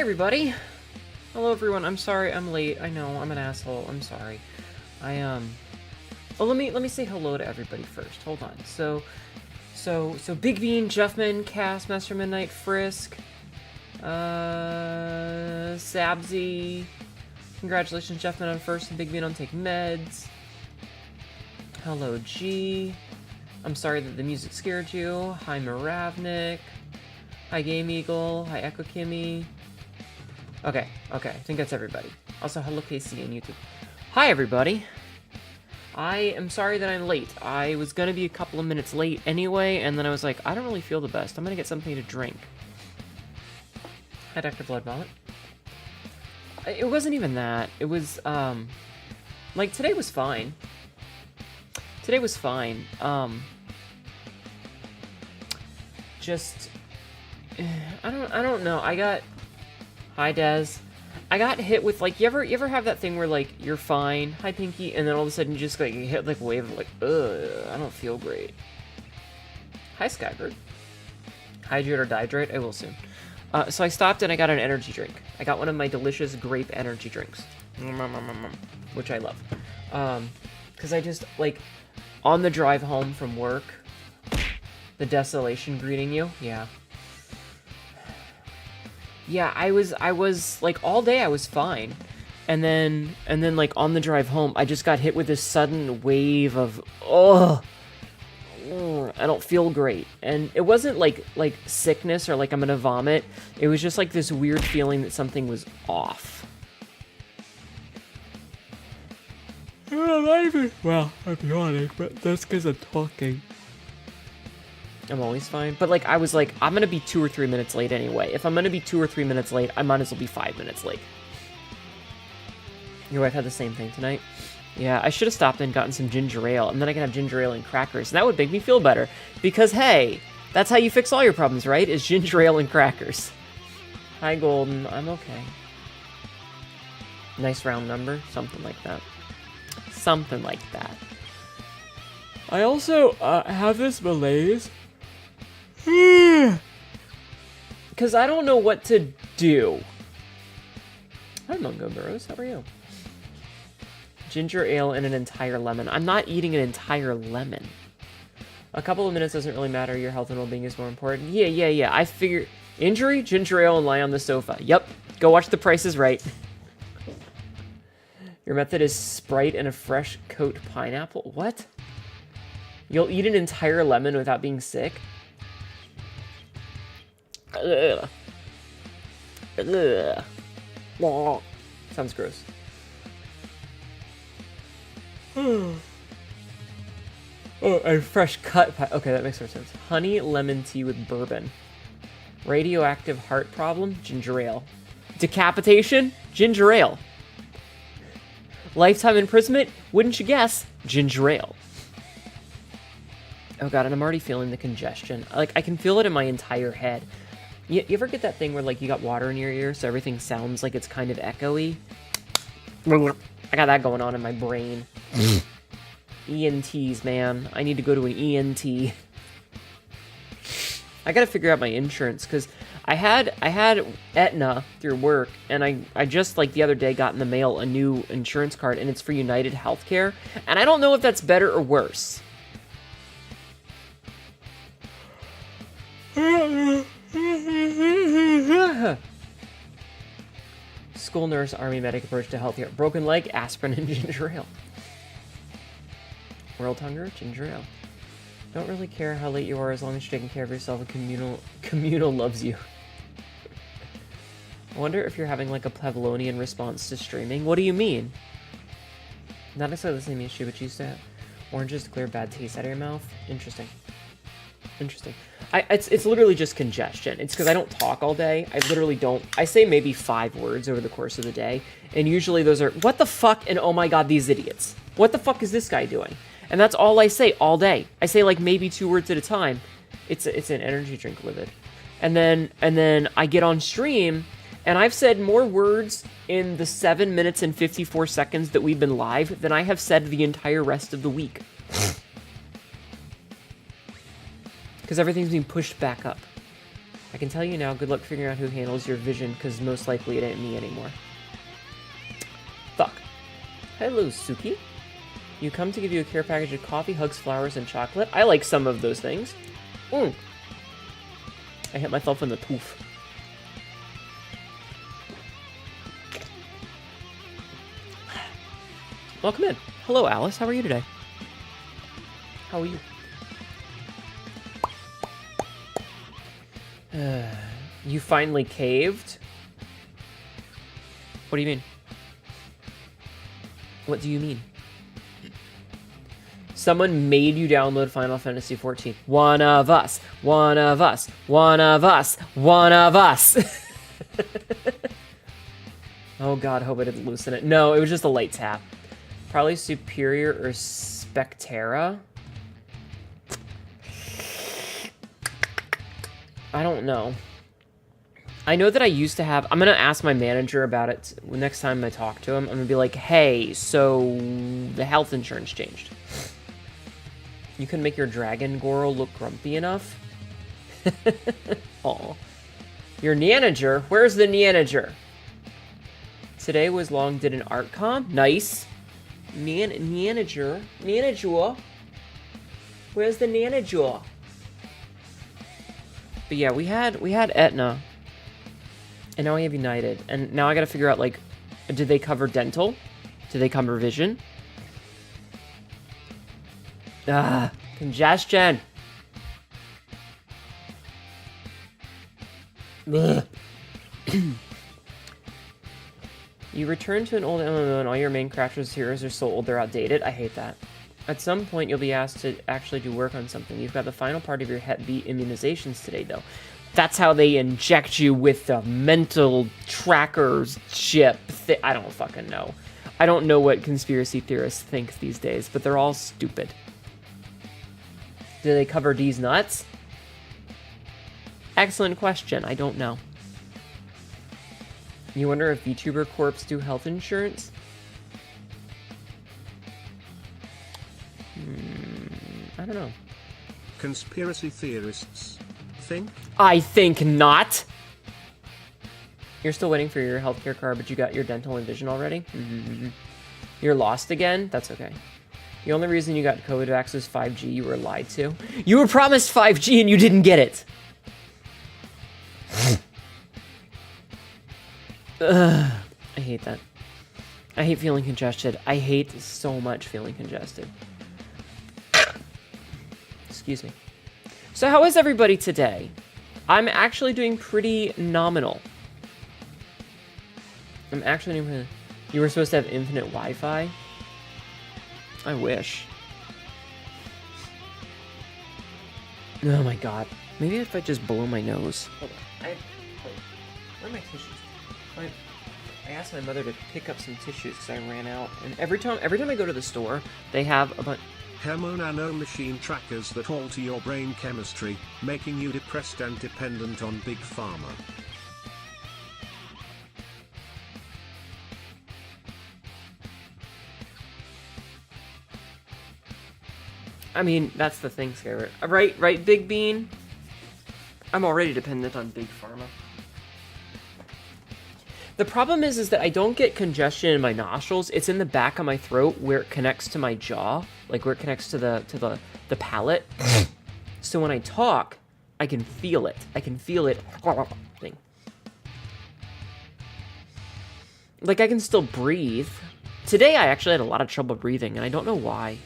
everybody. Hello everyone. I'm sorry I'm late. I know I'm an asshole. I'm sorry. Oh, let me say hello to everybody first. Hold on. So Big Bean, Jeffman, Cass, Master Midnight, Frisk, Sabzi. Congratulations, Jeffman on first and Big Bean on Take Meds. Hello, G. I'm sorry that the music scared you. Hi, Maravnik. Hi, Game Eagle. Hi, Echo Kimmy. Okay, I think that's everybody. Also, hello, KC on YouTube. Hi, everybody. I am sorry that I'm late. I was gonna be a couple of minutes late anyway, and then I was like, I don't really feel the best. I'm gonna get something to drink. Hi, Dr. Bloodvomit. It wasn't even that. It was, like, today was fine. Today was fine. Just, I don't know. Hi, Des. I got hit with, like, you ever have that thing where, like, you're fine, hi, Pinky, and then all of a sudden you just, like, you hit, like, a wave of, like, ugh, I don't feel great. Hi, Skybird. Hydrate or dihydrate? I will soon. So I stopped and I got an energy drink. I got one of my delicious grape energy drinks. Which I love. Because I just, like, on the drive home from work, the desolation greeting you, yeah. Yeah, I was like all day I was fine. And then like on the drive home, I just got hit with this sudden wave of I don't feel great. And it wasn't like sickness or like I'm gonna vomit. It was just like this weird feeling that something was off. Well, I'm yawning, but that's because I'm talking. I'm always fine. But, like, I was like, I'm going to be 2 or 3 minutes late anyway. If I'm going to be 2 or 3 minutes late, I might as well be 5 minutes late. Your wife had the same thing tonight? Yeah, I should have stopped and gotten some ginger ale, and then I can have ginger ale and crackers, and that would make me feel better. Because, hey, that's how you fix all your problems, right? Is ginger ale and crackers. Hi, Golden. I'm okay. Nice round number. Something like that. Something like that. I also have this malaise. Because I don't know what to do. Hi, Mungo Burrows. How are you? Ginger ale and an entire lemon. I'm not eating an entire lemon. A couple of minutes doesn't really matter. Your health and well-being is more important. Yeah. I figure... Injury, ginger ale, and lie on the sofa. Yep. Go watch The Price is Right. Your method is Sprite and a fresh coat pineapple. What? You'll eat an entire lemon without being sick? Ugh. Ugh. Sounds gross. Oh, a fresh cut pie. Okay, that makes more sense. Honey lemon tea with bourbon. Radioactive heart problem? Ginger ale. Decapitation? Ginger ale. Lifetime imprisonment? Wouldn't you guess? Ginger ale. Oh god, and I'm already feeling the congestion. Like, I can feel it in my entire head. You ever get that thing where, like, you got water in your ear, so everything sounds like it's kind of echoey? I got that going on in my brain. ENTs, man. I need to go to an ENT. I gotta figure out my insurance, because I had Aetna through work, and I just, like, the other day got in the mail a new insurance card, and it's for United Healthcare, and I don't know if that's better or worse. School nurse, army medic approach to healthcare. Broken leg, aspirin, and ginger ale. World hunger, ginger ale. Don't really care how late you are as long as you're taking care of yourself and communal loves you. I wonder if you're having like a Pavlovian response to streaming. What do you mean? Not necessarily the same issue, but you used to have oranges to clear bad taste out of your mouth. Interesting. It's literally just congestion. It's because I don't talk all day. I literally don't. I say maybe 5 words over the course of the day, and usually those are, what the fuck, and oh my god, these idiots. What the fuck is this guy doing? And that's all I say all day. I say like maybe 2 words at a time. It's an energy drink, Livid. And then I get on stream, and I've said more words in the 7 minutes and 54 seconds that we've been live than I have said the entire rest of the week. Because everything's being pushed back up. I can tell you now, good luck figuring out who handles your vision, because most likely it ain't me anymore. Fuck. Hello, Suki. You come to give you a care package of coffee, hugs, flowers, and chocolate. I like some of those things. I hit myself in the poof. Welcome in. Hello, Alice. How are you today? How are you? You finally caved? What do you mean? What do you mean? Someone made you download Final Fantasy XIV. One of us. One of us. One of us. One of us. Oh god, hope I didn't loosen it. No, it was just a light tap. Probably Superior or Spectera. I don't know. I know that I used to have... I'm going to ask my manager about it next time I talk to him. I'm going to be like, hey, so the health insurance changed. You can make your Dragon Goro look grumpy enough? Aw. Your Nanager? Where's the Nanager? Today was long, did an art comp? Nice. Nanager? Nanager? Where's the Nanager? But yeah, we had Aetna. And now we have United. And now I gotta figure out, like, did they cover dental? Did they cover vision? Congestion. Ugh. You return to an old MMO and all your main characters' heroes are so old they're outdated. I hate that. At some point, you'll be asked to actually do work on something. You've got the final part of your Hep B immunizations today, though. That's how they inject you with the mental trackers chip. I don't fucking know. I don't know what conspiracy theorists think these days, but they're all stupid. Do they cover D's nuts? Excellent question. I don't know. You wonder if VTuber Corps do health insurance? I don't know. Conspiracy theorists think? I think not. You're still waiting for your healthcare card, but you got your dental and vision already? You're lost again? That's okay. The only reason you got COVID vax was 5G. You were lied to. You were promised 5G and you didn't get it. Ugh, I hate that. I hate feeling congested. I hate so much feeling congested. Excuse me. So how is everybody today? I'm actually doing pretty nominal. I'm actually doing... You were supposed to have infinite Wi-Fi? I wish. Oh my god. Maybe if I just blow my nose. Hold on. Wait. Where are my tissues? I asked my mother to pick up some tissues because I ran out. And every time I go to the store, they have a bunch... Nano-machine trackers that alter your brain chemistry, making you depressed and dependent on Big Pharma. I mean, that's the thing, Skyler. Right, Big Bean? I'm already dependent on Big Pharma. The problem is that I don't get congestion in my nostrils. It's in the back of my throat where it connects to my jaw, like where it connects to the palate. So when I talk, I can feel it. I can feel it. Thing. Like I can still breathe. Today I actually had a lot of trouble breathing, and I don't know why.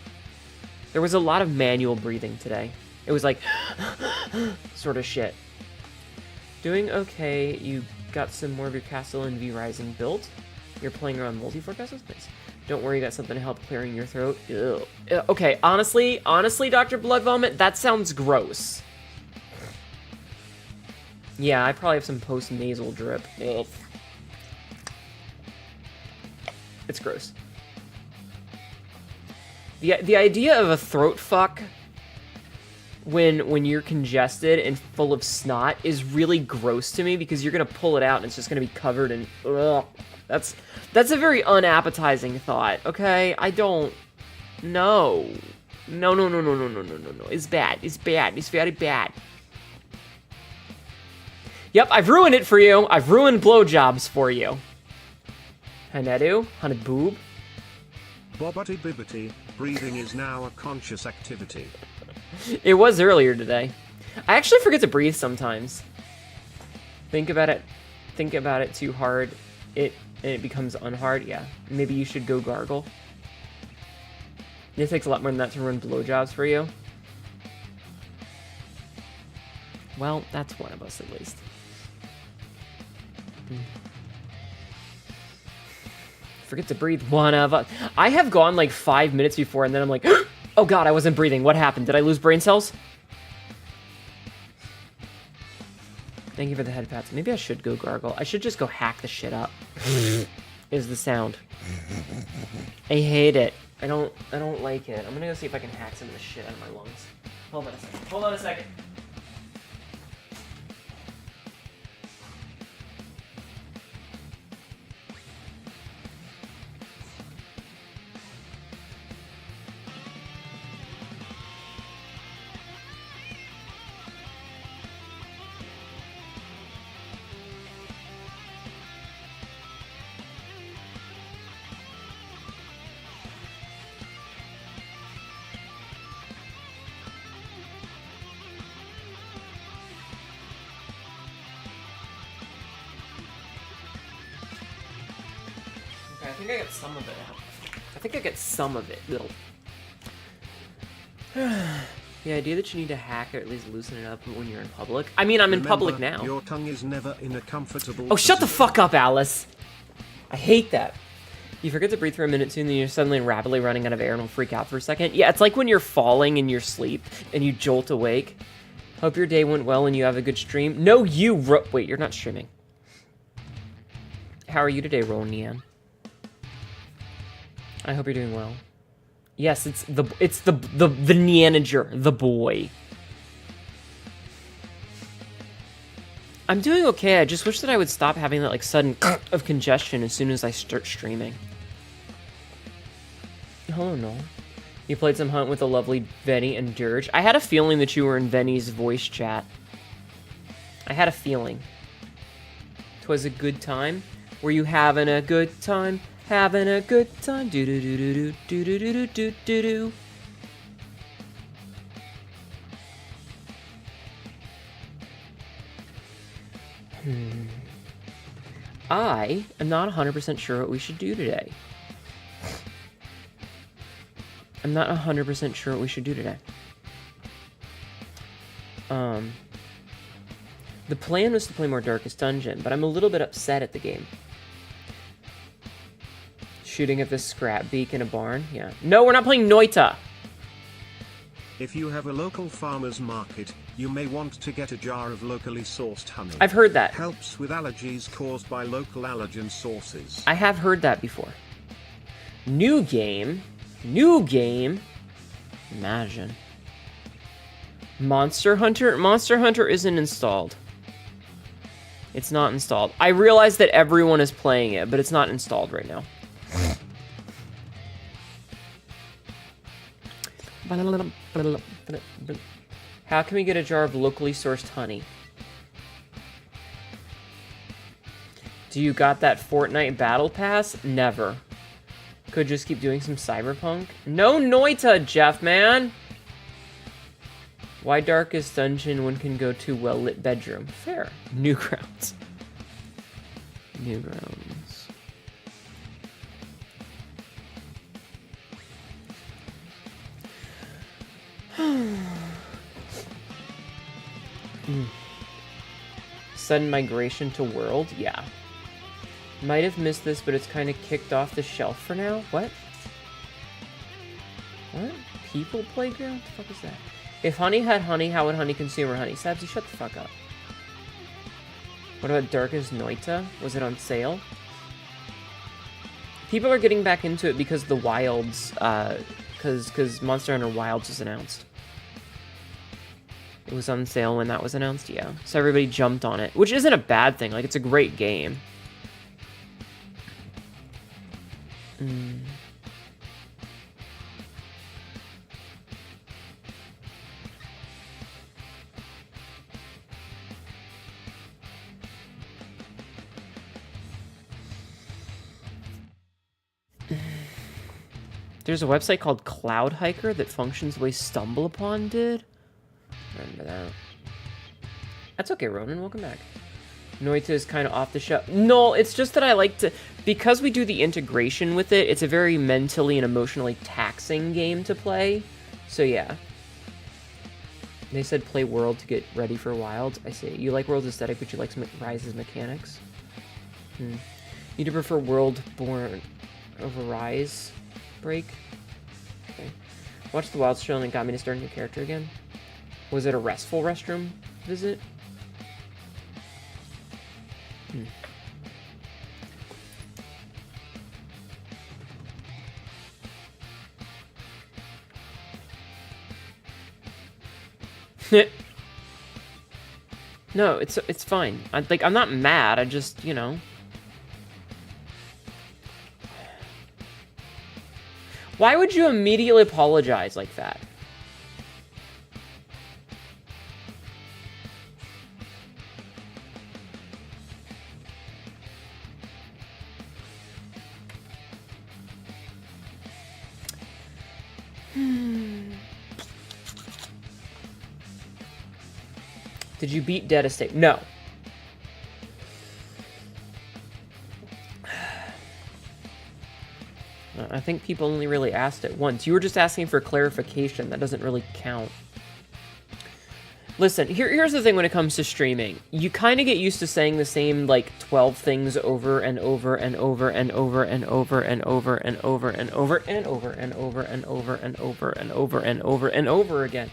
There was a lot of manual breathing today. It was like sort of shit. Doing okay. You got some more of your Castle and V Rising built. You're playing around multi-floor castles? Nice. Don't worry, you got something to help clearing your throat. Ew. Okay, honestly, Dr. Blood Vomit, that sounds gross. Yeah, I probably have some post-nasal drip. Ugh. It's gross. The idea of a throat fuck when you're congested and full of snot is really gross to me because you're gonna pull it out and it's just gonna be covered in ugh. That's a very unappetizing thought, okay? I don't no. No. It's bad. It's bad. It's very bad. Yep, I've ruined it for you. I've ruined blowjobs for you. Hanedu, Haneboob. Bobbity bibbity, breathing is now a conscious activity. It was earlier today. I actually forget to breathe sometimes. Think about it too hard, it becomes unhard. Yeah, maybe you should go gargle. It takes a lot more than that to run blowjobs for you. Well, that's one of us at least. Forget to breathe, one of us. I have gone like 5 minutes before and then I'm like, oh god, I wasn't breathing. What happened? Did I lose brain cells? Thank you for the head pats. Maybe I should go gargle. I should just go hack the shit up. Is the sound. I hate it. I don't like it. I'm gonna go see if I can hack some of the shit out of my lungs. Hold on a second. Hold on a second. I think I got some of it out. I think I got some of it, little. The idea that you need to hack or at least loosen it up when you're in public. I mean, I'm in public now. Your tongue is never in a comfortable Oh, shut the fuck up, Alice! I hate that. You forget to breathe for a minute too, and then you're suddenly rapidly running out of air and will freak out for a second. Yeah, it's like when you're falling in your sleep and you jolt awake. Hope your day went well and you have a good stream. No, wait, you're not streaming. How are you today, Ronian? I hope you're doing well. Yes, it's the Neanager, the boy. I'm doing okay. I just wish that I would stop having that like sudden of congestion as soon as I start streaming. Hello, Noel. You played some Hunt with the lovely Venny and Dirge. I had a feeling that you were in Venny's voice chat. I had a feeling. 'Twas a good time. Were you having a good time? Having a good time. Do do do do do do do do do do do. I am not 100% sure what we should do today. I'm not 100% sure what we should do today. The plan was to play more Darkest Dungeon, but I'm a little bit upset at the game. Shooting at this scrap beak in a barn? Yeah. No, we're not playing Noita! If you have a local farmer's market, you may want to get a jar of locally sourced honey. I've heard that. Helps with allergies caused by local allergen sources. I have heard that before. New game. New game. Imagine. Monster Hunter? Monster Hunter isn't installed. It's not installed. I realize that everyone is playing it, but it's not installed right now. How can we get a jar of locally sourced honey? Do you got that Fortnite Battle Pass? Never. Could just keep doing some Cyberpunk? No Noita, Jeff, man! Why Darkest Dungeon? One can go to well-lit bedroom. Fair. Newgrounds. Newgrounds. Sudden migration to world? Yeah. Might have missed this, but it's kind of kicked off the shelf for now. What? What? People Playground? What the fuck is that? If honey had honey, how would honey consume her honey? Sabsy, shut the fuck up. What about Darkest Noita? Was it on sale? People are getting back into it because the Wilds, because Monster Hunter Wilds was announced. It was on sale when that was announced, yeah. So everybody jumped on it, which isn't a bad thing. Like, it's a great game. There's a website called Cloud Hiker that functions the way Stumble Upon did. Remember that. That's okay, Ronan. Welcome back. Noita is kind of off the shelf. No, it's just that I like to... Because we do the integration with it, it's a very mentally and emotionally taxing game to play. So, yeah. They said play World to get ready for Wild. I say, you like World's aesthetic, but you like Rise's mechanics? You do prefer World-born over Rise break? Okay. Watched the Wild show and it got me to start a new character again. Was it a restful restroom visit? No, it's fine. I'm not mad. I just, you know. Why would you immediately apologize like that? Did you beat Dead Estate? No. I think people only really asked it once. You were just asking for clarification. That doesn't really count. Listen, here's the thing when it comes to streaming. You kind of get used to saying the same, like, 12 things over and over and over and over and over and over and over and over and over and over and over and over and over and over and over again.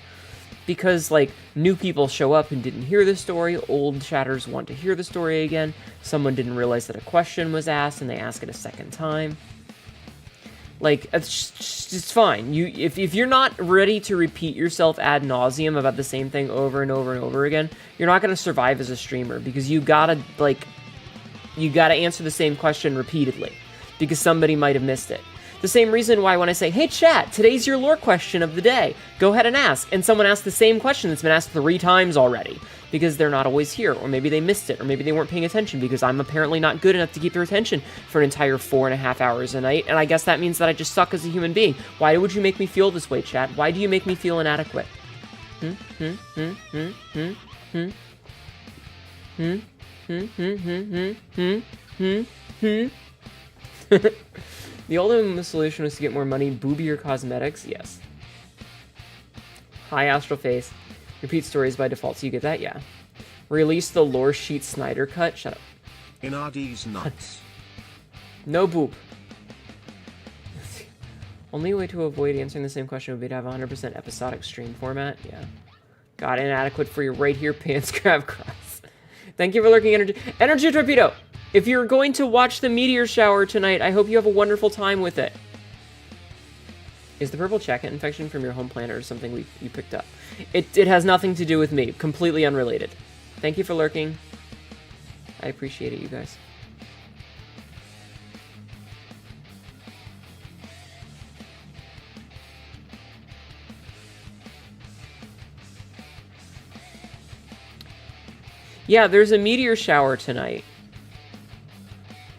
Because, like, new people show up and didn't hear the story, old chatters want to hear the story again, someone didn't realize that a question was asked and they ask it a second time. Like, it's fine. If you're not ready to repeat yourself ad nauseum about the same thing over and over and over again, you're not going to survive as a streamer, because you gotta answer the same question repeatedly, because somebody might have missed it. The same reason why when I say, hey chat, today's your lore question of the day, go ahead and ask, and someone asks the same question that's been asked 3 times already, because they're not always here, or maybe they missed it, or maybe they weren't paying attention, because I'm apparently not good enough to keep their attention for an entire 4.5 hours a night, and I guess that means that I just suck as a human being. Why would you make me feel this way, chat? Why do you make me feel inadequate? The ultimate solution was to get more money, boobier cosmetics? Yes. Hi, Astral Face. Repeat stories by default, so you get that? Yeah. Release the lore sheet Snyder cut? Shut up. In RD's nuts. No boop. Only way to avoid answering the same question would be to have 100% episodic stream format. Yeah. God, inadequate for your right here, pants grab cross. Thank you for lurking, Energy. Energy Torpedo! If you're going to watch the meteor shower tonight, I hope you have a wonderful time with it. Is the purple jacket infection from your home planet or something you picked up? It has nothing to do with me. Completely unrelated. Thank you for lurking. I appreciate it, you guys. Yeah, there's a meteor shower tonight.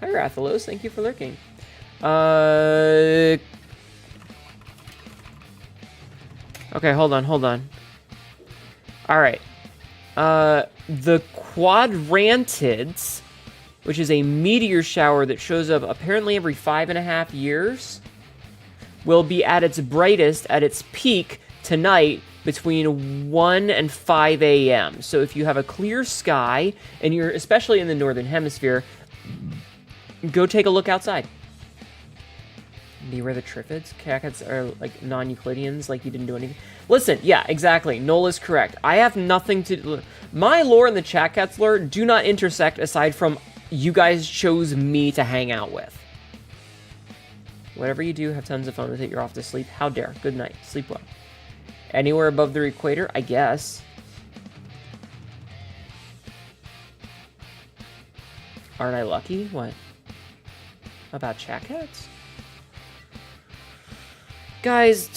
Hi, Rathalos. Thank you for lurking. Okay, hold on. All right. The Quadrantids, which is a meteor shower that shows up apparently every 5.5 years, will be at its brightest, at its peak tonight between 1 and 5 a.m. So if you have a clear sky, and you're especially in the Northern Hemisphere, go take a look outside. Beware the Triffids. Cacats are like non-Euclideans, like you didn't do anything. Listen, yeah, exactly. Noel is correct. I have nothing to... My lore and the Chat Cats lore do not intersect aside from you guys chose me to hang out with. Whatever you do, have tons of fun with it. You're off to sleep. How dare. Good night. Sleep well. Anywhere above the equator? I guess. Aren't I lucky? What? About Chat Cats? Guys,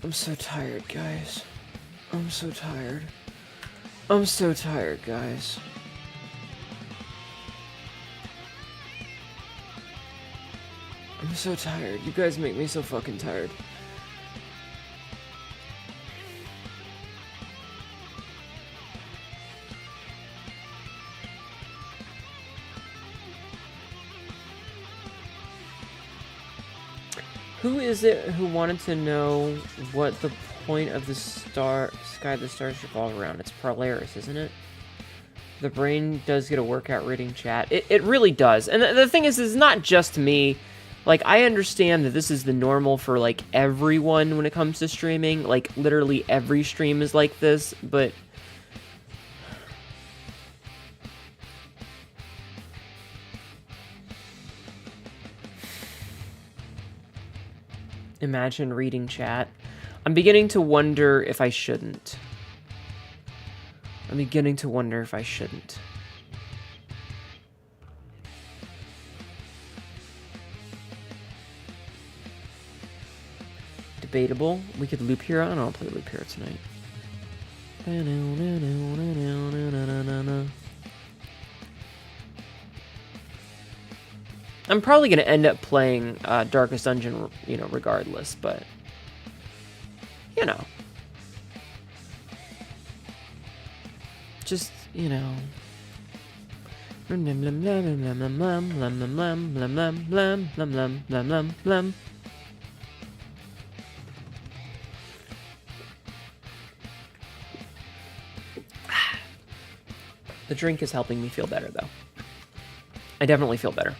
I'm so tired, guys. I'm so tired. I'm so tired, guys. I'm so tired. You guys make me so fucking tired. Who is it who wanted to know what the point of the sky the stars revolve around? It's Prolaris, isn't it? The brain does get a workout reading chat. It really does. And the thing is, it's not just me. Like, I understand that this is the normal for, like, everyone when it comes to streaming. Like, literally every stream is like this, but... Imagine reading chat. I'm beginning to wonder if I shouldn't. I'm beginning to wonder if I shouldn't. Debatable. We could Loop Hero. I don't want to play Loop Hero tonight. I'm probably going to end up playing Darkest Dungeon, you know, regardless, but, you know. Just, you know. The drink is helping me feel better, though. I definitely feel better.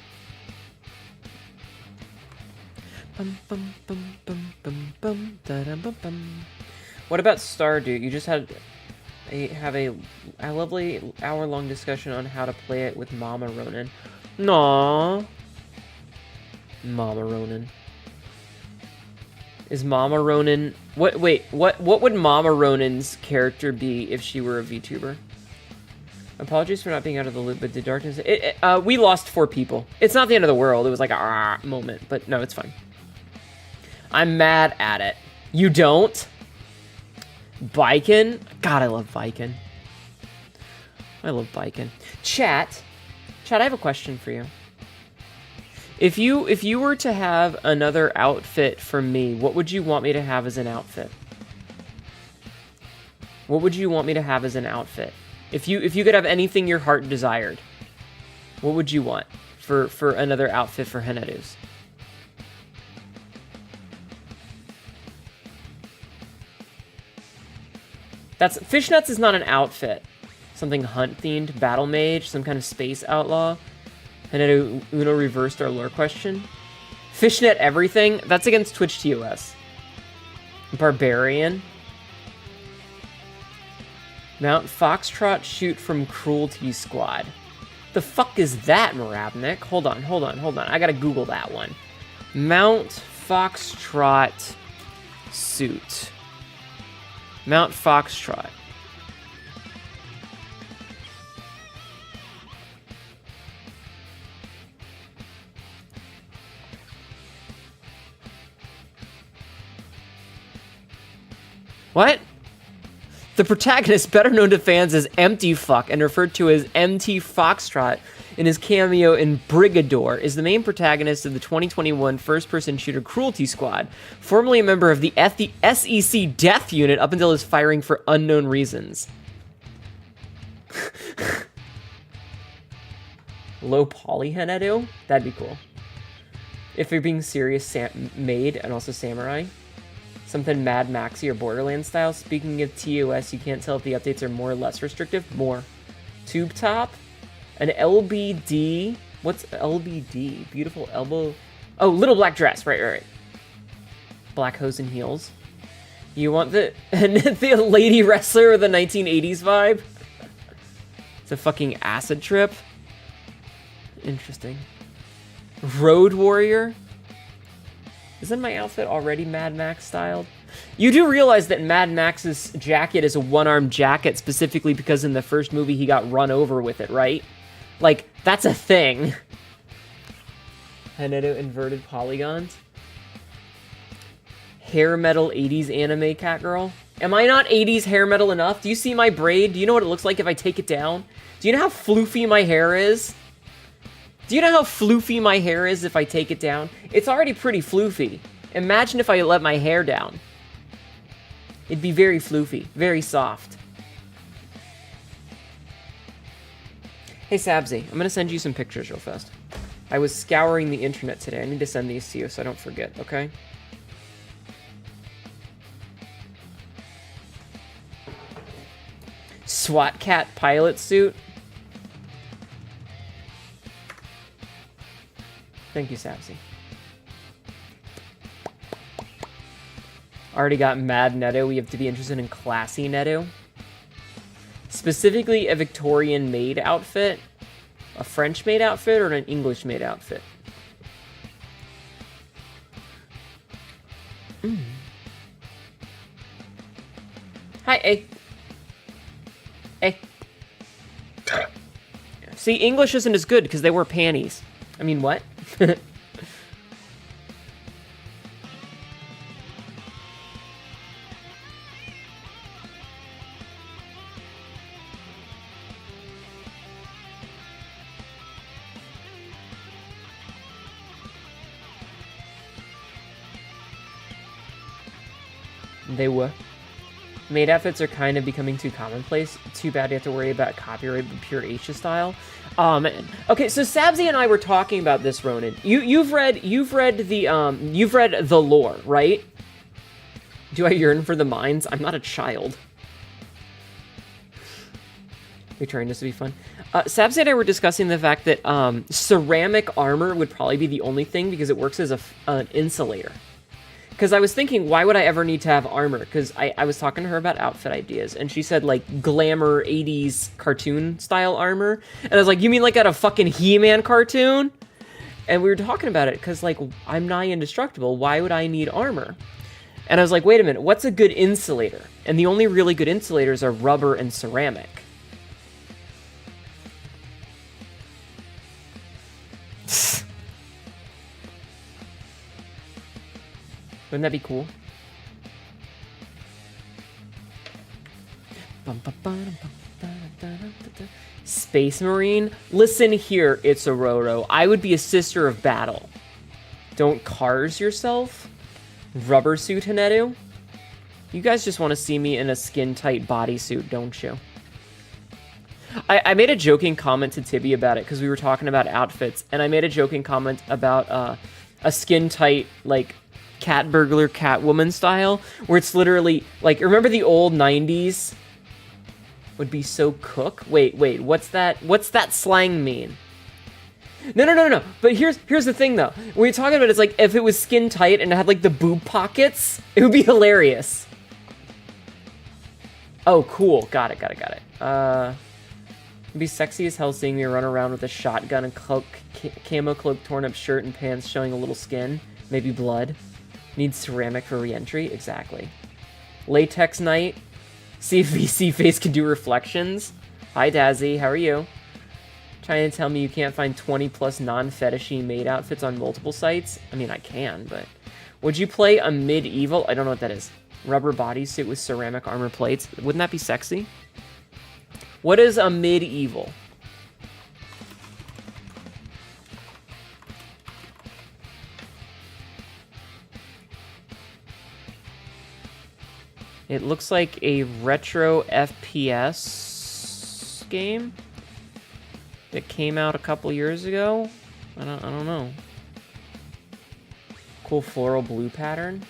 What about Stardew? You just have a lovely hour-long discussion on how to play it with Mama Ronan. Aww. Mama Ronan. Is Mama Ronan... What would Mama Ronan's character be if she were a VTuber? Apologies for not being out of the loop, but the darkness... we lost 4 people. It's not the end of the world. It was like a moment, but no, it's fine. I'm mad at it. You don't? Viken? God, I love Viken. I love Viken. Chat, I have a question for you. If you were to have another outfit from me, what would you want me to have as an outfit? What would you want me to have as an outfit? If you could have anything your heart desired, what would you want for another outfit for Henadus? Fishnets is not an outfit. Something hunt themed, battle mage, some kind of space outlaw. And Uno reversed our lore question. Fishnet everything? That's against Twitch TOS. Barbarian. Mount Foxtrot shoot from Cruelty Squad. The fuck is that, Maravnik? Hold on. I gotta Google that one. Mount Foxtrot suit. Mount Foxtrot. What? The protagonist, better known to fans as Empty Fuck and referred to as MT Foxtrot in his cameo in Brigador, is the main protagonist of the 2021 first-person shooter Cruelty Squad, formerly a member of the SEC Death Unit up until his firing for unknown reasons. Low poly Henadu? That'd be cool. If you're being serious, Maid and also Samurai. Something Mad Maxi or Borderlands style. Speaking of TOS, you can't tell if the updates are more or less restrictive. More. Tube top. An LBD. What's LBD? Beautiful elbow. Oh, little black dress. Right. Black hose and heels. You want the lady wrestler with the 1980s vibe? It's a fucking acid trip. Interesting. Road Warrior. Isn't my outfit already Mad Max styled? You do realize that Mad Max's jacket is a one-armed jacket specifically because in the first movie he got run over with it, right? Like, that's a thing. Henado inverted polygons. hair metal 80s anime cat girl? Am I not 80s hair metal enough? Do you see my braid? Do you know what it looks like if I take it down? Do you know how floofy my hair is? Do you know how floofy my hair is if I take it down? It's already pretty floofy. Imagine if I let my hair down. It'd be very floofy, very soft. Hey Sabzi, I'm gonna send you some pictures real fast. I was scouring the internet today. I need to send these to you so I don't forget, okay? SWAT cat pilot suit. Thank you, Sapsy. Already got Mad Neto. We have to be interested in classy Neto. Specifically, a Victorian maid outfit, a French maid outfit, or an English maid outfit. Hi, A. A. See, English isn't as good because they wear panties. I mean, what? They were. Maid outfits are kind of becoming too commonplace. Too bad you have to worry about copyright but pure Asia style. Oh man. Okay, so Sabzi and I were talking about this, Ronan. You've read the lore, right? Do I yearn for the mines? I'm not a child. We're trying this to be fun. Sabzi and I were discussing the fact that ceramic armor would probably be the only thing because it works as an insulator. Because I was thinking, why would I ever need to have armor? Because I was talking to her about outfit ideas, and she said, like, glamour 80s cartoon-style armor. And I was like, you mean like at a fucking He-Man cartoon? And we were talking about it, because, like, I'm nigh indestructible. Why would I need armor? And I was like, wait a minute, what's a good insulator? And the only really good insulators are rubber and ceramic. Wouldn't that be cool? Space Marine? Listen here, it's a Roro. I would be a sister of battle. Don't cars yourself? Rubber suit Hanedu? You guys just want to see me in a skin-tight bodysuit, don't you? I made a joking comment to Tibby about it because we were talking about outfits, and I made a joking comment about a skin-tight, like, cat burglar Catwoman style, where it's literally like, remember the old 90s would be so cook? Wait, what's that slang mean? No. But here's the thing though. When you're talking about it, it's like if it was skin tight and it had like the boob pockets, it would be hilarious. Oh, cool. Got it. It'd be sexy as hell seeing me run around with a shotgun and camo cloak, torn up shirt and pants showing a little skin, maybe blood. Needs ceramic for re-entry? Exactly. Latex night. See if VC face can do reflections. Hi, Dazzy. How are you? Trying to tell me you can't find 20 plus non-fetishy maid outfits on multiple sites? I mean, I can, but... Would you play a medieval... I don't know what that is. Rubber bodysuit with ceramic armor plates? Wouldn't that be sexy? What is a medieval? It looks like a retro FPS game that came out a couple years ago. I don't know. Cool floral blue pattern.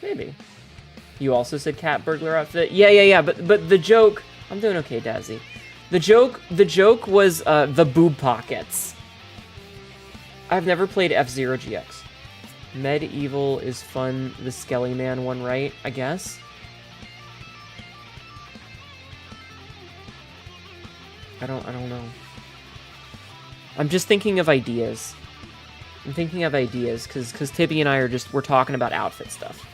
Maybe. You also said cat burglar outfit. Yeah. But the joke. I'm doing okay, Dazzy. The joke was the boob pockets. I've never played F-Zero GX. Medieval is fun. The Skelly Man one, right? I guess. I don't know. I'm just thinking of ideas. Because Tibby and I we're talking about outfit stuff.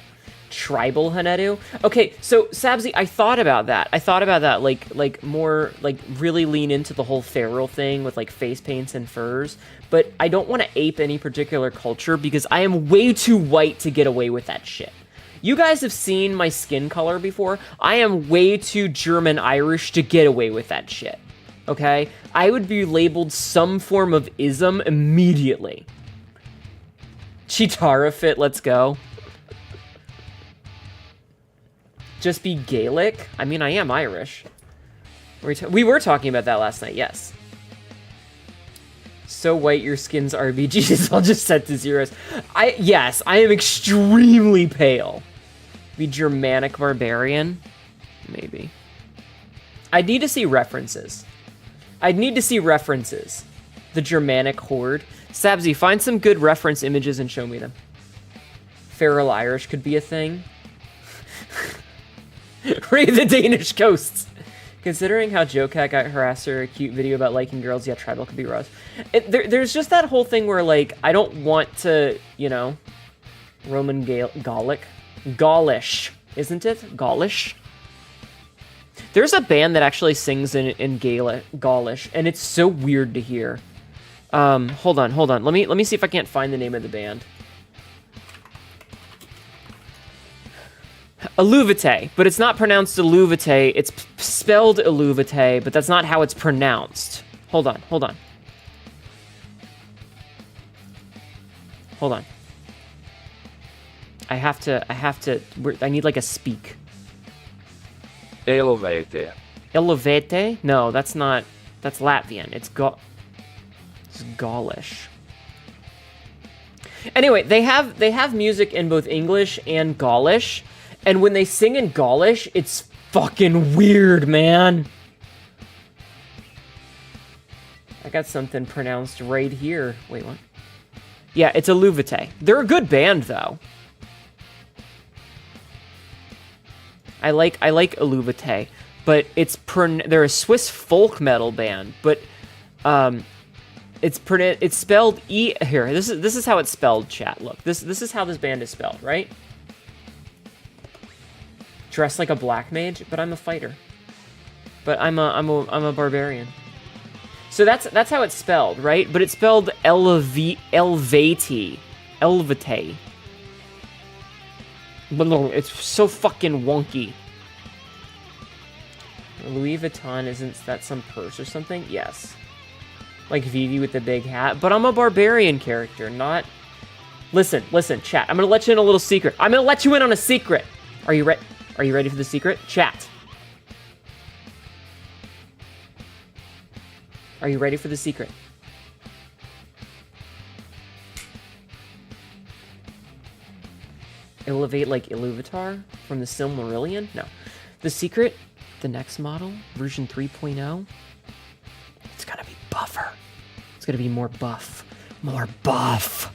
Tribal Hanedu? Okay, so Sabzi, I thought about that, like more, like, really lean into the whole feral thing with, like, face paints and furs, but I don't want to ape any particular culture because I am way too white to get away with that shit. You guys have seen my skin color before. I am way too German Irish to get away with that shit. Okay? I would be labeled some form of ism immediately. Chitara fit, let's go. Just be Gaelic? I mean, I am Irish. We were talking about that last night, yes. So white, your skin's RBG is all just set to zeros. Yes, I am extremely pale. Be Germanic barbarian? Maybe. I'd need to see references. The Germanic horde. Sabzi, find some good reference images and show me them. Feral Irish could be a thing. Raid the Danish coasts. Considering how Joe Cat got harassed for a cute video about liking girls, yeah, tribal could be rough. There's just that whole thing where, like, I don't want to, you know, Roman Gallic. Gaulish, isn't it? Gaulish? There's a band that actually sings in Gaulish, and it's so weird to hear. Hold on. Let me see if I can't find the name of the band. Aluvite, but it's not pronounced Aluvite. It's spelled Aluvite, but that's not how it's pronounced. Hold on. I need like a speak. Elevate. Elevate? No, that's Latvian. It's Gaulish. Anyway, they have music in both English and Gaulish, and when they sing in Gaulish, it's fucking weird, man. I got something pronounced right here. Wait, what? Yeah, it's Aluvite. They're a good band, though. I like Aluvite, but they're a Swiss folk metal band, but it's spelled here. This is how it's spelled, chat. Look, this is how this band is spelled, right? Dressed like a black mage, but I'm a fighter. But I'm a barbarian. So that's how it's spelled, right? But it's spelled Elvate. It's so fucking wonky. Louis Vuitton, isn't that some purse or something? Yes. Like Vivi with the big hat. But I'm a barbarian character, not... Listen, chat. I'm gonna let you in a little secret. I'm gonna let you in on a secret. Are you ready for the secret? Chat. Are you ready for the secret? Elevate like Iluvatar from the Silmarillion? No. The secret, the next model, version 3.0, it's gonna be buffer. It's gonna be more buff. More buff.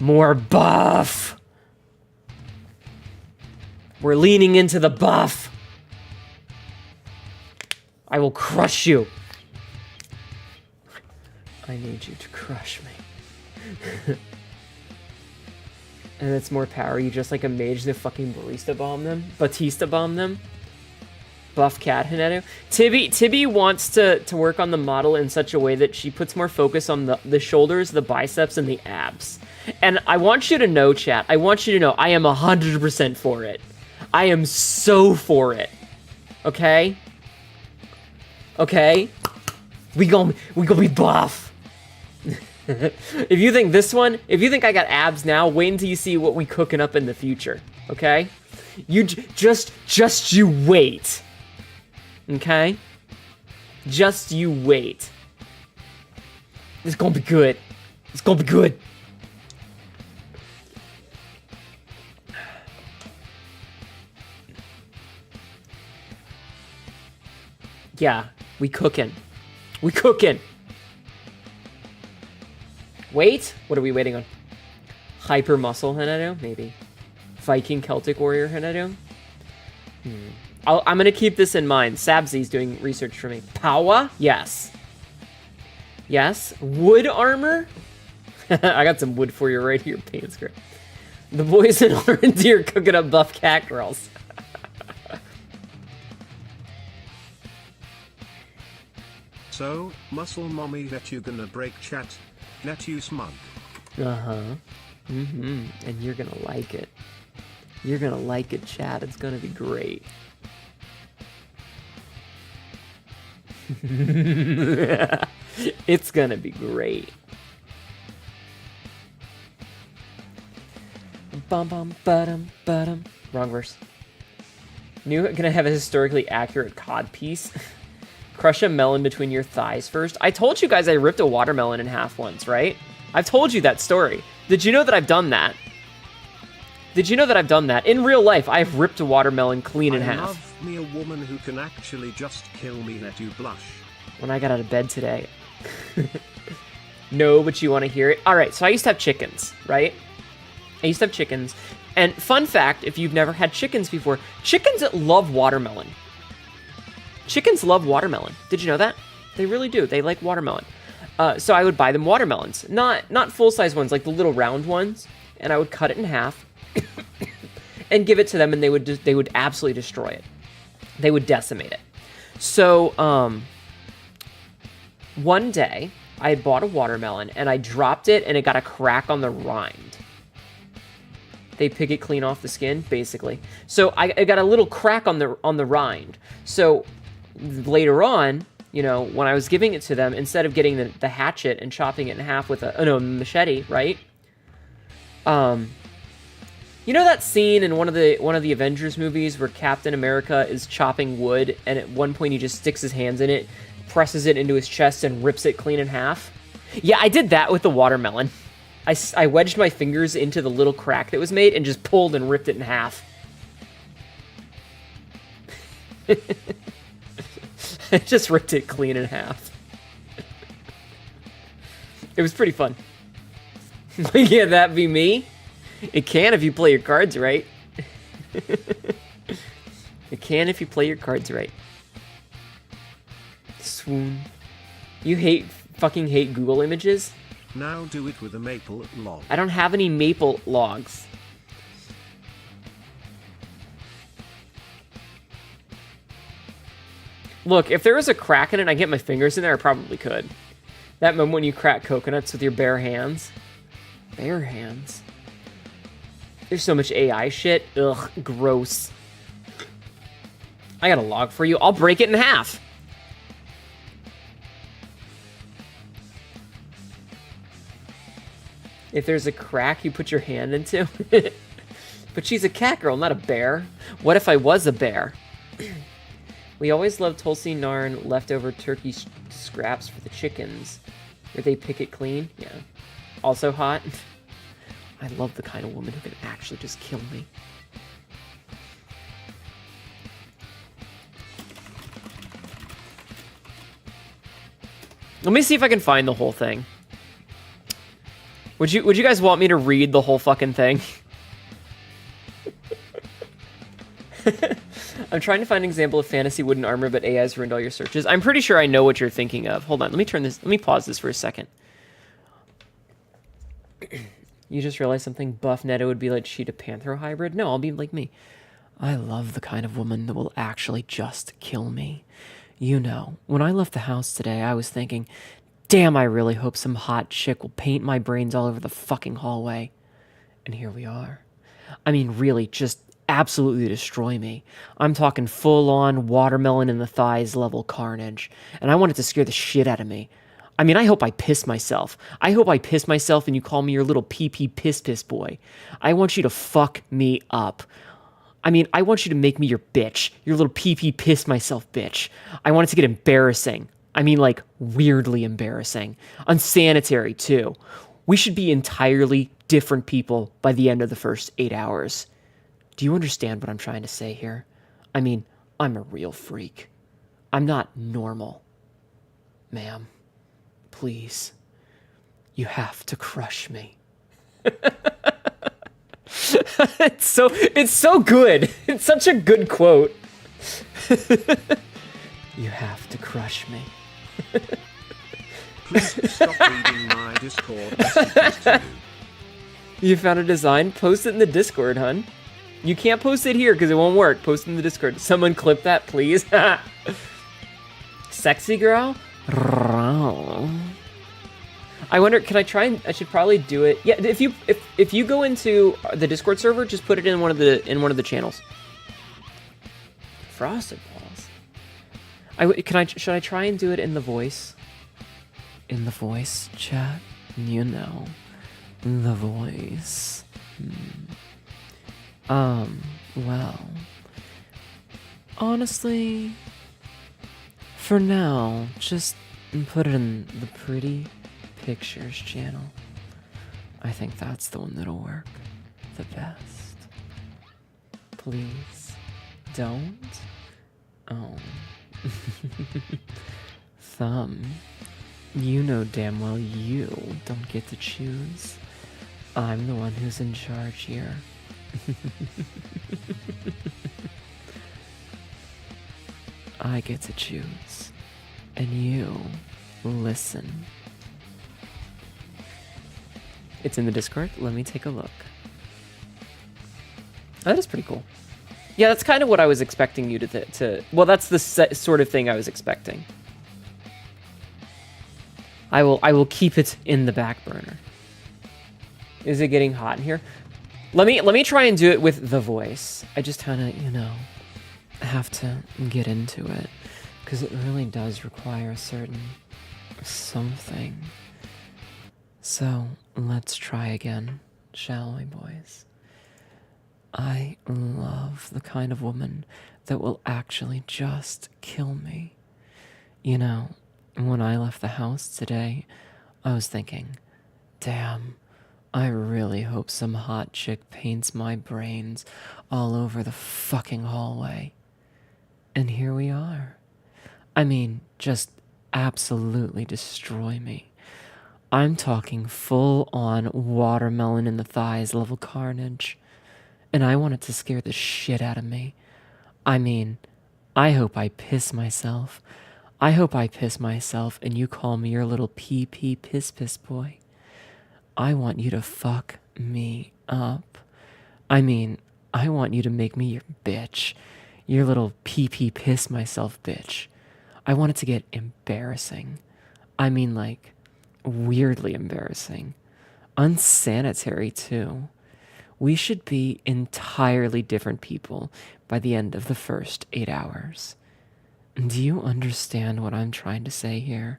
More buff. We're leaning into the buff. I will crush you. I need you to crush me. And it's more power. You just like a mage to fucking Batista bomb them. Buff cat Hinetu. Tibby wants to work on the model in such a way that she puts more focus on the shoulders, the biceps, and the abs. And I want you to know, chat, I am 100% for it. I am so for it. Okay? Okay? We gonna be buff. If you think I got abs now, wait until you see what we cooking up in the future. Okay? You just you wait. Okay? Just you wait. It's gonna be good. It's gonna be good. Yeah, we cooking. We cooking. Wait, what are we waiting on? Hyper muscle Hinetu? Maybe. Viking Celtic warrior Hinetu? I'm gonna keep this in mind. Sabzi's doing research for me. Powa? Yes. Yes. Wood armor? I got some wood for you right here, paint script. The boys in R&D are cooking up buff cat girls. So, muscle mommy that you gonna break chat? Let you smug. Uh-huh. And you're gonna like it. You're gonna like it, Chad. It's gonna be great. It's gonna be great. Bum bum ba-dum ba-dum. Wrong verse. Gonna have a historically accurate cod piece. Crush a melon between your thighs first. I told you guys I ripped a watermelon in half once, right? I've told you that story. Did you know that I've done that? Did you know that I've done that? In real life, I've ripped a watermelon clean in half. I love me a woman who can actually just kill me, let you blush. When I got out of bed today. No, but you want to hear it? All right, so I used to have chickens, right? I used to have chickens. And fun fact, if you've never had chickens before, chickens love watermelon. Chickens love watermelon. Did you know that? They really do. They like watermelon. So I would buy them watermelons. Not full-size ones, like the little round ones. And I would cut it in half and give it to them, and they would absolutely destroy it. They would decimate it. So one day, I had bought a watermelon, and I dropped it, and it got a crack on the rind. They pick it clean off the skin, basically. So I got a little crack on the rind. So later on, you know, when I was giving it to them, instead of getting the hatchet and chopping it in half with a machete, right? You know that scene in one of the Avengers movies where Captain America is chopping wood, and at one point he just sticks his hands in it, presses it into his chest, and rips it clean in half? Yeah, I did that with the watermelon. I wedged my fingers into the little crack that was made and just pulled and ripped it in half. I just ripped it clean in half. It was pretty fun. Yeah, that be me? It can if you play your cards right. It can if you play your cards right. Swoon. You fucking hate Google Images? Now do it with a maple log. I don't have any maple logs. Look, if there was a crack in it and I get my fingers in there, I probably could. That moment when you crack coconuts with your bare hands. Bare hands? There's so much AI shit. Ugh, gross. I got a log for you. I'll break it in half. If there's a crack you put your hand into. But she's a cat girl, not a bear. What if I was a bear? We always loved Tulsi Narn leftover turkey scraps for the chickens. Where they pick it clean. Yeah. Also hot. I love the kind of woman who can actually just kill me. Let me see if I can find the whole thing. Would you guys want me to read the whole fucking thing? I'm trying to find an example of fantasy wooden armor, but AI's ruined all your searches. I'm pretty sure I know what you're thinking of. Hold on, let me pause this for a second. You just realized something? Buff Netta would be like Cheetah Panthro hybrid? No, I'll be like me. I love the kind of woman that will actually just kill me. You know, when I left the house today, I was thinking, damn, I really hope some hot chick will paint my brains all over the fucking hallway. And here we are. I mean, really, just absolutely destroy me. I'm talking full-on watermelon in the thighs level carnage. And I want it to scare the shit out of me. I mean, I hope I piss myself. I hope I piss myself and you call me your little pee-pee piss-piss boy. I want you to fuck me up. I mean, I want you to make me your bitch. Your little pee-pee piss myself bitch. I want it to get embarrassing. I mean, like, weirdly embarrassing. Unsanitary, too. We should be entirely different people by the end of the first 8 hours. Do you understand what I'm trying to say here? I mean, I'm a real freak. I'm not normal. Ma'am, please. You have to crush me. It's so good. It's such a good quote. You have to crush me. Please stop reading my Discord messages to you. You found a design? Post it in the Discord, hun. You can't post it here because it won't work. Post it in the Discord. Someone clip that, please. Sexy girl? I wonder, can I try and I should probably do it. Yeah, if you go into the Discord server, just put it in one of the channels. Frosted balls. Should I try and do it in the voice? In the voice, chat. You know, the voice. Well, honestly, for now, just put it in the Pretty Pictures channel. I think that's the one that'll work the best. Please, don't. Oh. Thumb, you know damn well you don't get to choose. I'm the one who's in charge here. I get to choose, and you listen. It's in the Discord. Let me take a look. That is pretty cool. Yeah, that's kind of what I was expecting you to well, that's the sort of thing I was expecting. I will keep it in the back burner. Is it getting hot in here? Let me try and do it with the voice. I just kind of, you know, have to get into it because it really does require a certain something. So, let's try again, shall we, boys? I love the kind of woman that will actually just kill me. You know, when I left the house today, I was thinking, damn, I really hope some hot chick paints my brains all over the fucking hallway. And here we are. I mean, just absolutely destroy me. I'm talking full-on watermelon in the thighs level carnage. And I want it to scare the shit out of me. I mean, I hope I piss myself. I hope I piss myself and you call me your little pee-pee piss-piss boy. I want you to fuck me up. I mean, I want you to make me your bitch. Your little pee-pee piss myself bitch. I want it to get embarrassing. I mean, like, weirdly embarrassing. Unsanitary, too. We should be entirely different people by the end of the first 8 hours. Do you understand what I'm trying to say here?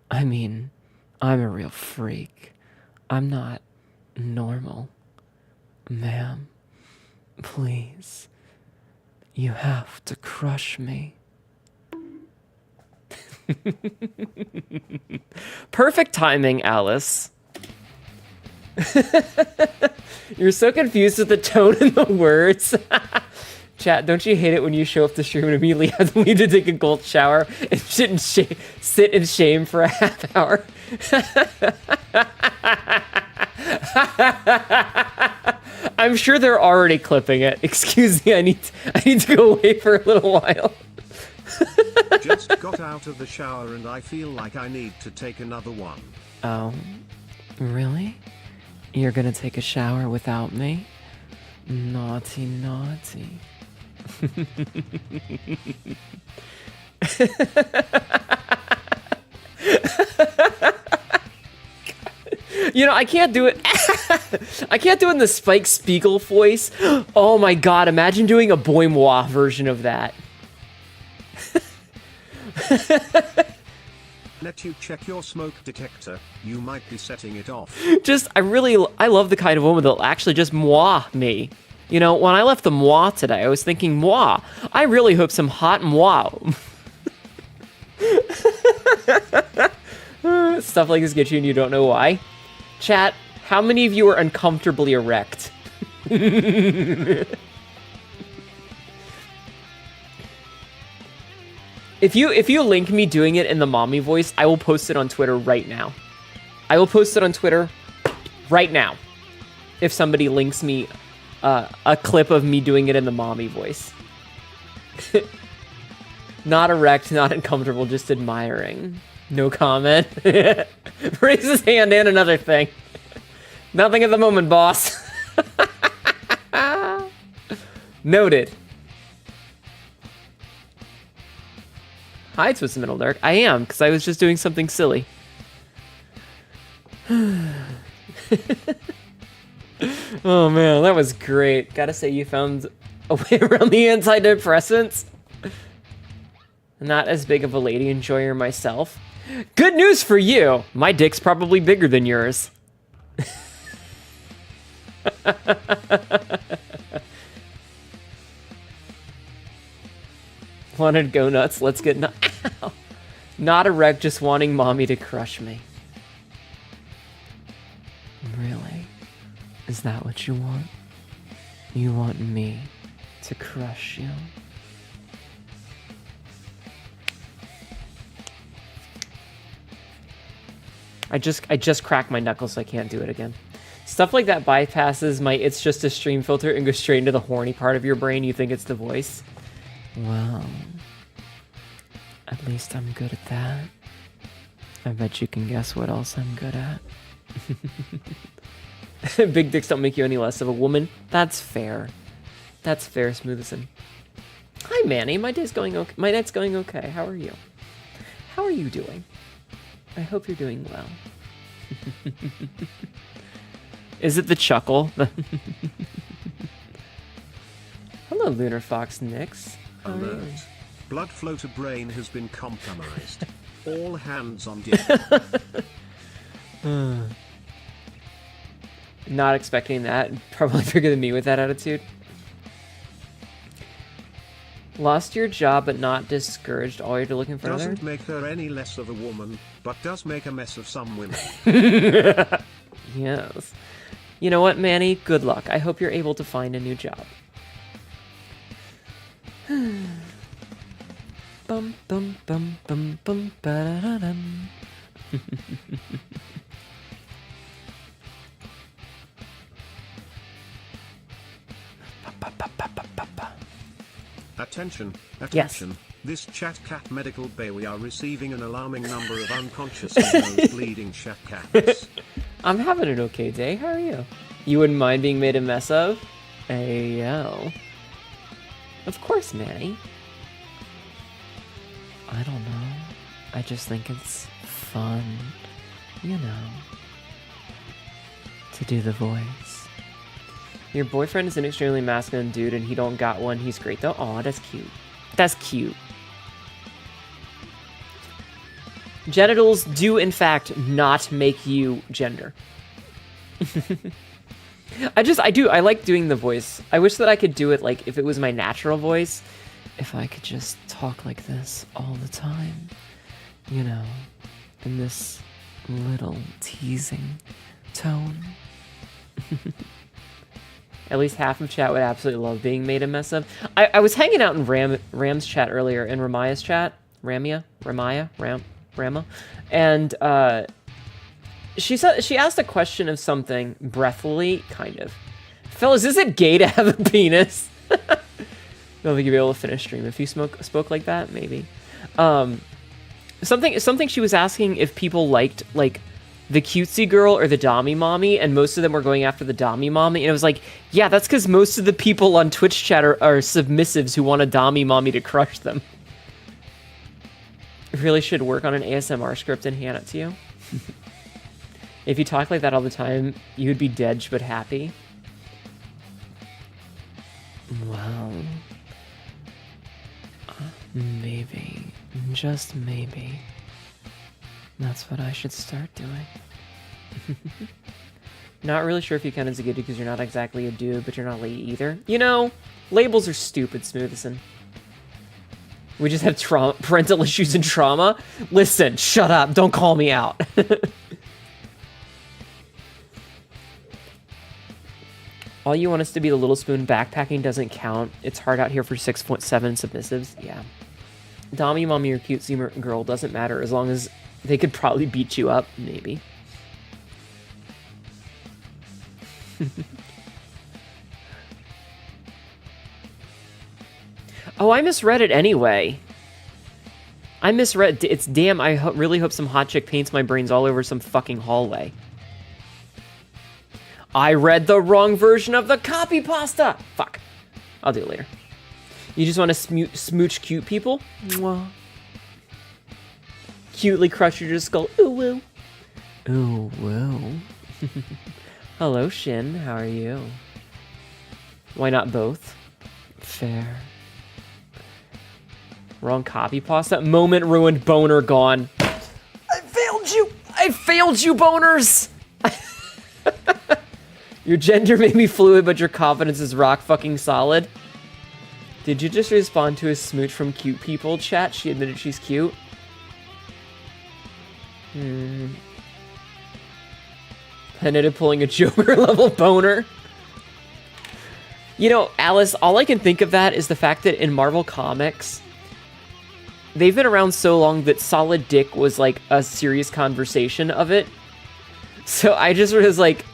I mean, I'm a real freak. I'm not normal. Ma'am, please, you have to crush me. Perfect timing, Alice. You're so confused with the tone and the words. Chat, don't you hate it when you show up to stream and immediately have to leave to take a cold shower and sit in shame for a half hour? I'm sure they're already clipping it. Excuse me, I need to go away for a little while. Just got out of the shower and I feel like I need to take another one. Oh, really? You're gonna take a shower without me? Naughty, naughty. You know, I can't do it. I can't do it in the Spike Spiegel voice. Oh my god, imagine doing a Boy Moi version of that. Let you check your smoke detector, you might be setting it off. I love the kind of woman that'll actually just moi me. You know, when I left the moi today, I was thinking, moi, I really hope some hot moi. Stuff like this gets you and you don't know why. Chat, how many of you are uncomfortably erect? If you link me doing it in the mommy voice, I will post it on Twitter right now. I will post it on Twitter right now. If somebody links me a clip of me doing it in the mommy voice. Not erect, not uncomfortable, just admiring. No comment. Raise his hand and another thing. Nothing at the moment, boss. Noted. Hi, Twisted Middle Dark. I am, because I was just doing something silly. Oh man, that was great. Gotta say, you found a way around the antidepressants. Not as big of a lady enjoyer myself. Good news for you! My dick's probably bigger than yours. Wanted to go nuts? Let's get nuts. Not a wreck, just wanting mommy to crush me. Really? Is that what you want? You want me to crush you? I just cracked my knuckles, so I can't do it again. Stuff like that bypasses my it's just a stream filter and goes straight into the horny part of your brain. You think it's the voice. Well, at least I'm good at that. I bet you can guess what else I'm good at. Big dicks don't make you any less of a woman. That's fair. That's fair, Smoothison. Hi, Manny. My day's going okay. My night's going okay. How are you? How are you doing? I hope you're doing well. Is it the chuckle? Hello, Lunar Fox Nix. Alert. Blood flow to brain has been compromised. All hands on deck. Not expecting that. Probably bigger than me with that attitude. Lost your job but not discouraged. All you're looking for Doesn't make her any less of a woman, but does make a mess of some women. Yes. You know what, Manny? Good luck. I hope you're able to find a new job. Bum bum bum bum bum ba-da-da-dum. Attention, Yes. attention. This chat cat medical bay, we are receiving an alarming number of unconscious and bleeding chat cats. I'm having an okay day. How are you? You wouldn't mind being made a mess of? Ayo. Of course, Manny. I don't know. I just think it's fun, you know, to do the voice. Your boyfriend is an extremely masculine dude and he don't got one. He's great though. Aw, that's cute. That's cute. Genitals do in fact not make you gender. I like doing the voice. I wish that I could do it like if it was my natural voice. If I could just talk like this all the time. You know, in this little teasing tone. At least half of chat would absolutely love being made a mess of. I was hanging out in Ram's chat earlier, in Ramaya's chat. Rama? And she asked a question of something breathily, kind of. Fellas, is it gay to have a penis? I don't think you'd be able to finish stream if you spoke like that, maybe. Something she was asking if people liked, like, the cutesy girl or the dommy mommy, and most of them were going after the dommy mommy, and it was like, yeah, that's because most of the people on Twitch chat are submissives who want a dommy mommy to crush them. Really should work on an ASMR script and hand it to you. If you talk like that all the time, you would be dead but happy. Well, maybe, just maybe, that's what I should start doing. Not really sure if you count as a giddy because you're not exactly a dude, but you're not lady either. You know, labels are stupid, Smoothison. We just have parental issues and trauma. Listen, shut up. Don't call me out. All you want us to be the little spoon. Backpacking doesn't count. It's hard out here for 6'7" submissives. Yeah. Dommy, mommy, or cutesy girl doesn't matter as long as they could probably beat you up, maybe. Oh, I misread it anyway. I misread. It's damn. I really hope some hot chick paints my brains all over some fucking hallway. I read the wrong version of the copy pasta. Fuck. I'll do it later. You just want to smooch cute people? Mwah. Cutely crush your skull. Ooh woo. Oh, well. Hello, Shin. How are you? Why not both? Fair. Wrong copy pasta. Moment ruined. Boner gone. I failed you. I failed you, boners. Your gender may be fluid, but your confidence is rock fucking solid. Did you just respond to a smooch from cute people chat? She admitted she's cute. I ended up pulling a Joker level boner. You know, Alice, all I can think of that is the fact that in Marvel Comics, they've been around so long that solid dick was like a serious conversation of it. So I just was like,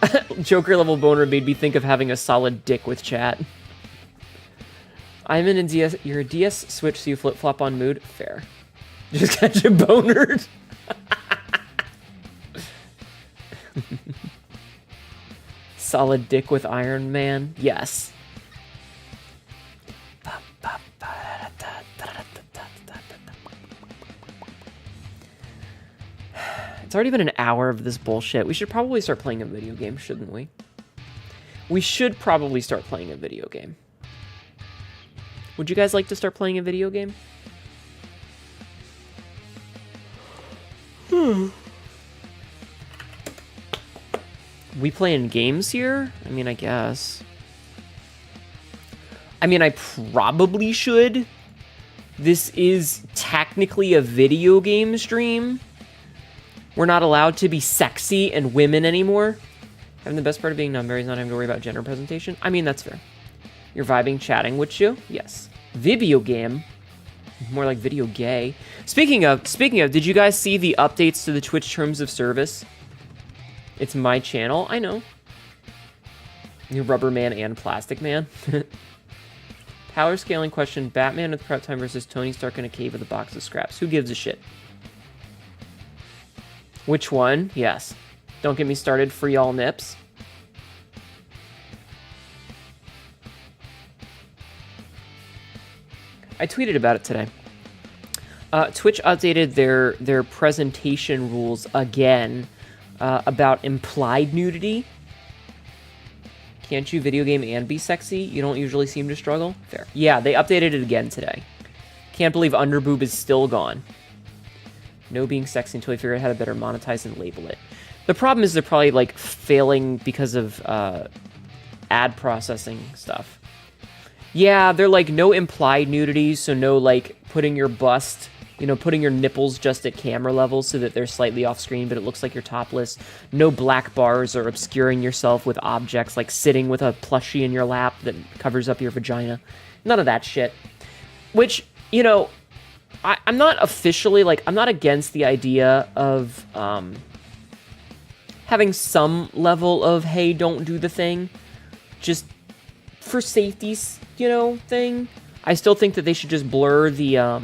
Joker level boner made me think of having a solid dick with chat. I'm in a DS, you're a DS Switch, so you flip-flop on mood? Fair. Just catch a boner. Solid dick with Iron Man? Yes. It's already been an hour of this bullshit. We should probably start playing a video game, shouldn't we? We should probably start playing a video game. Would you guys like to start playing a video game? We playing games here? I mean, I guess. I mean, I probably should. This is technically a video game stream. We're not allowed to be sexy and women anymore. Having the best part of being non-binary is not having to worry about gender presentation. I mean, that's fair. You're vibing, chatting, would you? Yes. Video game. More like video gay. Speaking of, did you guys see the updates to the Twitch terms of service? It's my channel. I know. New Rubber Man and Plastic Man. Power scaling question. Batman with prep time versus Tony Stark in a cave with a box of scraps. Who gives a shit? Which one? Yes. Don't get me started. Free all nips. I tweeted about it today. Twitch updated their presentation rules again about implied nudity. Can't you video game and be sexy? You don't usually seem to struggle? Fair. Yeah, they updated it again today. Can't believe underboob is still gone. No being sexy until we figure out how to better monetize and label it. The problem is they're probably like failing because of ad processing stuff. Yeah, they're like no implied nudity, so no like putting your bust, you know, putting your nipples just at camera level so that they're slightly off screen, but it looks like you're topless. No black bars or obscuring yourself with objects like sitting with a plushie in your lap that covers up your vagina. None of that shit. Which, you know, I'm not officially, like, I'm not against the idea of having some level of, hey, don't do the thing. Just for safety's, you know, thing. I still think that they should just blur the,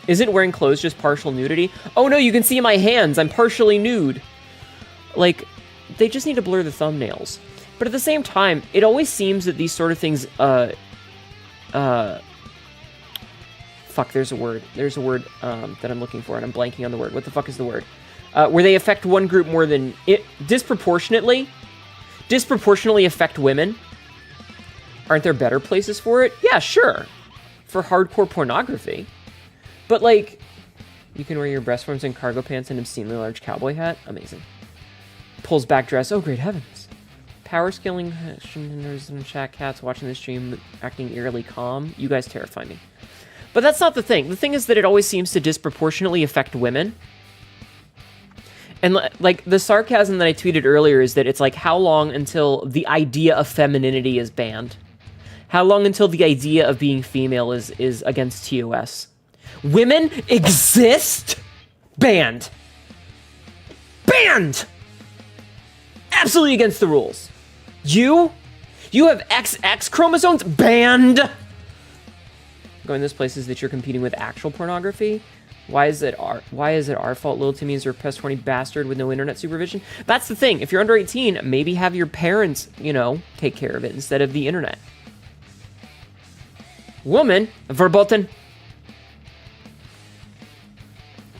isn't wearing clothes just partial nudity? Oh no, you can see my hands, I'm partially nude. Like, they just need to blur the thumbnails. But at the same time, it always seems that these sort of things, fuck, there's a word that I'm looking for, and I'm blanking on the word. What the fuck is the word? Where they affect one group more than it disproportionately affect women. Aren't there better places for it? Yeah, sure. For hardcore pornography. But like, you can wear your breast forms in cargo pants and an obscenely large cowboy hat. Amazing. Pulls back dress. Oh, great heavens. Power scaling. There's some chat cats watching the stream acting eerily calm. You guys terrify me. But that's not the thing. The thing is that it always seems to disproportionately affect women. And like the sarcasm that I tweeted earlier is that it's like, how long until the idea of femininity is banned? How long until the idea of being female is against TOS? Women exist? Banned. Banned! Absolutely against the rules. You have XX chromosomes? Banned! Going this place is that you're competing with actual pornography. Why is it our fault? Little Timmy is a repressed 20 bastard with no internet supervision. That's the thing. If you're under 18, maybe have your parents, you know, take care of it instead of the internet. Woman, verboten.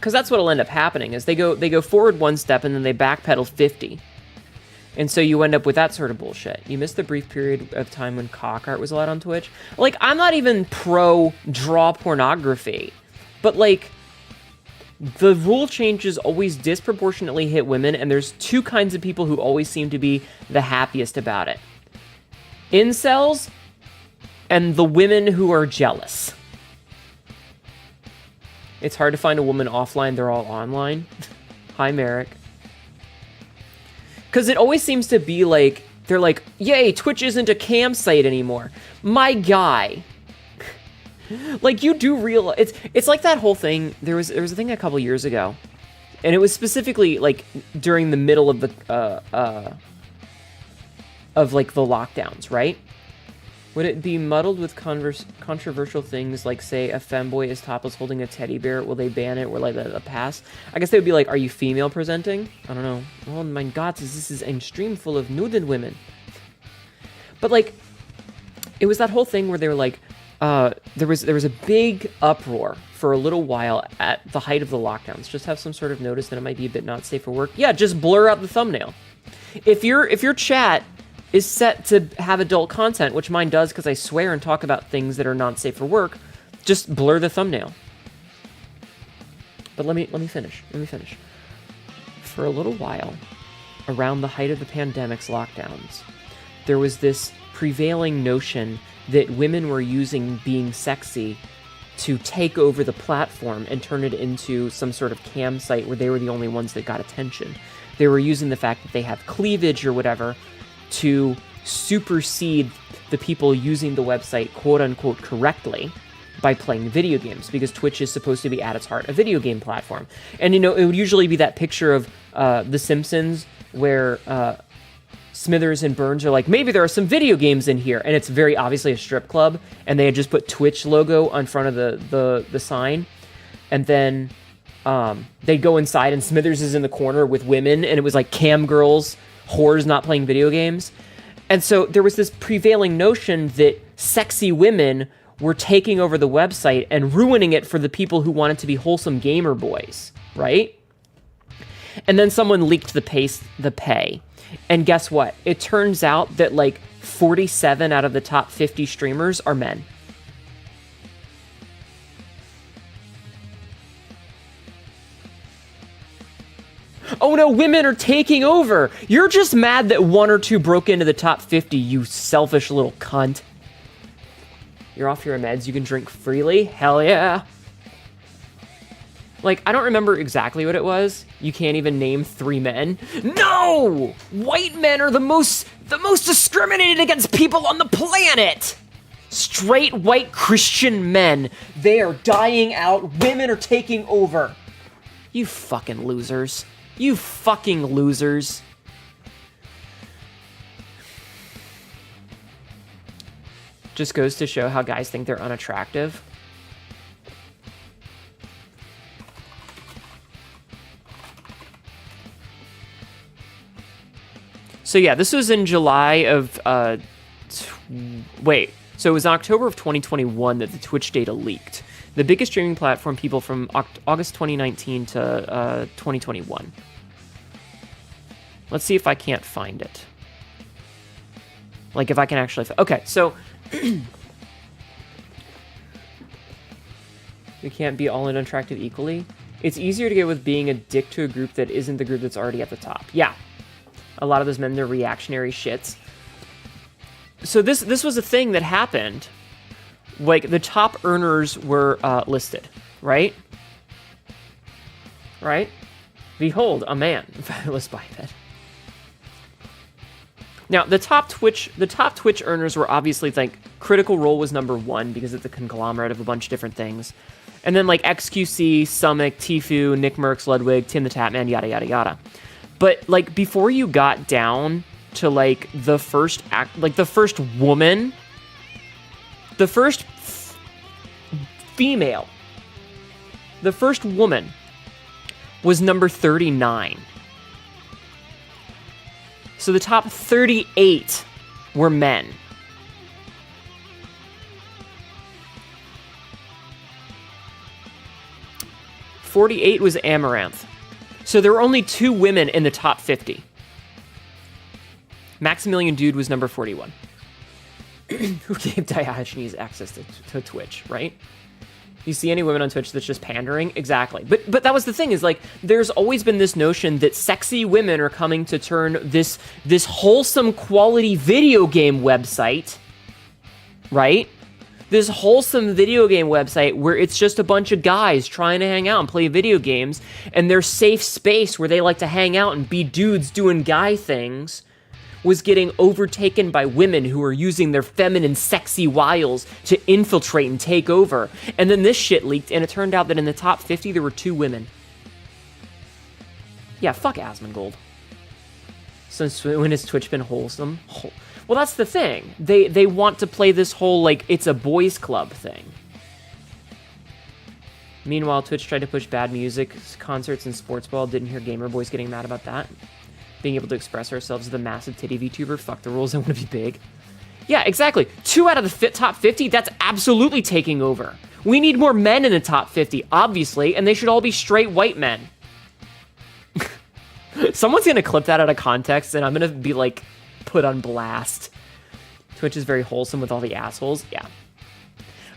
because that's what'll end up happening is they go forward one step and then they backpedal 50. And so you end up with that sort of bullshit. You miss the brief period of time when cock art was allowed on Twitch. Like, I'm not even pro draw pornography, but like, the rule changes always disproportionately hit women, and there's two kinds of people who always seem to be the happiest about it. Incels and the women who are jealous. It's hard to find a woman offline, they're all online. Hi, Merrick. Because it always seems to be like, they're like, yay, Twitch isn't a cam site anymore. My guy. Like, you do realize, it's like that whole thing, there was a thing a couple years ago, and it was specifically, like, during the middle of the, like, the lockdowns, right? Would it be muddled with controversial things like, say, a femboy is topless holding a teddy bear? Will they ban it? Or, like, a pass? I guess they would be like, are you female presenting? I don't know. Oh, my God, this is a stream full of nude women. But, like, it was that whole thing where they were like, there was a big uproar for a little while at the height of the lockdowns. Just have some sort of notice that it might be a bit not safe for work. Yeah, just blur out the thumbnail. If your chat is set to have adult content, which mine does because I swear and talk about things that are not safe for work, just blur the thumbnail. But let me finish. For a little while, around the height of the pandemic's lockdowns, there was this prevailing notion that women were using being sexy to take over the platform and turn it into some sort of cam site where they were the only ones that got attention. They were using the fact that they have cleavage or whatever to supersede the people using the website quote-unquote correctly by playing video games, because Twitch is supposed to be at its heart a video game platform. And, you know, it would usually be that picture of The Simpsons where Smithers and Burns are like, maybe there are some video games in here, and it's very obviously a strip club, and they had just put Twitch logo on front of the sign, and then they go inside, and Smithers is in the corner with women, and it was like cam girls, whores not playing video games. And so there was this prevailing notion that sexy women were taking over the website and ruining it for the people who wanted to be wholesome gamer boys, right? And then someone leaked the pay. And guess what? It turns out that like 47 out of the top 50 streamers are men. Oh no, women are taking over. You're just mad that one or two broke into the top 50, you selfish little cunt. You're off your meds, you can drink freely? Hell yeah. Like, I don't remember exactly what it was. You can't even name 3 men. No! White men are the most discriminated against people on the planet! Straight white Christian men. They are dying out. Women are taking over. You fucking losers. You fucking losers. Just goes to show how guys think they're unattractive. So yeah, this was in July of, so it was October of 2021 that the Twitch data leaked. The biggest streaming platform people from August 2019 to 2021. Let's see if I can't find it. Like if I can actually, okay, so we can't be all unattractive equally. It's easier to get with being a dick to a group that isn't the group that's already at the top. Yeah. A lot of those men, they're reactionary shits. So this was a thing that happened. Like, the top earners were listed, right? Right? Behold, a man. Fabulous biped. Now, the top Twitch earners were obviously, like, Critical Role was number 1 because it's a conglomerate of a bunch of different things. And then, like, XQC, Summit, Tfue, Nick Merckx, Ludwig, Tim the Tatman, yada, yada, yada. But, like, before you got down to, like, the first woman, the first female, the first woman was number 39. So the top 38 were men. 48 was Amaranth. So there were only 2 women in the top 50. Maximilian Dude was number 41. Who gave Diogenes access to Twitch, right? You see any women on Twitch that's just pandering? Exactly. But that was the thing, is like, there's always been this notion that sexy women are coming to turn this wholesome quality video game website, right? This wholesome video game website where it's just a bunch of guys trying to hang out and play video games, and their safe space where they like to hang out and be dudes doing guy things was getting overtaken by women who were using their feminine, sexy wiles to infiltrate and take over. And then this shit leaked, and it turned out that in the top 50, there were 2 women. Yeah, fuck Asmongold. Since when has Twitch been wholesome? Well, that's the thing. They want to play this whole, like, it's a boys club thing. Meanwhile, Twitch tried to push bad music, concerts, and sports ball. Didn't hear gamer boys getting mad about that. Being able to express ourselves as the massive titty VTuber. Fuck the rules, I want to be big. Yeah, exactly. 2 out of the top 50, that's absolutely taking over. We need more men in the top 50, obviously, and they should all be straight white men. Someone's gonna clip that out of context, and I'm gonna be, like, put on blast. Twitch is very wholesome with all the assholes. Yeah.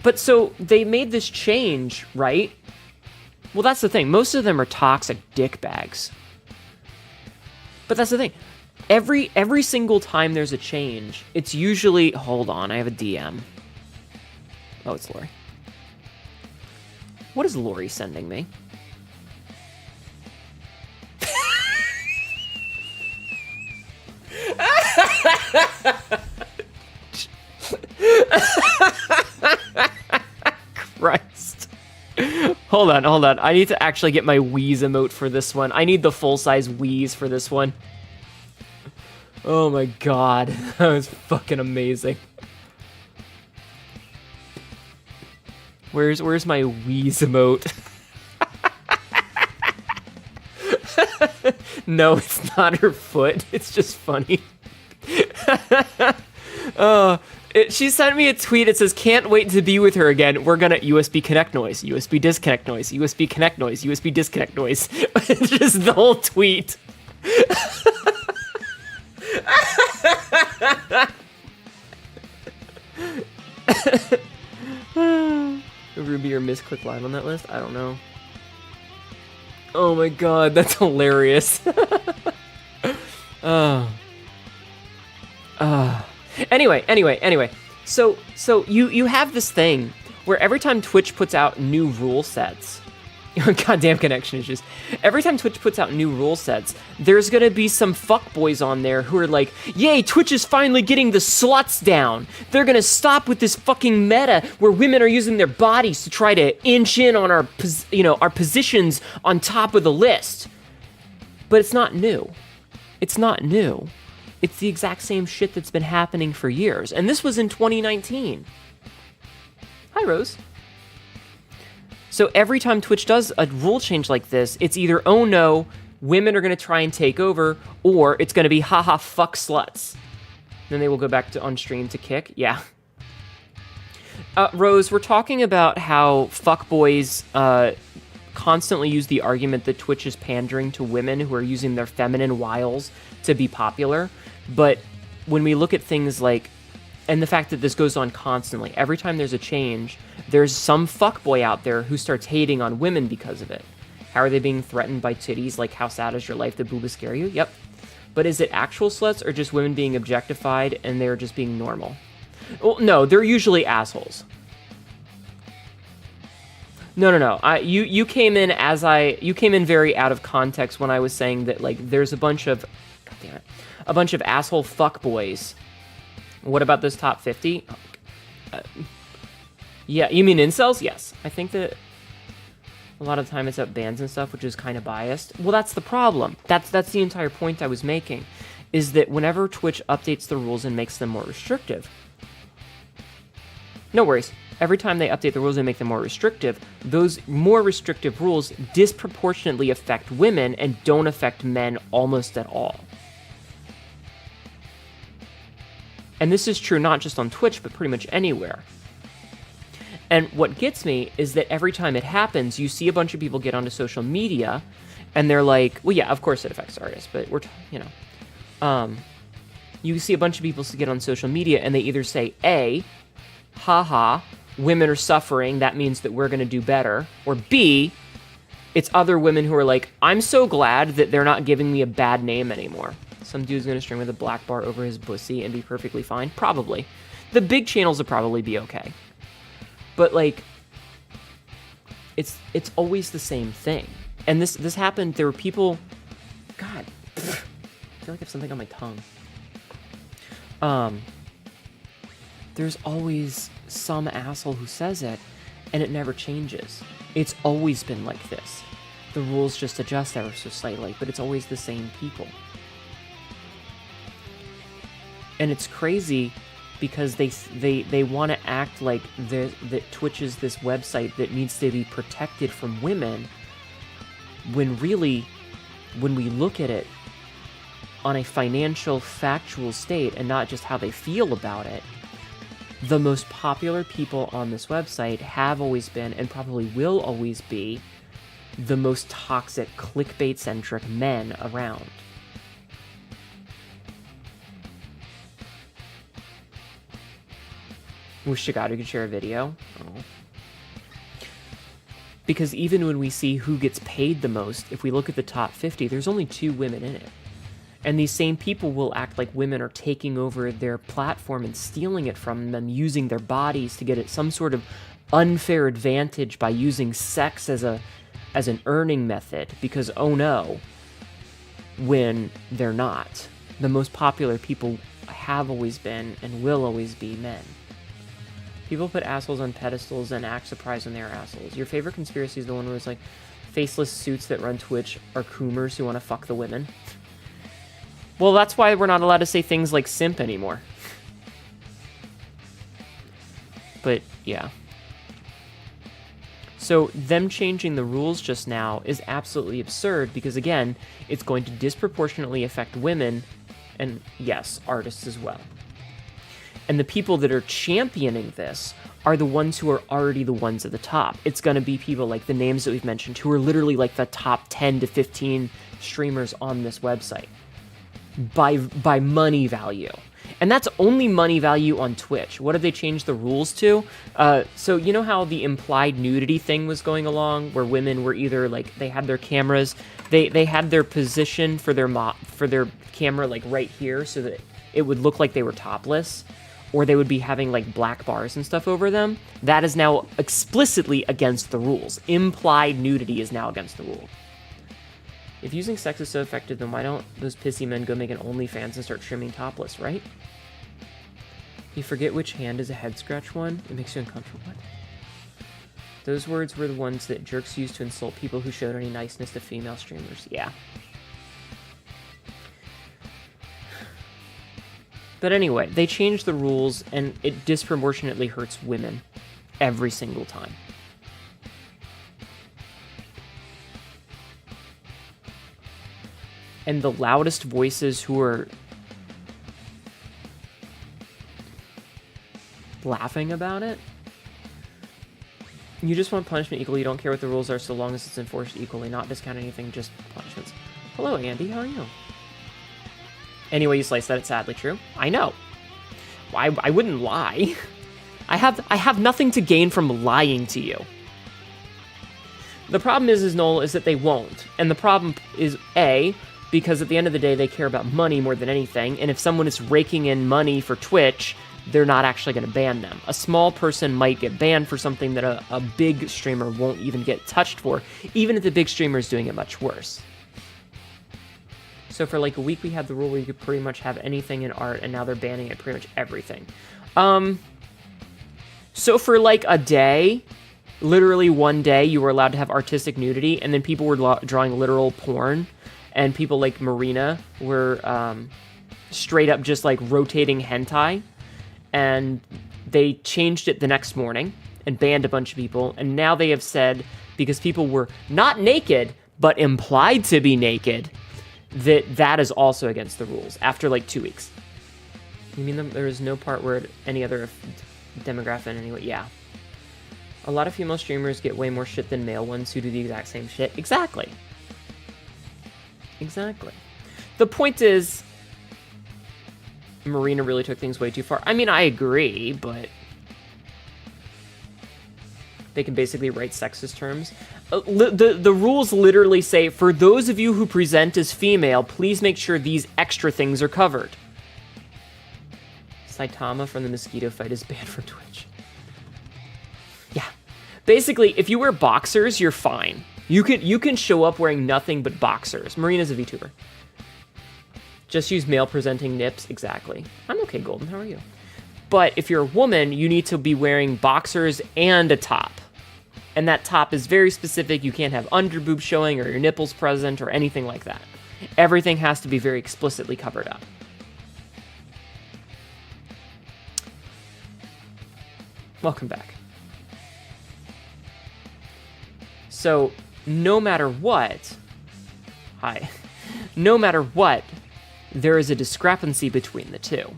But so, they made this change, right? Well, that's the thing. Most of them are toxic dickbags. But that's the thing. Every single time there's a change, it's usually... Hold on, I have a DM. Oh, it's Lori. What is Lori sending me? Christ. Hold on. I need to actually get my Wheeze emote for this one. I need the full-size Wheeze for this one. Oh my god. That was fucking amazing. Where's my Wheeze emote? No, it's not her foot. It's just funny. She sent me a tweet. It says, "Can't wait to be with her again. We're gonna USB connect noise, USB disconnect noise, USB connect noise, USB disconnect noise." It's just the whole tweet. Ruby or misclick live on that list? I don't know. Oh my god, that's hilarious. Anyway. So you have this thing where every time Twitch puts out new rule sets, goddamn connection issues. Every time Twitch puts out new rule sets, there's gonna be some fuckboys on there who are like, "Yay, Twitch is finally getting the sluts down. They're gonna stop with this fucking meta where women are using their bodies to try to inch in on our positions on top of the list." But it's not new. It's not new. It's the exact same shit that's been happening for years. And this was in 2019. Hi, Rose. So every time Twitch does a rule change like this, it's either, oh no, women are going to try and take over, or it's going to be, haha, fuck sluts. Then they will go back to on stream to kick. Yeah. Rose, we're talking about how fuckboys constantly use the argument that Twitch is pandering to women who are using their feminine wiles to be popular. But when we look at things like, and the fact that this goes on constantly, every time there's a change, there's some fuckboy out there who starts hating on women because of it. How are they being threatened by titties? Like, how sad is your life? Did booba scare you? Yep. But is it actual sluts or just women being objectified and they're just being normal? Well, no, they're usually assholes. No. You came in very out of context when I was saying that, like, there's a bunch of asshole fuckboys. What about this top 50? Yeah, you mean incels? Yes. I think that a lot of the time it's up bans and stuff, which is kind of biased. Well, that's the problem. That's the entire point I was making, is that whenever Twitch updates the rules and makes them more restrictive... No worries. Every time they update the rules and make them more restrictive, those more restrictive rules disproportionately affect women and don't affect men almost at all. And this is true not just on Twitch, but pretty much anywhere. And what gets me is that every time it happens, you see a bunch of people get onto social media, and they're like, well, yeah, of course it affects artists, but you see a bunch of people get on social media, and they either say, A, haha, women are suffering, that means that we're going to do better, or B, it's other women who are like, I'm so glad that they're not giving me a bad name anymore. Some dude's going to string with a black bar over his pussy and be perfectly fine. Probably. The big channels will probably be okay. But, like, it's always the same thing. And this happened, there were people... God. I feel like I have something on my tongue. There's always some asshole who says it, and it never changes. It's always been like this. The rules just adjust ever so slightly, but it's always the same people. And it's crazy because they want to act like that Twitch is this website that needs to be protected from women, when really, when we look at it on a financial, factual state and not just how they feel about it, the most popular people on this website have always been, and probably will always be, the most toxic, clickbait-centric men around. Wish to God we could share a video. Oh. Because even when we see who gets paid the most, if we look at the top 50, there's only 2 women in it. And these same people will act like women are taking over their platform and stealing it from them, using their bodies to get at some sort of unfair advantage by using sex as an earning method, because oh no, when they're not. The most popular people have always been and will always be men. People put assholes on pedestals and act surprised when they're assholes. Your favorite conspiracy is the one where it's like, faceless suits that run Twitch are coomers who want to fuck the women. Well, that's why we're not allowed to say things like simp anymore. But, yeah. So, them changing the rules just now is absolutely absurd because, again, it's going to disproportionately affect women and, yes, artists as well. And the people that are championing this are the ones who are already the ones at the top. It's going to be people like the names that we've mentioned who are literally like the top 10 to 15 streamers on this website by money value. And that's only money value on Twitch. What have they changed the rules to? So you know how the implied nudity thing was going along, where women were either like, they had their cameras, they had their position for their camera like right here so that it would look like they were topless, or they would be having like black bars and stuff over them. That is now explicitly against the rules. Implied nudity is now against the rule. If using sex is so effective, then why don't those pissy men go make an OnlyFans and start streaming topless, right? You forget which hand is a head scratch one? It makes you uncomfortable. What? Those words were the ones that jerks used to insult people who showed any niceness to female streamers. Yeah. But anyway, they changed the rules, and it disproportionately hurts women every single time. And the loudest voices who are laughing about it, you just want punishment equally. You don't care what the rules are so long as it's enforced equally, not discount anything, just punishments. Hello, Andy, how are you? Anyway, you slice that, it's sadly true. I know. I wouldn't lie. I have nothing to gain from lying to you. The problem is Noel, is that they won't. And the problem is, A, because at the end of the day, they care about money more than anything, and if someone is raking in money for Twitch, they're not actually going to ban them. A small person might get banned for something that a big streamer won't even get touched for, even if the big streamer is doing it much worse. So for like a week, we had the rule where you could pretty much have anything in art, and now they're banning it pretty much everything. So for like a day, literally one day, you were allowed to have artistic nudity, and then people were drawing literal porn, and people like Marina were straight up just like rotating hentai, and they changed it the next morning and banned a bunch of people, and now they have said, because people were not naked, but implied to be naked, that is also against the rules after like 2 weeks. You mean there is no part where any other demographic in any way? Yeah. A lot of female streamers get way more shit than male ones who do the exact same shit. Exactly. Exactly. The point is, Marina really took things way too far. I mean, I agree, but they can basically write sexist terms. The rules literally say, for those of you who present as female, please make sure these extra things are covered. Saitama from the Mosquito Fight is banned from Twitch. Yeah. Basically, if you wear boxers, you're fine. You can show up wearing nothing but boxers. Marina's a VTuber. Just use male presenting nips. Exactly. I'm okay, Golden. How are you? But if you're a woman, you need to be wearing boxers and a top. And that top is very specific. You can't have underboob showing or your nipples present or anything like that. Everything has to be very explicitly covered up. Welcome back. So, no matter what, no matter what, there is a discrepancy between the two.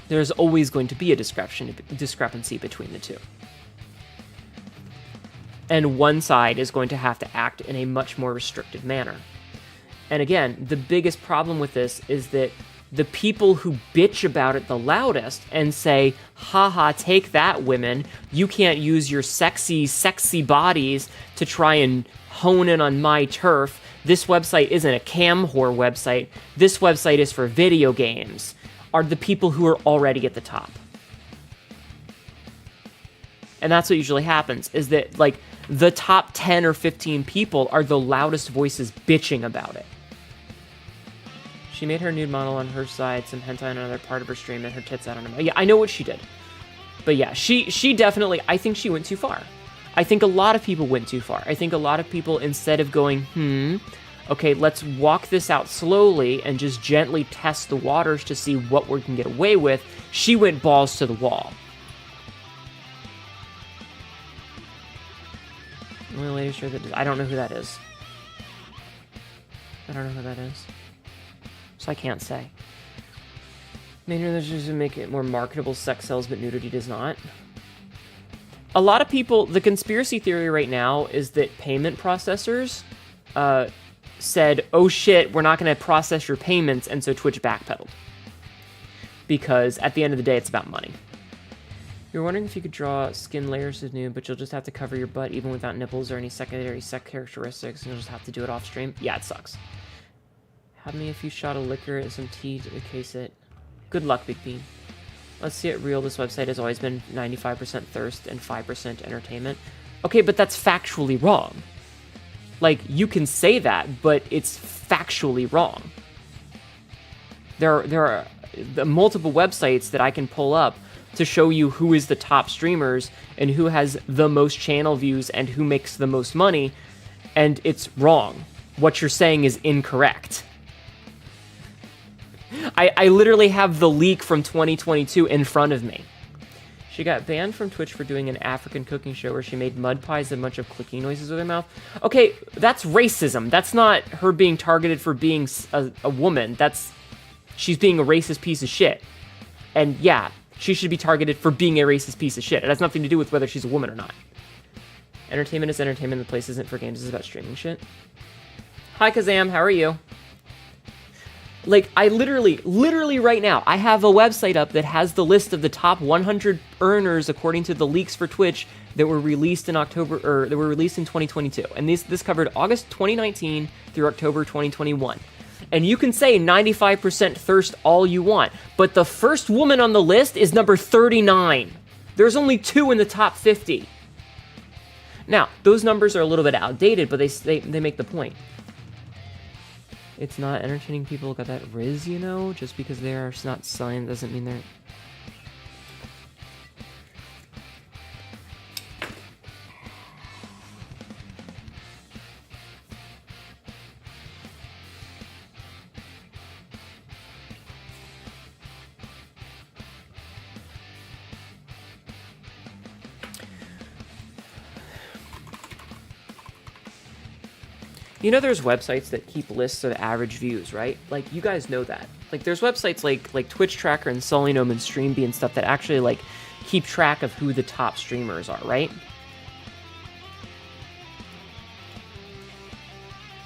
There's always going to be a discrepancy between the two. And one side is going to have to act in a much more restricted manner. And again, the biggest problem with this is that the people who bitch about it the loudest and say, haha, take that, women, you can't use your sexy, sexy bodies to try and hone in on my turf. This website isn't a cam whore website. This website is for video games, are the people who are already at the top. And that's what usually happens, is that, like, the top 10 or 15 people are the loudest voices bitching about it. She made her nude model on her side, some hentai on another part of her stream, and her tits out on her... Yeah, I know what she did. But yeah, she definitely... I think she went too far. I think a lot of people went too far. I think a lot of people, instead of going, okay, let's walk this out slowly and just gently test the waters to see what we can get away with, she went balls to the wall. Only lady sure that... I don't know who that is. I don't know who that is. So I can't say. Maybe there's just to make it more marketable, sex sells, but nudity does not. A lot of people, the conspiracy theory right now is that payment processors said, oh shit, we're not going to process your payments, and so Twitch backpedaled. Because at the end of the day, it's about money. You're wondering if you could draw skin layers as nude, but you'll just have to cover your butt even without nipples or any secondary sex characteristics, and you'll just have to do it off stream. Yeah, it sucks. Have me a few shot of liquor and some tea to case it. Good luck, Big Bean. Let's see it real. This website has always been 95% thirst and 5% entertainment. Okay, but that's factually wrong. Like, you can say that, but it's factually wrong. There are multiple websites that I can pull up to show you who is the top streamers and who has the most channel views and who makes the most money, and it's wrong. What you're saying is incorrect. I literally have the leak from 2022 in front of me. She got banned from Twitch for doing an African cooking show where she made mud pies and a bunch of clicking noises with her mouth. Okay, that's racism. That's not her being targeted for being a woman. She's being a racist piece of shit. And yeah, she should be targeted for being a racist piece of shit. It has nothing to do with whether she's a woman or not. Entertainment is entertainment. The place isn't for games. It's about streaming shit. Hi, Kazam. How are you? Like, I literally right now, I have a website up that has the list of the top 100 earners according to the leaks for Twitch that were released in October, or that were released in 2022. And this covered August 2019 through October 2021. And you can say 95% thirst all you want, but the first woman on the list is number 39. There's only 2 in the top 50. Now, those numbers are a little bit outdated, but they make the point. It's not entertaining people got that Riz, you know? Just because they're not selling doesn't mean they're... You know there's websites that keep lists of average views, right? Like, you guys know that. Like, there's websites like Twitch Tracker and Solinome and Streamby and stuff that actually, like, keep track of who the top streamers are, right?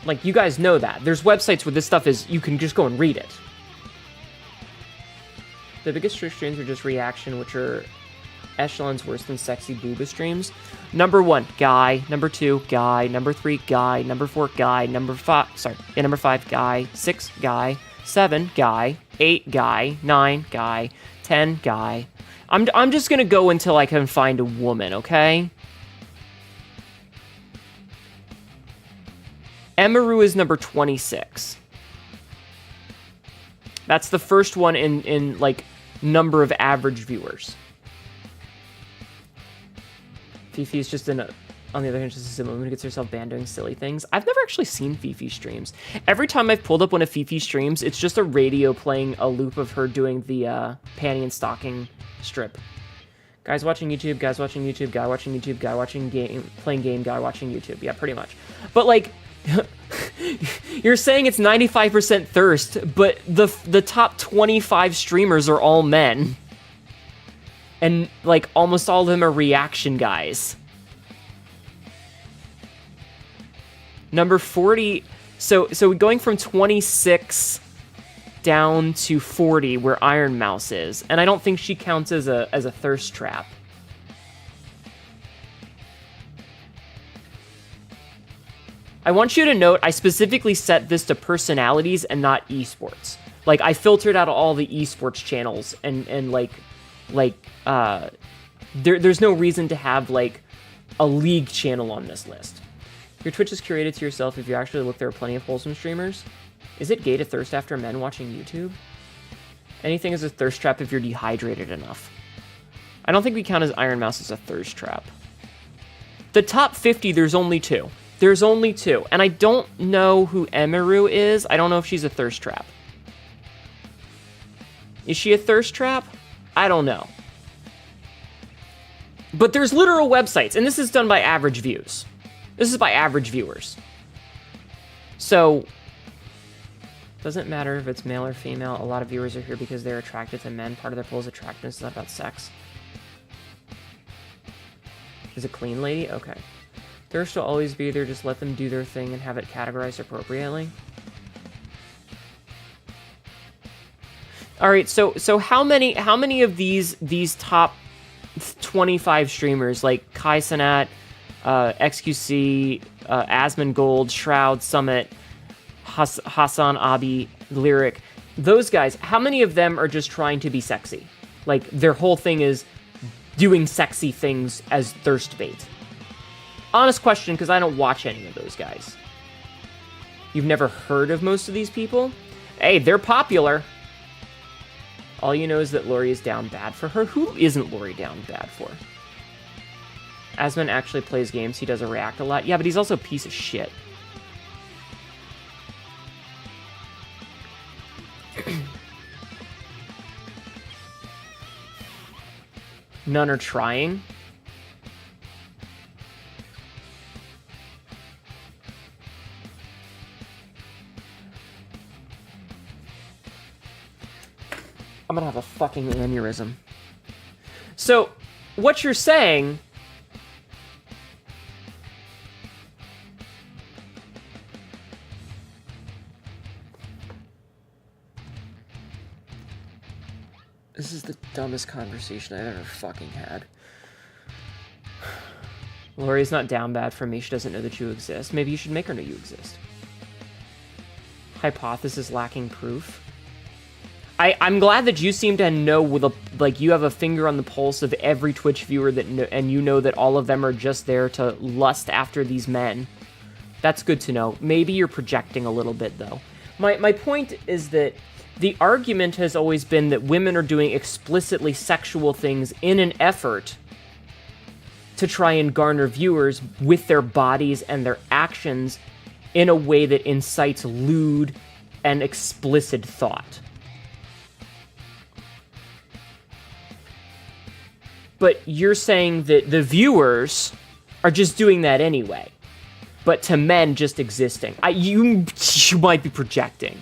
Like, you guys know that. There's websites where this stuff is, you can just go and read it. The biggest Twitch streams are just reaction, which are echelons worse than sexy booba streams. Number 1, guy. Number 2, guy. Number 3, guy. Number 4, guy. Number 5, guy. 6, guy. 7, guy. 8, guy. 9, guy. 10, guy. I'm just gonna go until I can find a woman, okay? Emaru is number 26. That's the first one in like, number of average viewers. Fifi is just on the other hand, just a silly woman who gets herself banned doing silly things. I've never actually seen Fifi streams. Every time I've pulled up one of Fifi streams, it's just a radio playing a loop of her doing the panty and stocking strip. Guys watching YouTube, guys watching YouTube, guy watching YouTube, guy watching game, playing game, guy watching YouTube. Yeah, pretty much. But like, you're saying it's 95% thirst, but the top 25 streamers are all men. And like almost all of them are reaction guys. Number 40, so going from 26 down to 40 where Iron Mouse is, and I don't think she counts as a thirst trap. I want you to note, I specifically set this to personalities and not esports. Like, I filtered out all the esports channels, and there's no reason to have, like, a league channel on this list. Your Twitch is curated to yourself. If you actually look, there are plenty of wholesome streamers. Is it gay to thirst after men watching YouTube? Anything is a thirst trap if you're dehydrated enough. I don't think we count as Iron Mouse as a thirst trap. The top 50, there's only 2. There's only 2. And I don't know who Emaru is. I don't know if she's a thirst trap. Is she a thirst trap? I don't know. But there's literal websites, and this is done by average views. This is by average viewers. So, doesn't matter if it's male or female. A lot of viewers are here because they're attracted to men. Part of their poll is attractiveness. It's not about sex. Is it clean lady? Okay. Thirst will always be there. Just let them do their thing and have it categorized appropriately. All right, so how many of these top 25 streamers like Kai Cenat, XQC, Asmongold, Shroud, Summit, Hassan Abi, Lyric, those guys, how many of them are just trying to be sexy? Like, their whole thing is doing sexy things as thirst bait. Honest question, because I don't watch any of those guys. You've never heard of most of these people? Hey, they're popular. All you know is that Lori is down bad for her. Who isn't Lori down bad for? Asmon actually plays games. He does a react a lot. Yeah, but he's also a piece of shit. None are trying. I'm gonna have a fucking aneurysm. So, what you're saying... This is the dumbest conversation I've ever fucking had. Lori's not down bad for me. She doesn't know that you exist. Maybe you should make her know you exist. Hypothesis lacking proof. I'm glad that you seem to know, like, you have a finger on the pulse of every Twitch viewer and you know that all of them are just there to lust after these men. That's good to know. Maybe you're projecting a little bit, though. My point is that the argument has always been that women are doing explicitly sexual things in an effort to try and garner viewers with their bodies and their actions in a way that incites lewd and explicit thought. But you're saying that the viewers are just doing that anyway. But to men just existing. You might be projecting.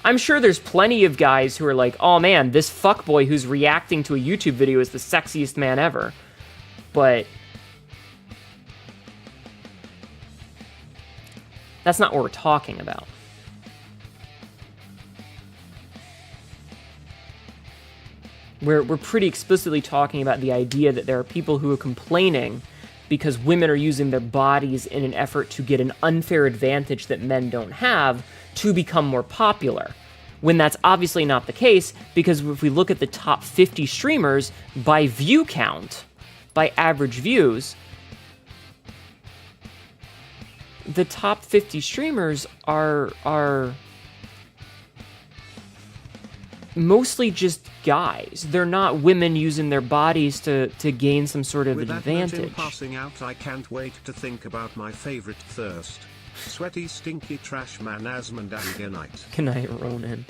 I'm sure there's plenty of guys who are like, oh man, this fuckboy who's reacting to a YouTube video is the sexiest man ever. But that's not what we're talking about. We're pretty explicitly talking about the idea that there are people who are complaining because women are using their bodies in an effort to get an unfair advantage that men don't have to become more popular. When that's obviously not the case, because if we look at the top 50 streamers by view count, by average views, the top 50 streamers are mostly just guys. They're not women using their bodies to gain some sort of With advantage. That note in passing out, I can't wait to think about my favorite thirst. Sweaty, stinky trash man Asmondanganite. Good night, Ronan.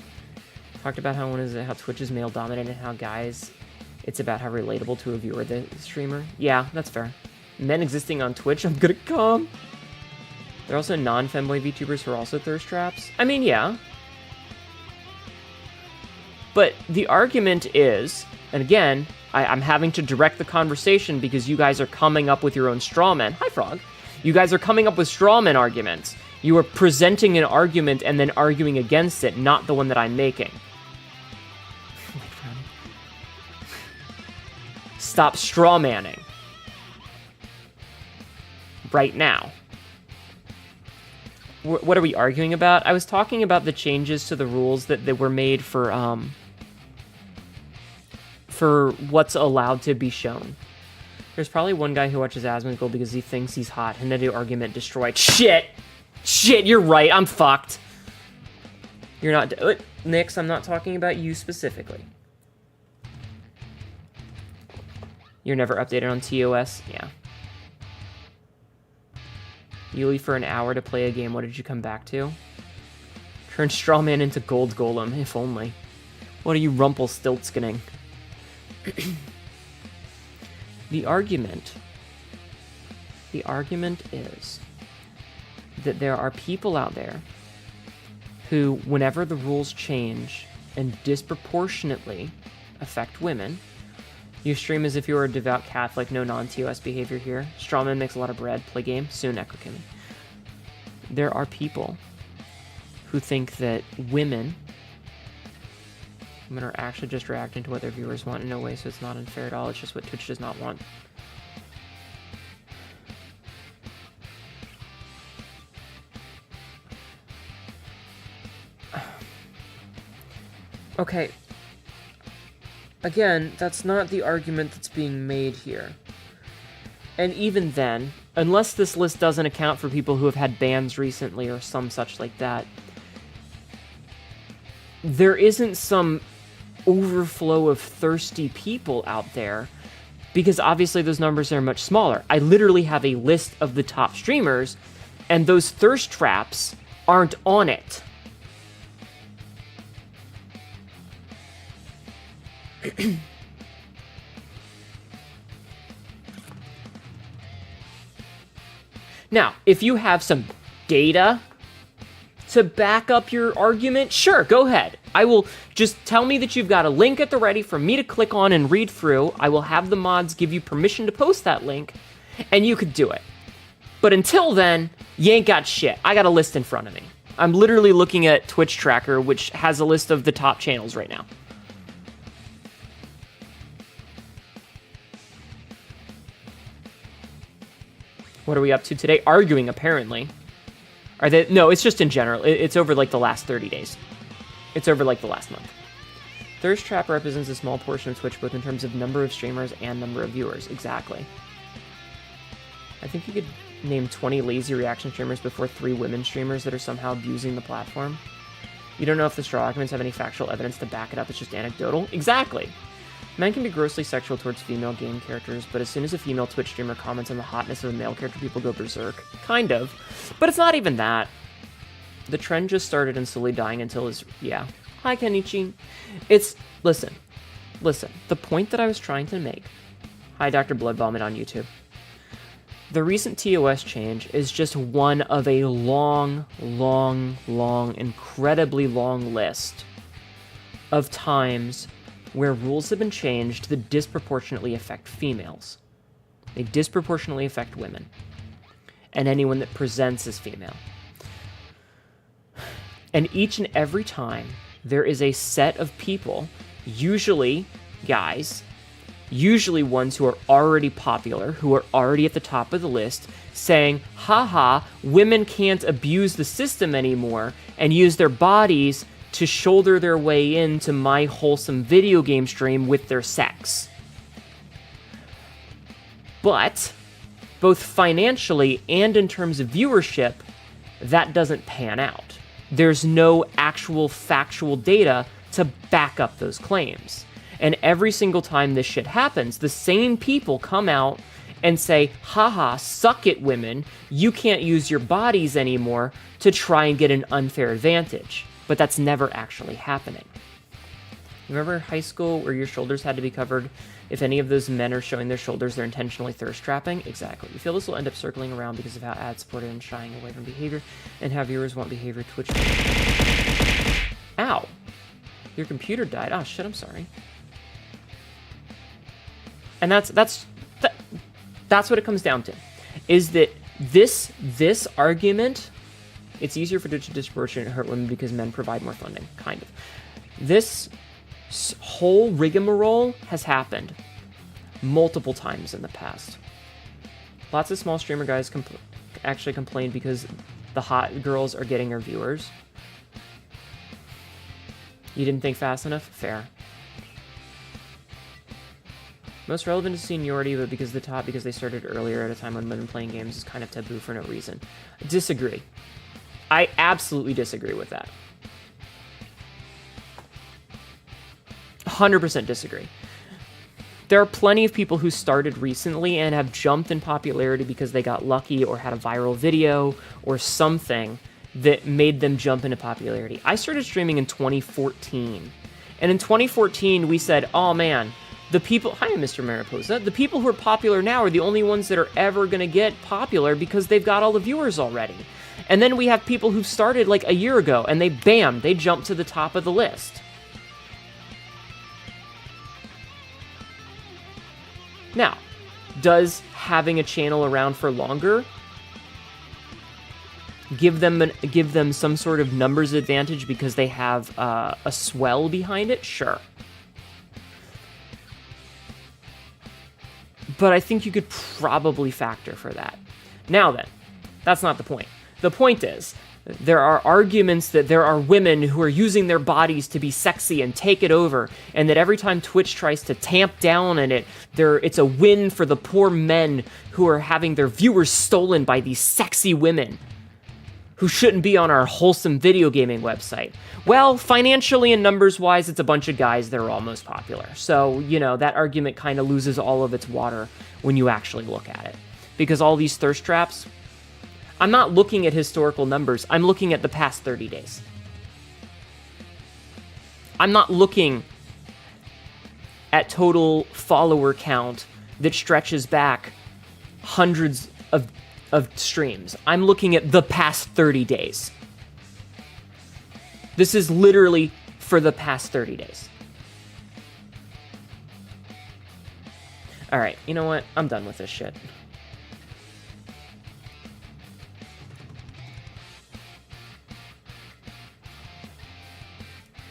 Talked about how Twitch is male dominated and how guys, it's about how relatable to a viewer the streamer. Yeah, that's fair. Men existing on Twitch, I'm gonna come. There are also non-femboy VTubers who are also thirst traps. I mean, yeah. But the argument is, and again, I'm having to direct the conversation because you guys are coming up with your own straw men. Hi, Frog. You guys are coming up with straw man arguments. You are presenting an argument and then arguing against it, not the one that I'm making. Stop straw manning. Right now. What are we arguing about? I was talking about the changes to the rules that were made for what's allowed to be shown. There's probably one guy who watches Asmongold because he thinks he's hot. Hindu argument destroyed. Shit! Shit, you're right. I'm fucked. You're not... Nix, I'm not talking about you specifically. You're never updated on TOS? Yeah. You leave for an hour to play a game. What did you come back to? Turn Strawman into Gold Golem, if only. What are you Rumpelstiltskinning? The argument is that there are people out there who, whenever the rules change and disproportionately affect women, you stream as if you were a devout Catholic, no non-TOS behavior here. Strawman makes a lot of bread, play game, soon Necrokimmy. There are people who think that women are actually just reacting to what their viewers want in no way, so it's not unfair at all. It's just what Twitch does not want. Okay. Again, that's not the argument that's being made here. And even then, unless this list doesn't account for people who have had bans recently or some such like that, there isn't some overflow of thirsty people out there, because obviously those numbers are much smaller. I literally have a list of the top streamers, and those thirst traps aren't on it. Now, if you have some data to back up your argument, sure, go ahead. I will just tell me that you've got a link at the ready for me to click on and read through. I will have the mods give you permission to post that link, and you could do it. But until then, you ain't got shit. I got a list in front of me. I'm literally looking at Twitch Tracker, which has a list of the top channels right now. What are we up to today? Arguing, apparently. Are they? No, it's just in general. It's over, like, the last 30 days. It's over, like, the last month. Thirst Trap represents a small portion of Twitch, both in terms of number of streamers and number of viewers. Exactly. I think you could name 20 lazy reaction streamers before 3 women streamers that are somehow abusing the platform. You don't know if the straw arguments have any factual evidence to back it up. It's just anecdotal. Exactly. Men can be grossly sexual towards female game characters, but as soon as a female Twitch streamer comments on the hotness of a male character, people go berserk. Kind of. But it's not even that. The trend just started and slowly dying until it's... Yeah. Hi, Kenichi. It's... Listen. The point that I was trying to make... Hi, Dr. Blood Vomit on YouTube. The recent TOS change is just one of a long, incredibly long list of times where rules have been changed that disproportionately affect females. They disproportionately affect women and anyone that presents as female. And each and every time, there is a set of people, usually guys, usually ones who are already popular, who are already at the top of the list, saying, haha, women can't abuse the system anymore and use their bodies to shoulder their way into my wholesome video game stream with their sex. But, both financially and in terms of viewership, that doesn't pan out. There's no actual factual data to back up those claims. And every single time this shit happens, the same people come out and say, haha, suck it, women, you can't use your bodies anymore to try and get an unfair advantage. But that's never actually happening. Remember high school where your shoulders had to be covered? If any of those men are showing their shoulders, they're intentionally thirst trapping? Exactly. You feel this will end up circling around because of how ad-supported and shying away from behavior, and how viewers want behavior Twitch. Ow. Your computer died. Oh, shit, I'm sorry. And that's what it comes down to, is that this argument, it's easier for Twitch to disproportionately hurt women because men provide more funding, kind of. This whole rigmarole has happened multiple times in the past. Lots of small streamer guys actually complain because the hot girls are getting their viewers. You didn't think fast enough? Fair. Most relevant to seniority, but because the top, because they started earlier at a time when women playing games is kind of taboo for no reason. Disagree. I absolutely disagree with that. 100% disagree. There are plenty of people who started recently and have jumped in popularity because they got lucky or had a viral video or something that made them jump into popularity. I started streaming in 2014. And in 2014, we said, oh man, the people, hi, Mr. Mariposa, the people who are popular now are the only ones that are ever going to get popular because they've got all the viewers already. And then we have people who started like a year ago and they jumped to the top of the list. Now, does having a channel around for longer give them some sort of numbers advantage because they have a swell behind it? Sure. But I think you could probably factor for that. Now then, that's not the point. The point is, there are arguments that there are women who are using their bodies to be sexy and take it over, and that every time Twitch tries to tamp down on it, it's a win for the poor men who are having their viewers stolen by these sexy women who shouldn't be on our wholesome video gaming website. Well, financially and numbers-wise, it's a bunch of guys that are almost popular. So, you know, that argument kind of loses all of its water when you actually look at it. Because all these thirst traps, I'm not looking at historical numbers, I'm looking at the past 30 days. I'm not looking at total follower count that stretches back hundreds of streams. I'm looking at the past 30 days. This is literally for the past 30 days. Alright, you know what? I'm done with this shit.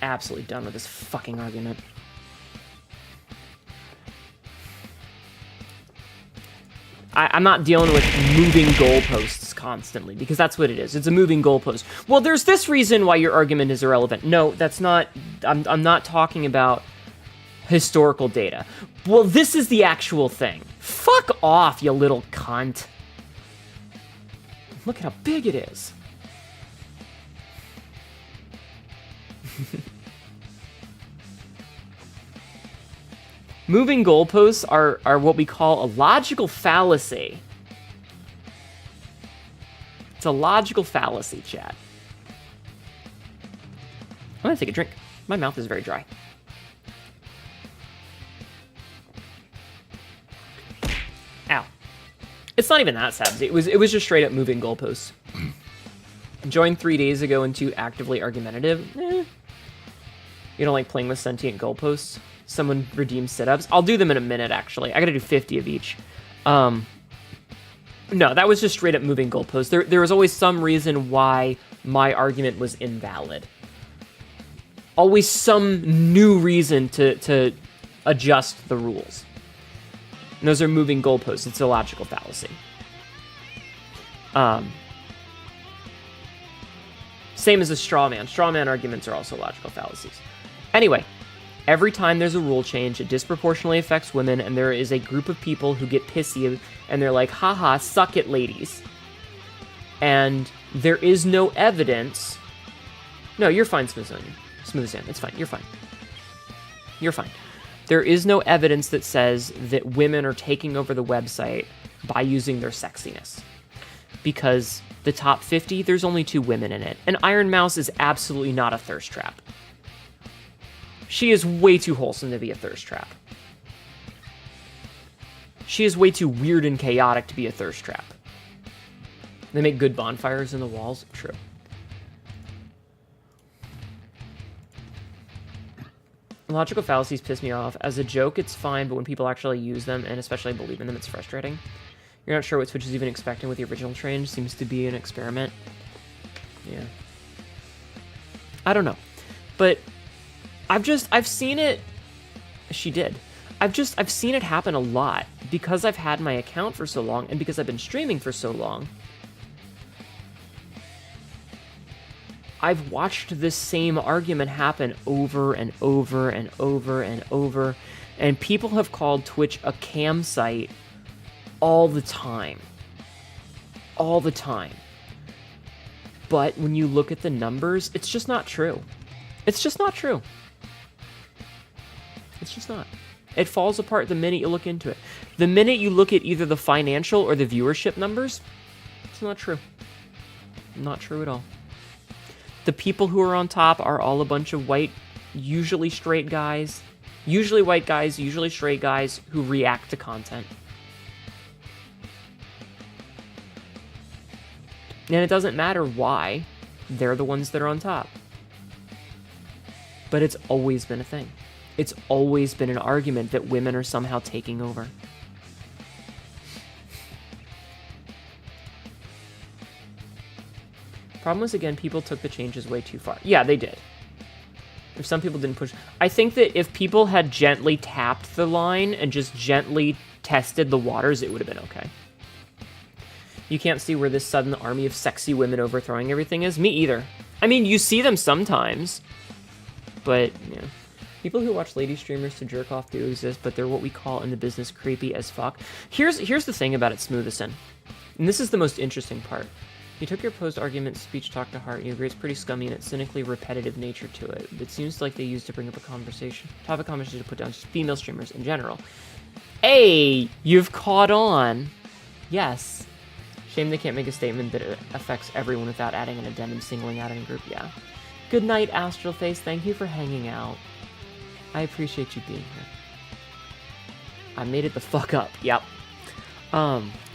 Absolutely done with this fucking argument. I'm not dealing with moving goalposts constantly, because that's what it is. It's a moving goalpost. Well, there's this reason why your argument is irrelevant. No, that's not... I'm not talking about historical data. Well, this is the actual thing. Fuck off, you little cunt. Look at how big it is. Moving goalposts are what we call a logical fallacy. It's a logical fallacy, chat. I'm gonna take a drink. My mouth is very dry. Ow. It's not even that sad. It was just straight up moving goalposts. Joined 3 days ago into actively argumentative. You don't like playing with sentient goalposts? Someone redeems sit-ups. I'll do them in a minute, actually. I gotta do 50 of each. No, that was just straight up moving goalposts. There was always some reason why my argument was invalid. Always some new reason to adjust the rules. And those are moving goalposts. It's a logical fallacy. Same as a straw man. Straw man arguments are also logical fallacies. Anyway, every time there's a rule change, it disproportionately affects women, and there is a group of people who get pissy, and they're like, haha, suck it, ladies. And there is no evidence. No, you're fine, Smithsonian. It's fine. You're fine. You're fine. There is no evidence that says that women are taking over the website by using their sexiness. Because the top 50, there's only 2 women in it. And Iron Mouse is absolutely not a thirst trap. She is way too wholesome to be a thirst trap. She is way too weird and chaotic to be a thirst trap. They make good bonfires in the walls. True. Logical fallacies piss me off. As a joke, it's fine, but when people actually use them, and especially believe in them, it's frustrating. You're not sure what Twitch is even expecting with the original change. Seems to be an experiment. Yeah. I don't know. But I've seen it. She did. I've seen it happen a lot because I've had my account for so long and because I've been streaming for so long. I've watched this same argument happen over and over and over and over, and people have called Twitch a cam site all the time. All the time. But when you look at the numbers, it's just not true. It's just not true. It's just not. It falls apart the minute you look into it. The minute you look at either the financial or the viewership numbers, it's not true. Not true at all. The people who are on top are all a bunch of white, usually straight guys. Usually white guys, usually straight guys who react to content. And it doesn't matter why. They're the ones that are on top. But it's always been a thing. It's always been an argument that women are somehow taking over. Problem was, again, people took the changes way too far. Yeah, they did. If some people didn't push... I think that if people had gently tapped the line and just gently tested the waters, it would have been okay. You can't see where this sudden army of sexy women overthrowing everything is. Me either. I mean, you see them sometimes. But, yeah. People who watch lady streamers to jerk off do exist, but they're what we call in the business creepy as fuck. Here's the thing about it, Smoothison. And this is the most interesting part. You took your post-argument speech talk to heart, and you agree it's pretty scummy and its cynically repetitive nature to it. It seems like they used to bring up a conversation to put down just female streamers in general. Hey, you've caught on. Yes. Shame they can't make a statement that it affects everyone without adding an addendum singling out in a group. Yeah. Good night, Astral Face. Thank you for hanging out. I appreciate you being here. I made it the fuck up. Yep.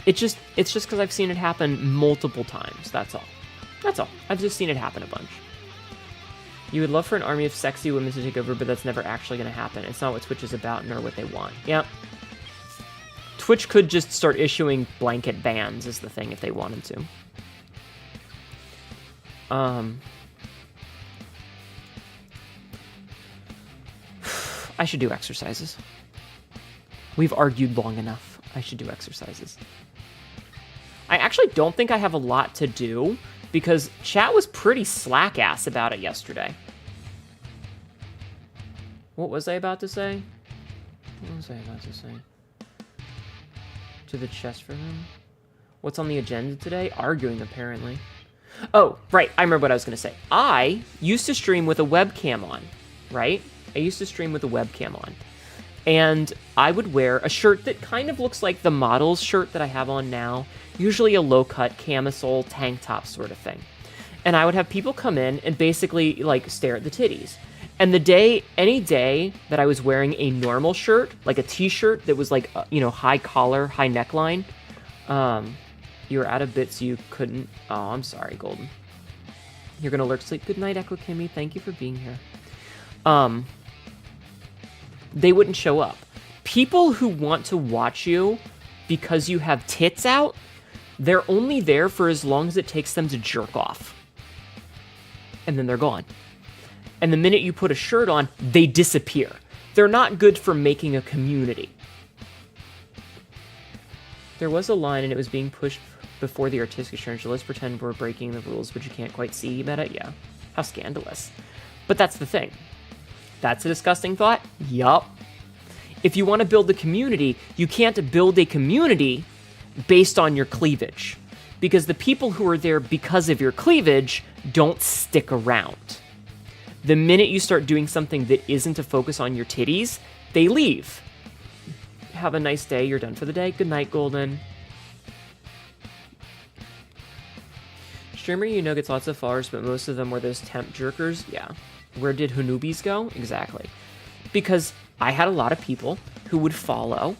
It's just because I've seen it happen multiple times. That's all. That's all. I've just seen it happen a bunch. You would love for an army of sexy women to take over, but that's never actually going to happen. It's not what Twitch is about, nor what they want. Yep. Twitch could just start issuing blanket bans is the thing if they wanted to. I should do exercises. We've argued long enough. I should do exercises. I actually don't think I have a lot to do because chat was pretty slack-ass about it yesterday. What was I about to say? What was I about to say? To the chest for them? What's on the agenda today? Arguing, apparently. Oh, right. I remember what I was going to say. I used to stream with a webcam on, right? I used to stream with a webcam on. And I would wear a shirt that kind of looks like the model's shirt that I have on now. Usually a low-cut camisole tank top sort of thing. And I would have people come in and basically, like, stare at the titties. And any day that I was wearing a normal shirt, like a t-shirt that was like, high collar, high neckline, You were out of bits, you couldn't... Oh, I'm sorry, Golden. You're gonna lurk sleep. Good night, Echo Kimmy. Thank you for being here. They wouldn't show up. People who want to watch you because you have tits out, they're only there for as long as it takes them to jerk off. And then they're gone. And the minute you put a shirt on, they disappear. They're not good for making a community. There was a line and it was being pushed before the artistic exchange. Let's pretend we're breaking the rules, but you can't quite see. Meta? Yeah. How scandalous. But that's the thing. That's a disgusting thought? Yup. If you want to build a community, you can't build a community based on your cleavage. Because the people who are there because of your cleavage don't stick around. The minute you start doing something that isn't to focus on your titties, they leave. Have a nice day. You're done for the day. Good night, Golden. Streamer you know gets lots of followers, but most of them were those temp jerkers. Yeah. Where did Hanubis go? Exactly. Because I had a lot of people who would follow,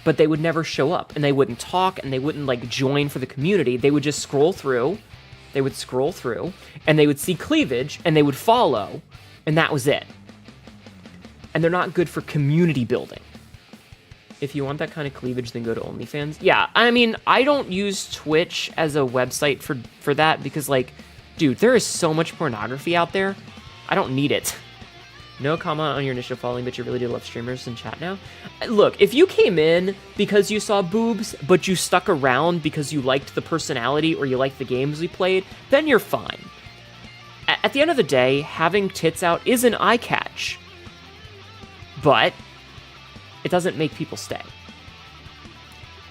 but they would never show up, and they wouldn't talk, and they wouldn't, like, join for the community. They would just scroll through. They would scroll through, and they would see cleavage, and they would follow, and that was it. And they're not good for community building. If you want that kind of cleavage, then go to OnlyFans. Yeah, I mean, I don't use Twitch as a website for that, because, like, dude, there is so much pornography out there. I don't need it. No comment on your initial following, but you really do love streamers in chat now. Look, if you came in because you saw boobs, but you stuck around because you liked the personality or you liked the games we played, then you're fine. At the end of the day, having tits out is an eye catch. But it doesn't make people stay.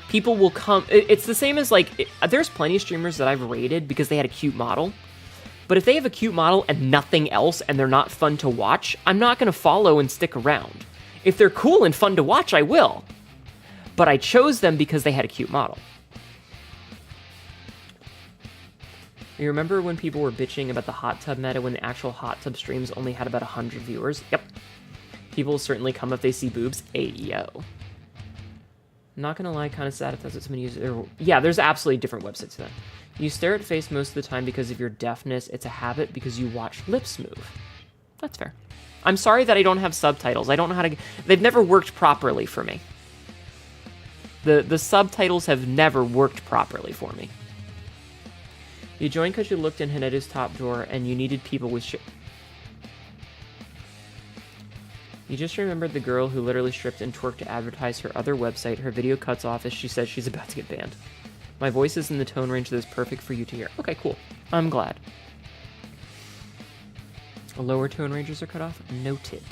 People will come... It's the same as, like... There's plenty of streamers that I've rated because they had a cute model. But if they have a cute model and nothing else and they're not fun to watch, I'm not going to follow and stick around. If they're cool and fun to watch, I will. But I chose them because they had a cute model. You remember when people were bitching about the hot tub meta when the actual hot tub streams only had about 100 viewers? Yep. People will certainly come if they see boobs. Ayo. I'm not going to lie, kind of sad if that's what somebody uses. Yeah, there's absolutely different websites for that. You stare at face most of the time because of your deafness. It's a habit because you watch lips move. That's fair. I'm sorry that I don't have subtitles. I don't know how to... They've never worked properly for me. The subtitles have never worked properly for me. You joined because you looked in Haneda's top drawer and you needed people with You just remembered the girl who literally stripped and twerked to advertise her other website. Her video cuts off as she says she's about to get banned. My voice is in the tone range that is perfect for you to hear. Okay, cool. I'm glad. Lower tone ranges are cut off? Noted.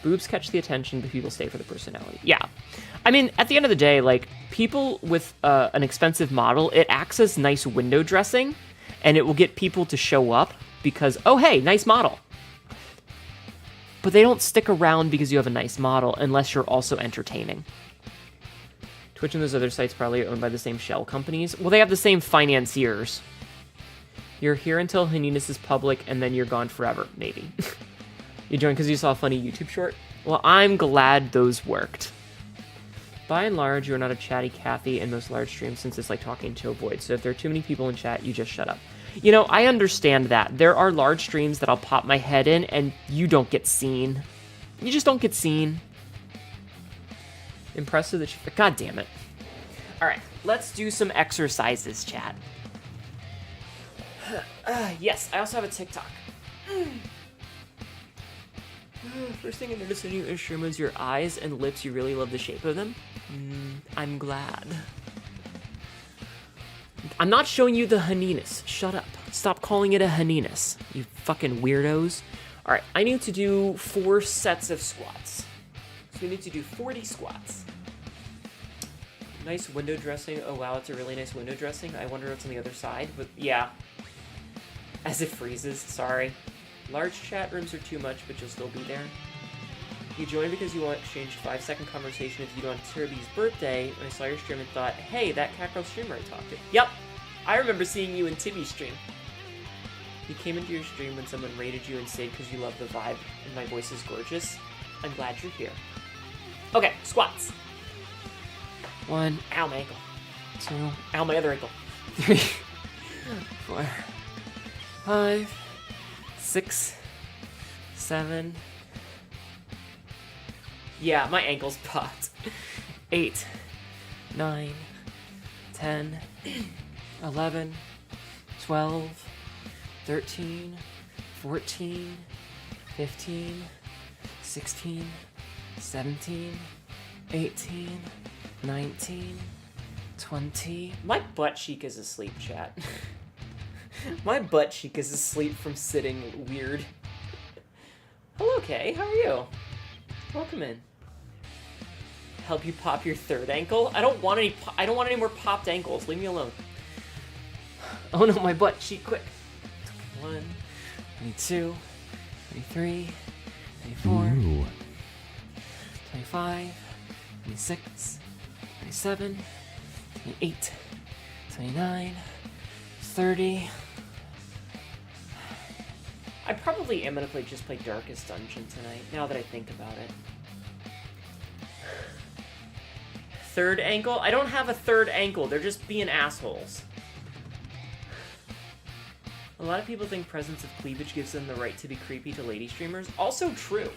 Boobs catch the attention, but people stay for the personality. Yeah. I mean, at the end of the day, like, people with an expensive model, it acts as nice window dressing, and it will get people to show up because, oh, hey, nice model. But they don't stick around because you have a nice model unless you're also entertaining. Twitch and those other sites probably owned by the same shell companies. Well, they have the same financiers. You're here until Haninas is public, and then you're gone forever, maybe. You joined because you saw a funny YouTube short? Well, I'm glad those worked. By and large, you are not a chatty Cathy in most large streams since it's like talking to a void. So if there are too many people in chat, you just shut up. You know, I understand that. There are large streams that I'll pop my head in, and you don't get seen. You just don't get seen. Impressive that you... God damn it. Alright, let's do some exercises, chat. Yes, I also have a TikTok. First thing I noticed in you stream was your eyes and lips. You really love the shape of them. I'm glad. I'm not showing you the Haninas. Shut up. Stop calling it a Haninas, you fucking weirdos. Alright, I need to do 4 sets of squats. So we need to do 40 squats. Nice window dressing. Oh wow, it's a really nice window dressing. I wonder what's on the other side, but yeah. As it freezes, sorry. Large chat rooms are too much, but you'll still be there. You joined because you want to exchange 5-second conversation with you on Tirby's birthday when I saw your stream and thought, hey, that cat girl streamer I talked to. Yep, I remember seeing you in Tibby's stream. You came into your stream when someone rated you and said because you love the vibe and my voice is gorgeous. I'm glad you're here. Okay, squats. 1, ow, my ankle. 2, ow, my other ankle. 3, 4, 5, 6, 7. Yeah, my ankle's popped. 8, 9, 10, 11, 12, 13, 14, 15, 16, 17, 18, 19, 20. My butt cheek is asleep, chat. My butt cheek is asleep from sitting weird. Hello, Kay. How are you? Welcome in. Help you pop your third ankle? I don't want any more popped ankles. Leave me alone. Oh no, my butt cheek, quick. 21, 22, 23, 24, Ooh. 25, 26, 27, 28, 29, 30. I probably am gonna just play Darkest Dungeon tonight, now that I think about it. Third ankle? I don't have a third ankle, they're just being assholes. A lot of people think presence of cleavage gives them the right to be creepy to lady streamers. Also true.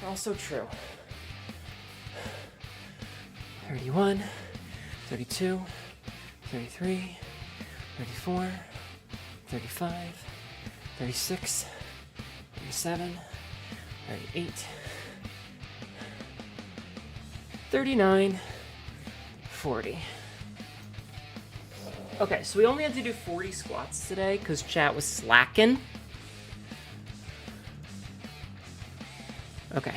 Also true. 31, 32, 33, 34, 35, 36, 37, 38, 39, 40. Okay, so we only had to do 40 squats today because chat was slacking. Okay.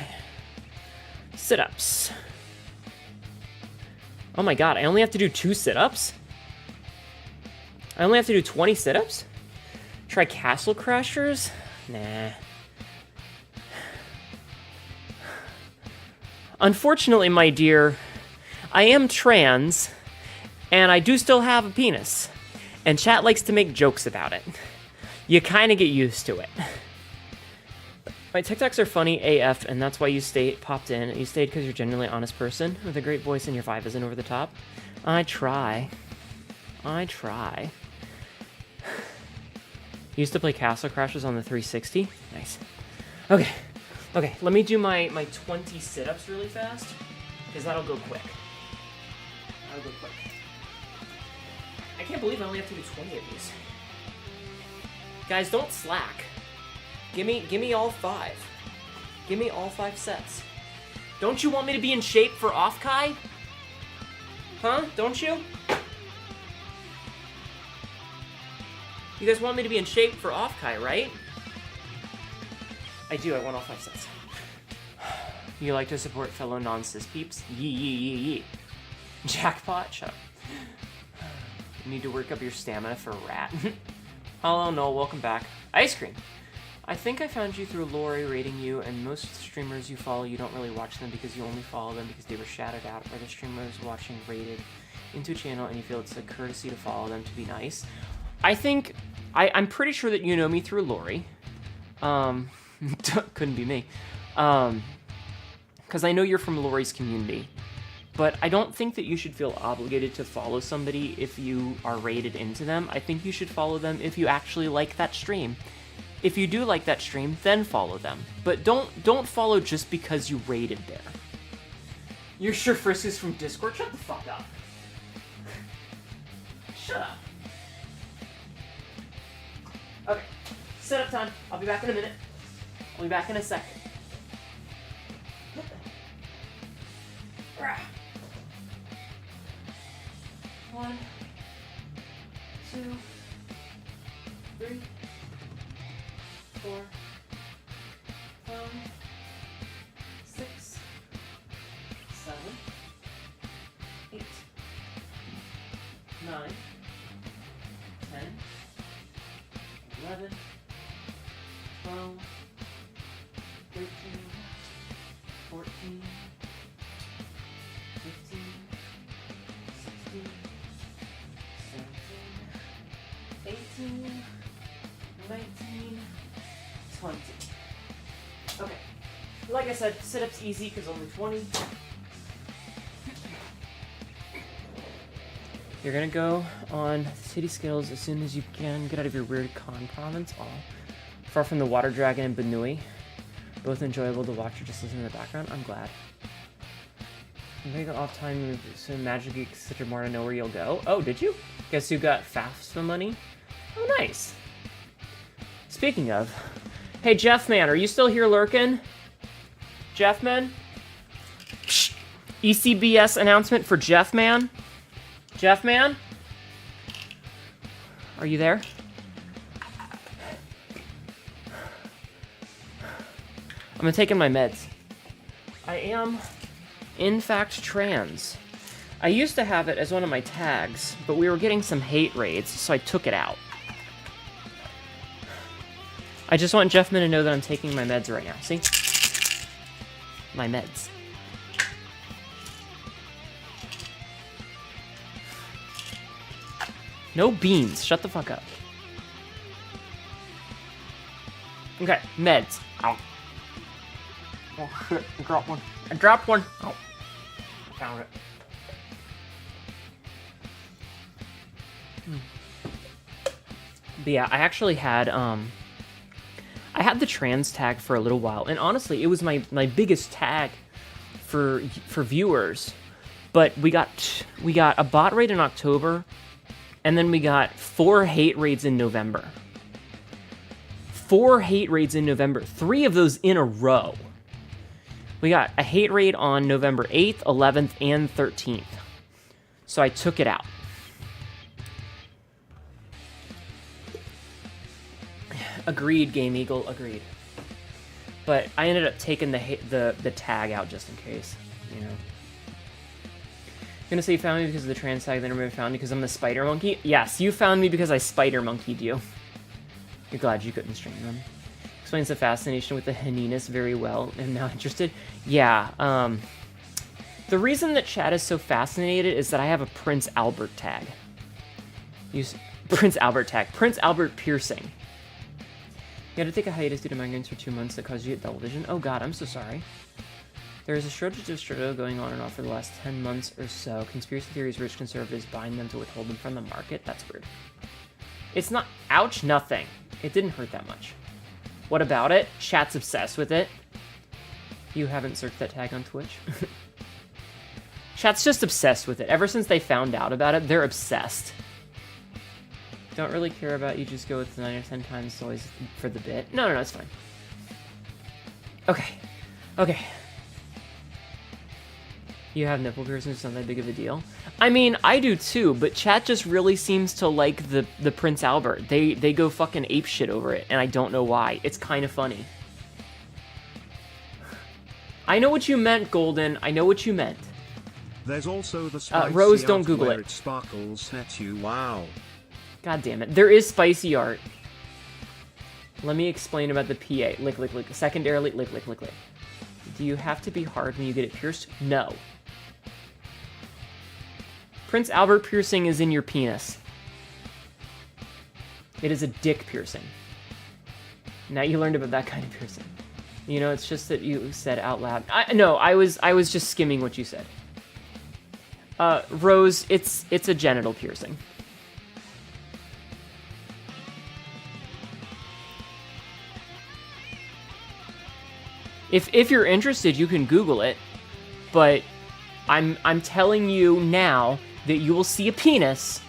Sit-ups. Oh my god, I only have to do 2 sit-ups? I only have to do 20 sit-ups? Try Castle Crashers? Nah. Unfortunately, my dear, I am trans, and I do still have a penis. And chat likes to make jokes about it. You kind of get used to it. My TikToks are funny AF, and that's why you popped in. You stayed because you're a genuinely honest person with a great voice and your vibe isn't over the top. I try. I try. Used to play Castle Crashers on the 360. Nice. Okay. Okay, let me do my 20 sit-ups really fast, because that'll go quick. That'll go quick. I can't believe I only have to do 20 of these. Guys, don't slack. Give me all 5. Give me all 5 sets. Don't you want me to be in shape for Off-Kai? Huh? Don't you? You guys want me to be in shape for Off-Kai, right? I do, I want all 5 sets. You like to support fellow non-cis peeps? Yee yee yee yee. Jackpot? Shut up. You need to work up your stamina for Rat. Hello, Noel, welcome back. Ice cream. I think I found you through Lori rating you, and most streamers you follow, you don't really watch them because you only follow them because they were shouted out by the streamers watching rated into a channel, and you feel it's a courtesy to follow them to be nice. I think, I'm pretty sure that you know me through Lori. Couldn't be me. Because I know you're from Lori's community. But I don't think that you should feel obligated to follow somebody if you are rated into them. I think you should follow them if you actually like that stream. If you do like that stream, then follow them. But don't follow just because you rated there. You're sure Frisk is from Discord? Shut the fuck up. Shut up. Okay, setup time. I'll be back in a minute. I'll be back in a second. One, 2, 3, 4, 5, 6, 7, 8, 9, 10, 11, 12, 13, 14, 15, 16, 17, 18, 19, 20. Okay. Like I said, sit-ups easy because only 20. You're gonna go on City Skills as soon as you can. Get out of your weird con province. Aw. Far from the Water Dragon and Benui. Both enjoyable to watch or just listen in the background. I'm glad. I'm gonna go off time so Magic Geek Citrus more to know where you'll go. Oh, did you? Guess who got FAFSA money? Oh, nice. Speaking of, hey Jeff man, are you still here lurking? Jeff man? Psh, ECBS announcement for Jeff man? Jeff man? Are you there? I'm taking my meds. I am, in fact, trans. I used to have it as one of my tags, but we were getting some hate raids, so I took it out. I just want Jeffman to know that I'm taking my meds right now. See? My meds. No beans. Shut the fuck up. Okay, meds. Ow. Oh shit, I dropped one. I dropped one. Oh. I found it. But yeah, I actually had I had the trans tag for a little while, and honestly, it was my biggest tag for viewers. But we got a bot raid in October, and then we got 4 hate raids in November. 4 hate raids in November, 3 of those in a row. We got a hate raid on November 8th, 11th, and 13th. So I took it out. Agreed, Game Eagle, agreed. But I ended up taking the tag out just in case, you know. You're gonna say you found me because of the trans tag, then everybody found me because I'm the spider monkey? Yes, you found me because I spider monkeyed you. You're glad you couldn't stream them. Explains the fascination with the Haninus very well. I'm now interested. Yeah, the reason that chat is so fascinated is that I have a Prince Albert tag. Use Prince Albert tag. Prince Albert piercing. You had to take a hiatus due to migraines for 2 months that caused you to get double vision. Oh god, I'm so sorry. There is a shortage of Strado going on and off for the last 10 months or so. Conspiracy theories, rich conservatives buying them to withhold them from the market. That's weird. It's not... Ouch, nothing. It didn't hurt that much. What about it? Chat's obsessed with it. You haven't searched that tag on Twitch? Chat's just obsessed with it. Ever since they found out about it, they're obsessed. Don't really care about you, just go with the 9 or 10 times always for the bit. No, it's fine. Okay. You have nipple piercings, it's not that big of a deal. I mean, I do too, but chat just really seems to like the Prince Albert. They go fucking ape shit over it, and I don't know why. It's kind of funny. I know what you meant, Golden. I know what you meant. There's also the spicy Rose, don't art Google where it. It sparkles at you. Wow. God damn it. There is spicy art. Let me explain about the PA. Lick, lick, lick. Secondarily, lick, lick, lick, lick. Do you have to be hard when you get it pierced? No. Prince Albert piercing is in your penis. It is a dick piercing. Now you learned about that kind of piercing. You know, it's just that you said out loud. I was just skimming what you said. Rose, it's a genital piercing. If you're interested, you can Google it, but I'm telling you now that you will see a penis.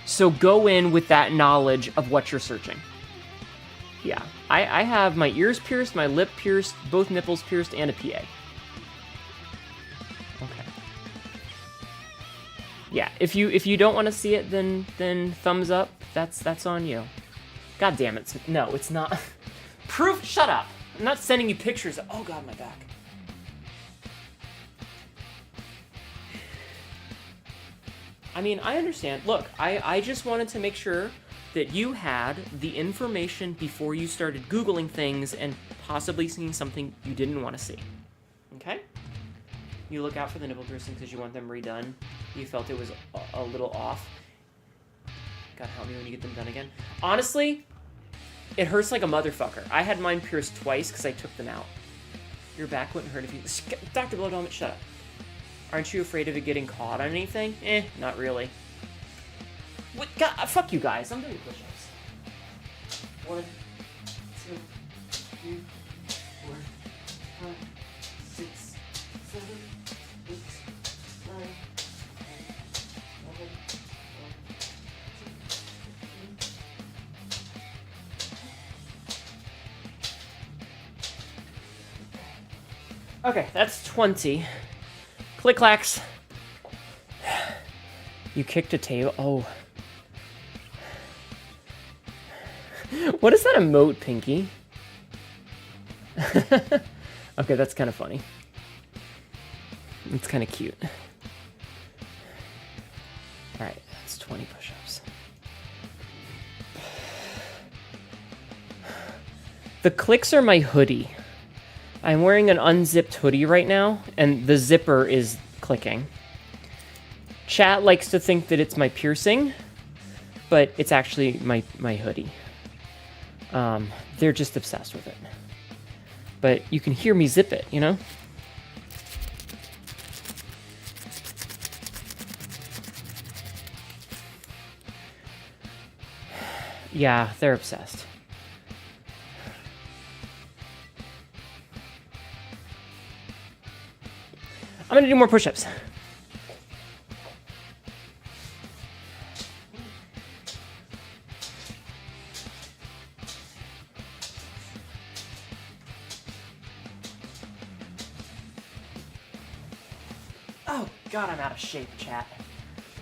So go in with that knowledge of what you're searching. Yeah, I have my ears pierced, my lip pierced, both nipples pierced, and a PA. Okay. Yeah, if you don't want to see it, then thumbs up. That's on you. God damn it! No, it's not. Proof. Shut up. I'm not sending you pictures. Oh god, my back. I mean, I understand. Look, I just wanted to make sure that you had the information before you started Googling things and possibly seeing something you didn't want to see. Okay? You look out for the nipple piercing because you want them redone. You felt it was a little off. God help me when you get them done again. Honestly, it hurts like a motherfucker. I had mine pierced twice because I took them out. Your back wouldn't hurt if you... Dr. Blowdome, shut up. Aren't you afraid of it getting caught on anything? Not really. What? God, fuck you guys. I'm doing push-ups. 1, 2, 3, 4, 5, 6, 7, 8, 9, 10, 11, 12, okay, that's 20. Click-clacks. You kicked a table. Oh. What is that emote, Pinky? Okay, that's kind of funny. It's kind of cute. Alright, that's 20 push-ups. The clicks are my hoodie. I'm wearing an unzipped hoodie right now, and the zipper is clicking. Chat likes to think that it's my piercing, but it's actually my hoodie. They're just obsessed with it. But you can hear me zip it, you know? Yeah, they're obsessed. I'm gonna do more push-ups. Oh God, I'm out of shape, chat.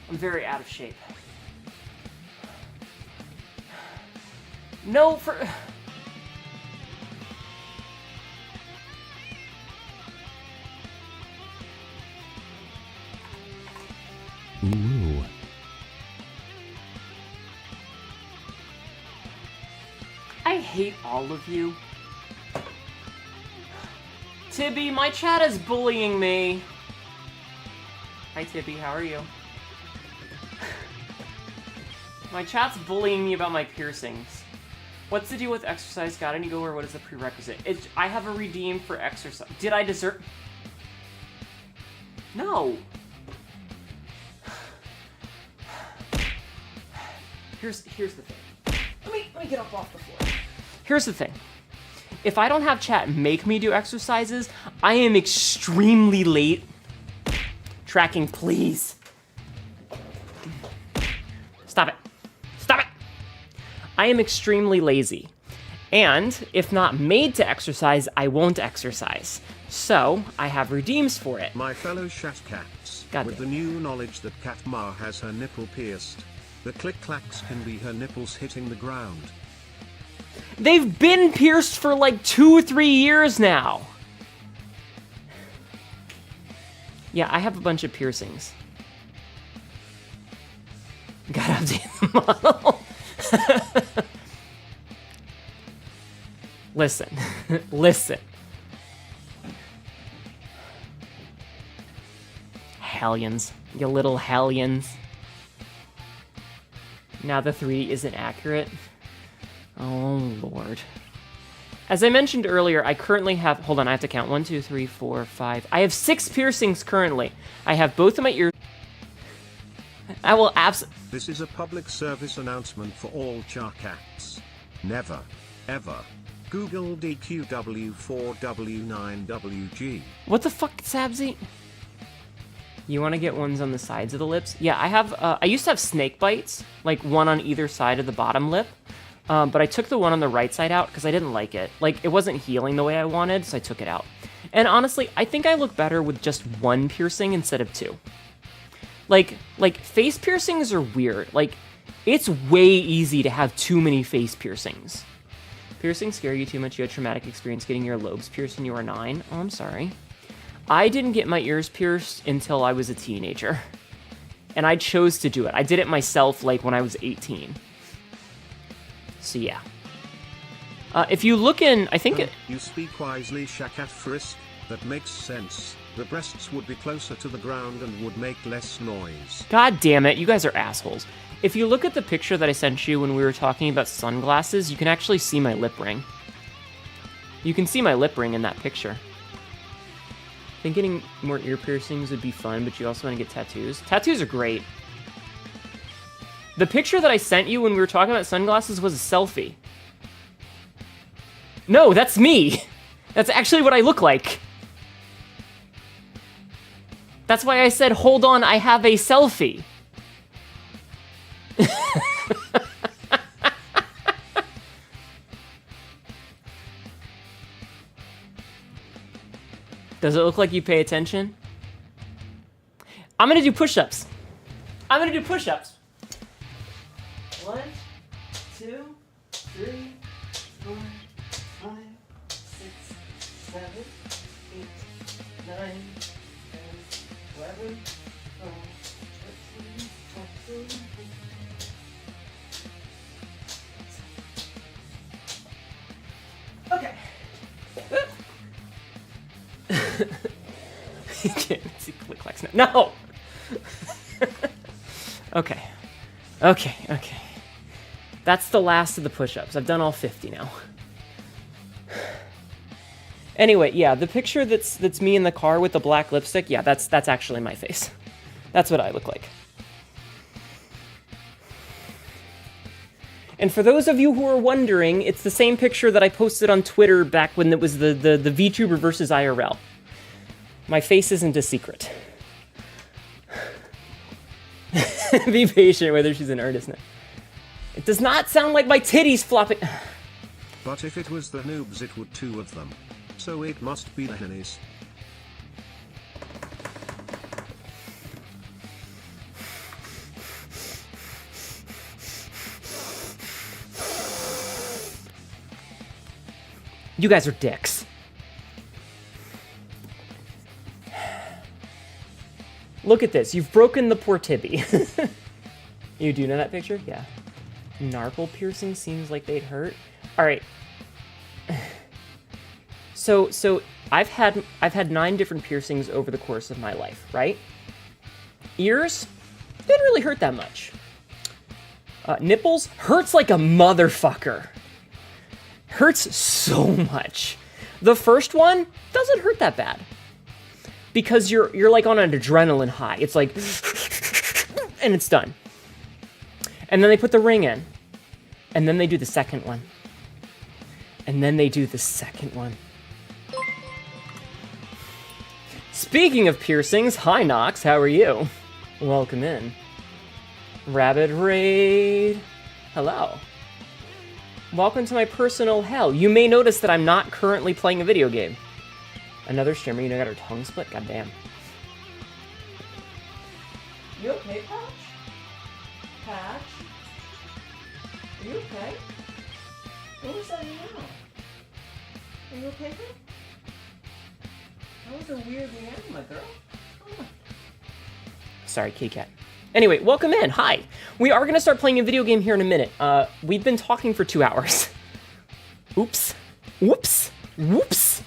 I'm very out of shape. No, for... Ooh. I hate all of you. Tibby, my chat is bullying me. Hi Tibby, how are you? My chat's bullying me about my piercings. What's the deal with exercise? Got any go or what is the prerequisite? I have a redeem for exercise. Did I deserve... No. Here's the thing. Let me get up off the floor. Here's the thing. If I don't have chat make me do exercises, I am extremely late. Tracking, please. Stop it. Stop it. I am extremely lazy. And if not made to exercise, I won't exercise. So, I have redeems for it. My fellow chat cats, God with damn. the new knowledge that Katma has her nipple pierced, the click-clacks can be her nipples hitting the ground. They've been pierced for like 2 or 3 years now. Yeah, I have a bunch of piercings. Gotta update the model. Listen. Listen. Hellions. You little hellions. Now the 3 isn't accurate. Oh, Lord. As I mentioned earlier, I currently have... Hold on, I have to count. 1, 2, 3, 4, 5... I have 6 piercings currently. I have both of my ears... I will This is a public service announcement for all char cats. Never, ever, Google DQW4W9WG. What the fuck, Sabzi? You want to get ones on the sides of the lips? Yeah, I have... I used to have snake bites, like one on either side of the bottom lip. But I took the one on the right side out because I didn't like it. Like, it wasn't healing the way I wanted, so I took it out. And honestly, I think I look better with just 1 piercing instead of 2. Like, face piercings are weird. Like, it's way easy to have too many face piercings. Piercings scare you too much? You had traumatic experience getting your lobes pierced when you were 9? Oh, I'm sorry. I didn't get my ears pierced until I was a teenager. And I chose to do it. I did it myself, like, when I was 18. So yeah. If you look in, I think You speak wisely, Shakat Frisk. That makes sense. The breasts would be closer to the ground and would make less noise. God damn it, you guys are assholes. If you look at the picture that I sent you when we were talking about sunglasses, you can actually see my lip ring. You can see my lip ring in that picture. think getting more ear piercings would be fun, but you also want to get tattoos. Tattoos are great. The picture that I sent you when we were talking about sunglasses was a selfie. No, that's me. That's actually what I look like. That's why I said, hold on, I have a selfie. Does it look like you pay attention? I'm gonna do push-ups. I'm gonna do push-ups. 1, 2, 3, 4, 5, 6, 7, 8, 9, 10, 11, 12, 13, 14. Okay. You can't see click clacks now. No! Okay. Okay. That's the last of the push-ups. I've done all 50 now. Anyway, yeah, the picture that's me in the car with the black lipstick, yeah, that's actually my face. That's what I look like. And for those of you who are wondering, it's the same picture that I posted on Twitter back when it was the VTuber versus IRL. My face isn't a secret. Be patient with her, she's an artist now. It does not sound like my titties flopping. But if it was the noobs, it would two of them. So it must be the hennies. You guys are dicks. Look at this. You've broken the poor Tibby. You do know that picture? Yeah. Narple piercing seems like they'd hurt. All right. So I've had 9 different piercings over the course of my life, right? Ears didn't really hurt that much. Nipples hurts like a motherfucker. Hurts so much. The first one doesn't hurt that bad. Because you're like on an adrenaline high. It's like, and it's done. And then they put the ring in. And then they do the second one. And then they do the second one. Speaking of piercings, hi Nox, how are you? Welcome in. Rabbit Raid. Hello. Welcome to my personal hell. You may notice that I'm not currently playing a video game. Another streamer, you know, got her tongue split? God damn. You okay, Patch? Patch? Are you okay? What was that meow? Are you okay, girl? That was a weird meow, my girl. Oh. Sorry, kitty cat. Anyway, welcome in. Hi. We are going to start playing a video game here in a minute. We've been talking for 2 hours. Oops. Whoops. Whoops.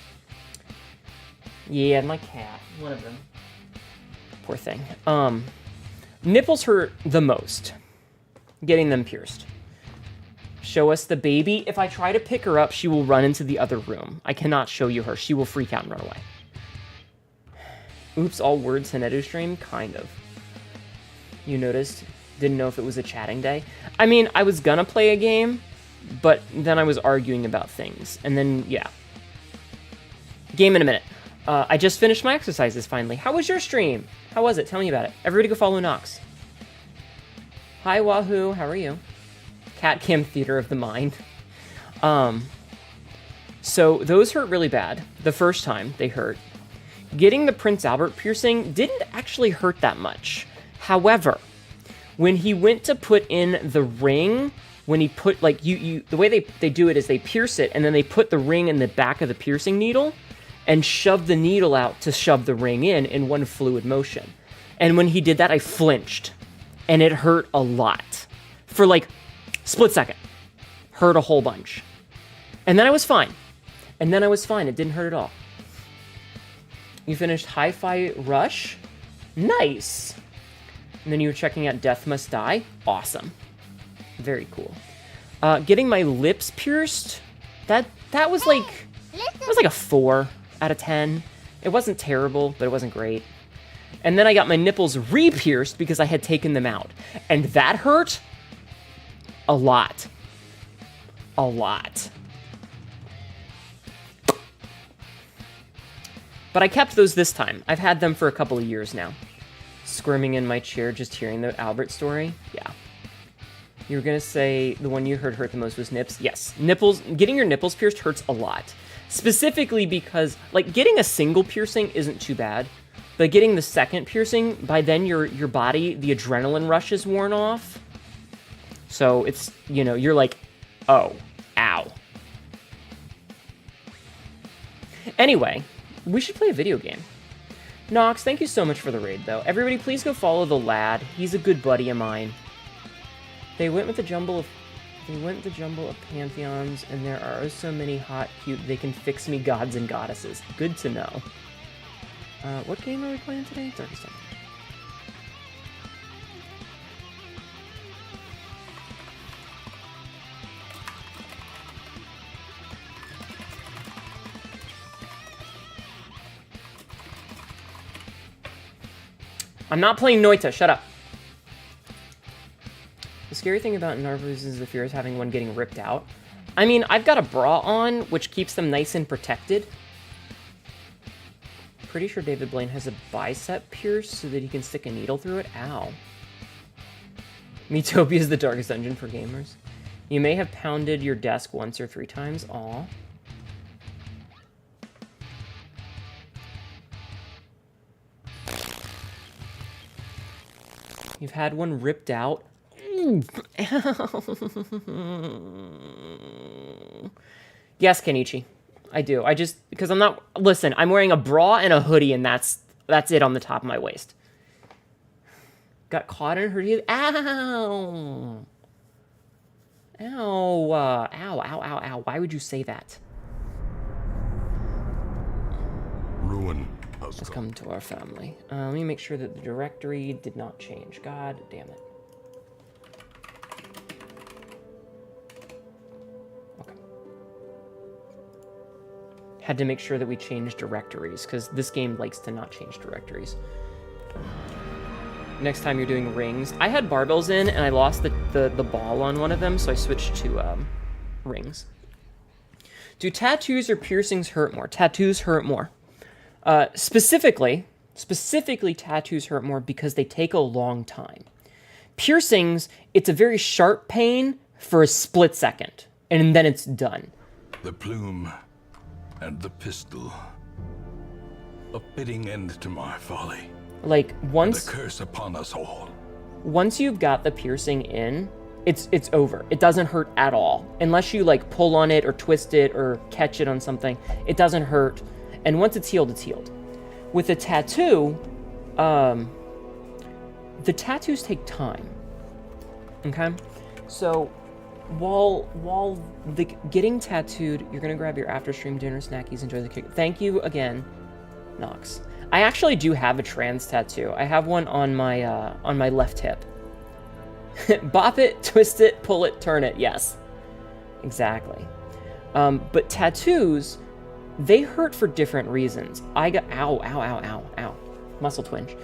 Yeah, my cat. One of them. Poor thing. Nipples hurt the most. Getting them pierced. Show us the baby. If I try to pick her up, she will run into the other room. I cannot show you her. She will freak out and run away. Oops, all words Hanedu stream? Kind of. You noticed? Didn't know if it was a chatting day. I mean, I was gonna play a game, but then I was arguing about things. And then, yeah. Game in a minute. I just finished my exercises, finally. How was your stream? How was it? Tell me about it. Everybody go follow Nox. Hi, Wahoo. How are you? Cat Cam Theater of the Mind. So those hurt really bad. The first time, they hurt. Getting the Prince Albert piercing didn't actually hurt that much. However, when he went to put in the ring, when he put, like, the way they do it is they pierce it, and then they put the ring in the back of the piercing needle, and shove the needle out to shove the ring in one fluid motion. And when he did that, I flinched. And it hurt a lot. For, like, split second. Hurt a whole bunch. And then I was fine. It didn't hurt at all. You finished Hi-Fi Rush? Nice! And then you were checking out Death Must Die? Awesome. Very cool. Getting my lips pierced? That was like... That was like a 4 out of 10. It wasn't terrible, but it wasn't great. And then I got my nipples re-pierced because I had taken them out. And that hurt a lot. A lot. But I kept those this time. I've had them for a couple of years now. Squirming in my chair just hearing the Albert story? Yeah. You were gonna say the one you heard hurt the most was nips? Yes. Nipples, getting your nipples pierced hurts a lot. Specifically because, like, getting a single piercing isn't too bad. But getting the second piercing, by then your body, the adrenaline rush is worn off. So it's, you know, you're like, oh, ow. Anyway, we should play a video game. Nox, thank you so much for the raid, though. Everybody, please go follow the lad. He's a good buddy of mine. They went with the jumble of pantheons, and there are so many hot, cute, they can fix me gods and goddesses. Good to know. What game are we playing today? Darkest Dungeon. I'm not playing Noita, shut up. The scary thing about Narvus is the fear of having one getting ripped out. I mean, I've got a bra on, which keeps them nice and protected. Pretty sure David Blaine has a bicep pierce so that he can stick a needle through it. Ow. Metopia is the darkest dungeon for gamers. You may have pounded your desk once or 3 times. Aw. You've had one ripped out. Yes, Kenichi. I do. I just, because I'm not, listen, I'm wearing a bra and a hoodie and that's it on the top of my waist. Got caught in her teeth. Ow. Ow. Ow, ow, ow, ow. Why would you say that? Ruin has come to our family. Let me make sure that the directory did not change. God damn it. Okay. Had to make sure that we changed directories, because this game likes to not change directories. Next time you're doing rings. I had barbells in, and I lost the ball on one of them, so I switched to rings. Do tattoos or piercings hurt more? Tattoos hurt more. Specifically, tattoos hurt more because they take a long time. Piercings, it's a very sharp pain for a split second, and then it's done. The plume and the pistol. A fitting end to my folly. Like, once... And a curse upon us all. Once you've got the piercing in, it's over. It doesn't hurt at all. Unless you, like, pull on it or twist it or catch it on something. It doesn't hurt. And once it's healed, it's healed. With a tattoo, the tattoos take time. Okay? So, while getting tattooed, you're gonna grab your after-stream dinner snackies, enjoy the kick. Thank you again, Nox. I actually do have a trans tattoo. I have one on my left hip. Bop it, twist it, pull it, turn it. Yes. Exactly. But tattoos, they hurt for different reasons. I got, ow, muscle twinge.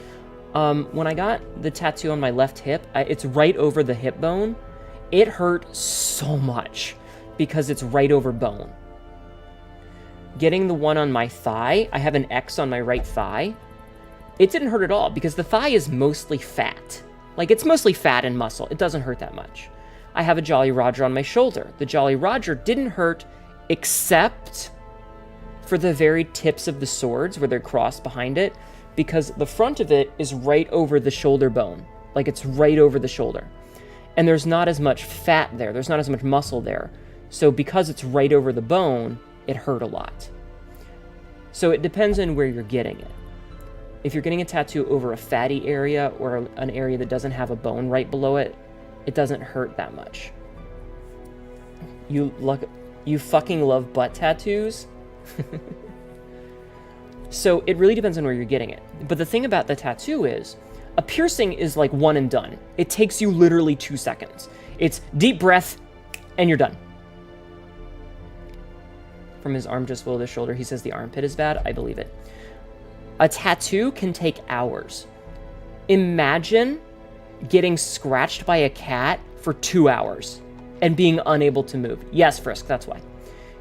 When I got the tattoo on my left hip, it's right over the hip bone. It hurt so much because it's right over bone. Getting the one on my thigh, I have an X on my right thigh. It didn't hurt at all because the thigh is mostly fat. Like, it's mostly fat and muscle. It doesn't hurt that much. I have a Jolly Roger on my shoulder. The Jolly Roger didn't hurt except for the very tips of the swords where they're crossed behind it, because the front of it is right over the shoulder bone. Like, it's right over the shoulder. And there's not as much fat there. There's not as much muscle there. So because it's right over the bone, it hurt a lot. So it depends on where you're getting it. If you're getting a tattoo over a fatty area or an area that doesn't have a bone right below it, it doesn't hurt that much. You fucking love butt tattoos? So it really depends on where you're getting it. But the thing about the tattoo is, a piercing is like one and done. It takes you literally 2 seconds. It's deep breath, and you're done. From his arm just below the shoulder, he says the armpit is bad. I believe it. A tattoo can take hours. Imagine getting scratched by a cat for 2 hours and being unable to move. Yes, Frisk, that's why.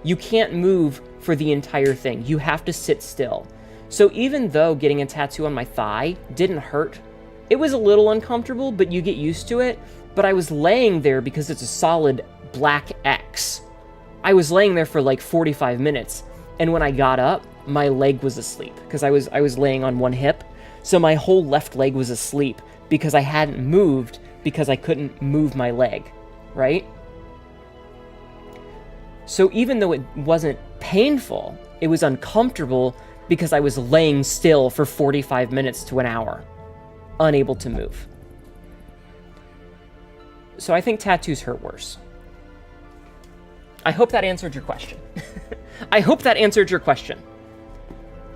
You can't move for the entire thing. You have to sit still. So even though getting a tattoo on my thigh didn't hurt, it was a little uncomfortable, but you get used to it. But I was laying there because it's a solid black X. I was laying there for like 45 minutes. And when I got up, my leg was asleep because I was laying on one hip. So my whole left leg was asleep because I hadn't moved because I couldn't move my leg, right? So even though it wasn't painful, it was uncomfortable because I was laying still for 45 minutes to an hour, unable to move. So I think tattoos hurt worse. I hope that answered your question. I hope that answered your question.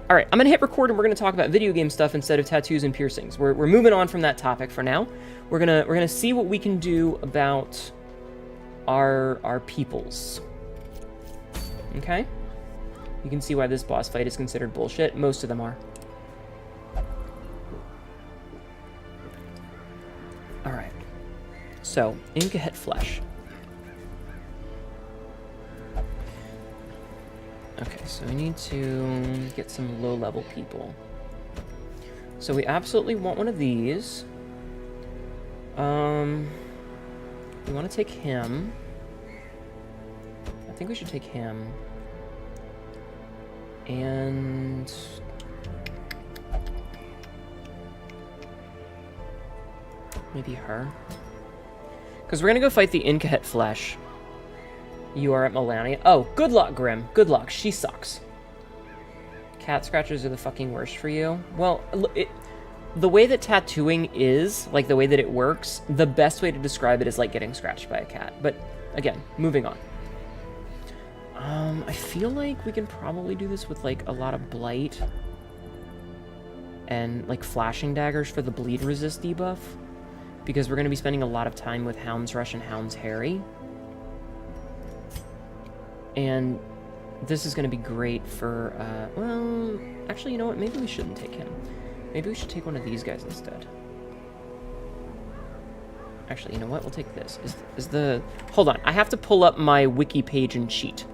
All right, I'm gonna hit record and we're gonna talk about video game stuff instead of tattoos and piercings. We're moving on from that topic for now. We're gonna see what we can do about our peoples. Okay? You can see why this boss fight is considered bullshit. Most of them are. All right. So, Inca Flesh. Okay, so we need to get some low-level people. So we absolutely want one of these. We want to take him. I think we should take him. And... maybe her. Because we're going to go fight the Inca Flesh. You are at Melania. Oh, good luck, Grim. Good luck. She sucks. Cat scratchers are the fucking worst for you. Well, the way that tattooing is, like the way that it works, the best way to describe it is like getting scratched by a cat. But again, moving on. I feel like we can probably do this with like a lot of blight and like flashing daggers for the bleed resist debuff, because we're going to be spending a lot of time with Hound's Rush and Hound's Harry. And this is going to be great for, well, actually, you know what? Maybe we shouldn't take him. Maybe we should take one of these guys instead. Actually, you know what? We'll take this. Is the... hold on. I have to pull up my wiki page and cheat.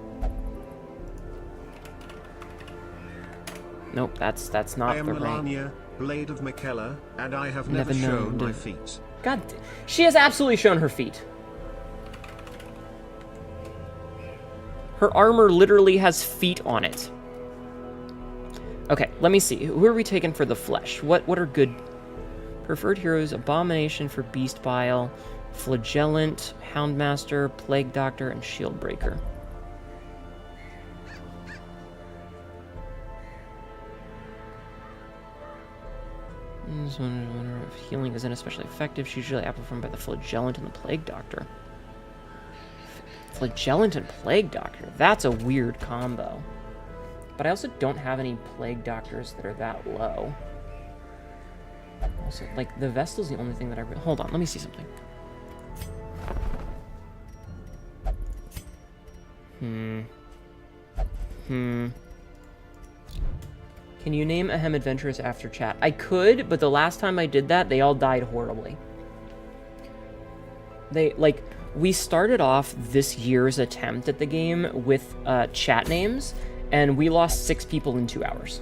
Nope, that's not I am the right... Melania, Blade of Miquella, and I have never shown my feet. God, she has absolutely shown her feet. Her armor literally has feet on it. Okay, let me see. Who are we taking for the flesh? What are good preferred heroes? Abomination for Beast Bile, Flagellant, Houndmaster, Plague Doctor, and Shieldbreaker. This one, if healing isn't especially effective, she's usually outperformed by the Flagellant and the Plague Doctor. Flagellant and Plague Doctor. That's a weird combo. But I also don't have any Plague Doctors that are that low. Also, like, the Vestal's the only thing that I... hold on, let me see something. Can you name Ahem Adventurers after chat? I could, but the last time I did that, they all died horribly. They, like... we started off this year's attempt at the game with chat names, and we lost 6 people in 2 hours.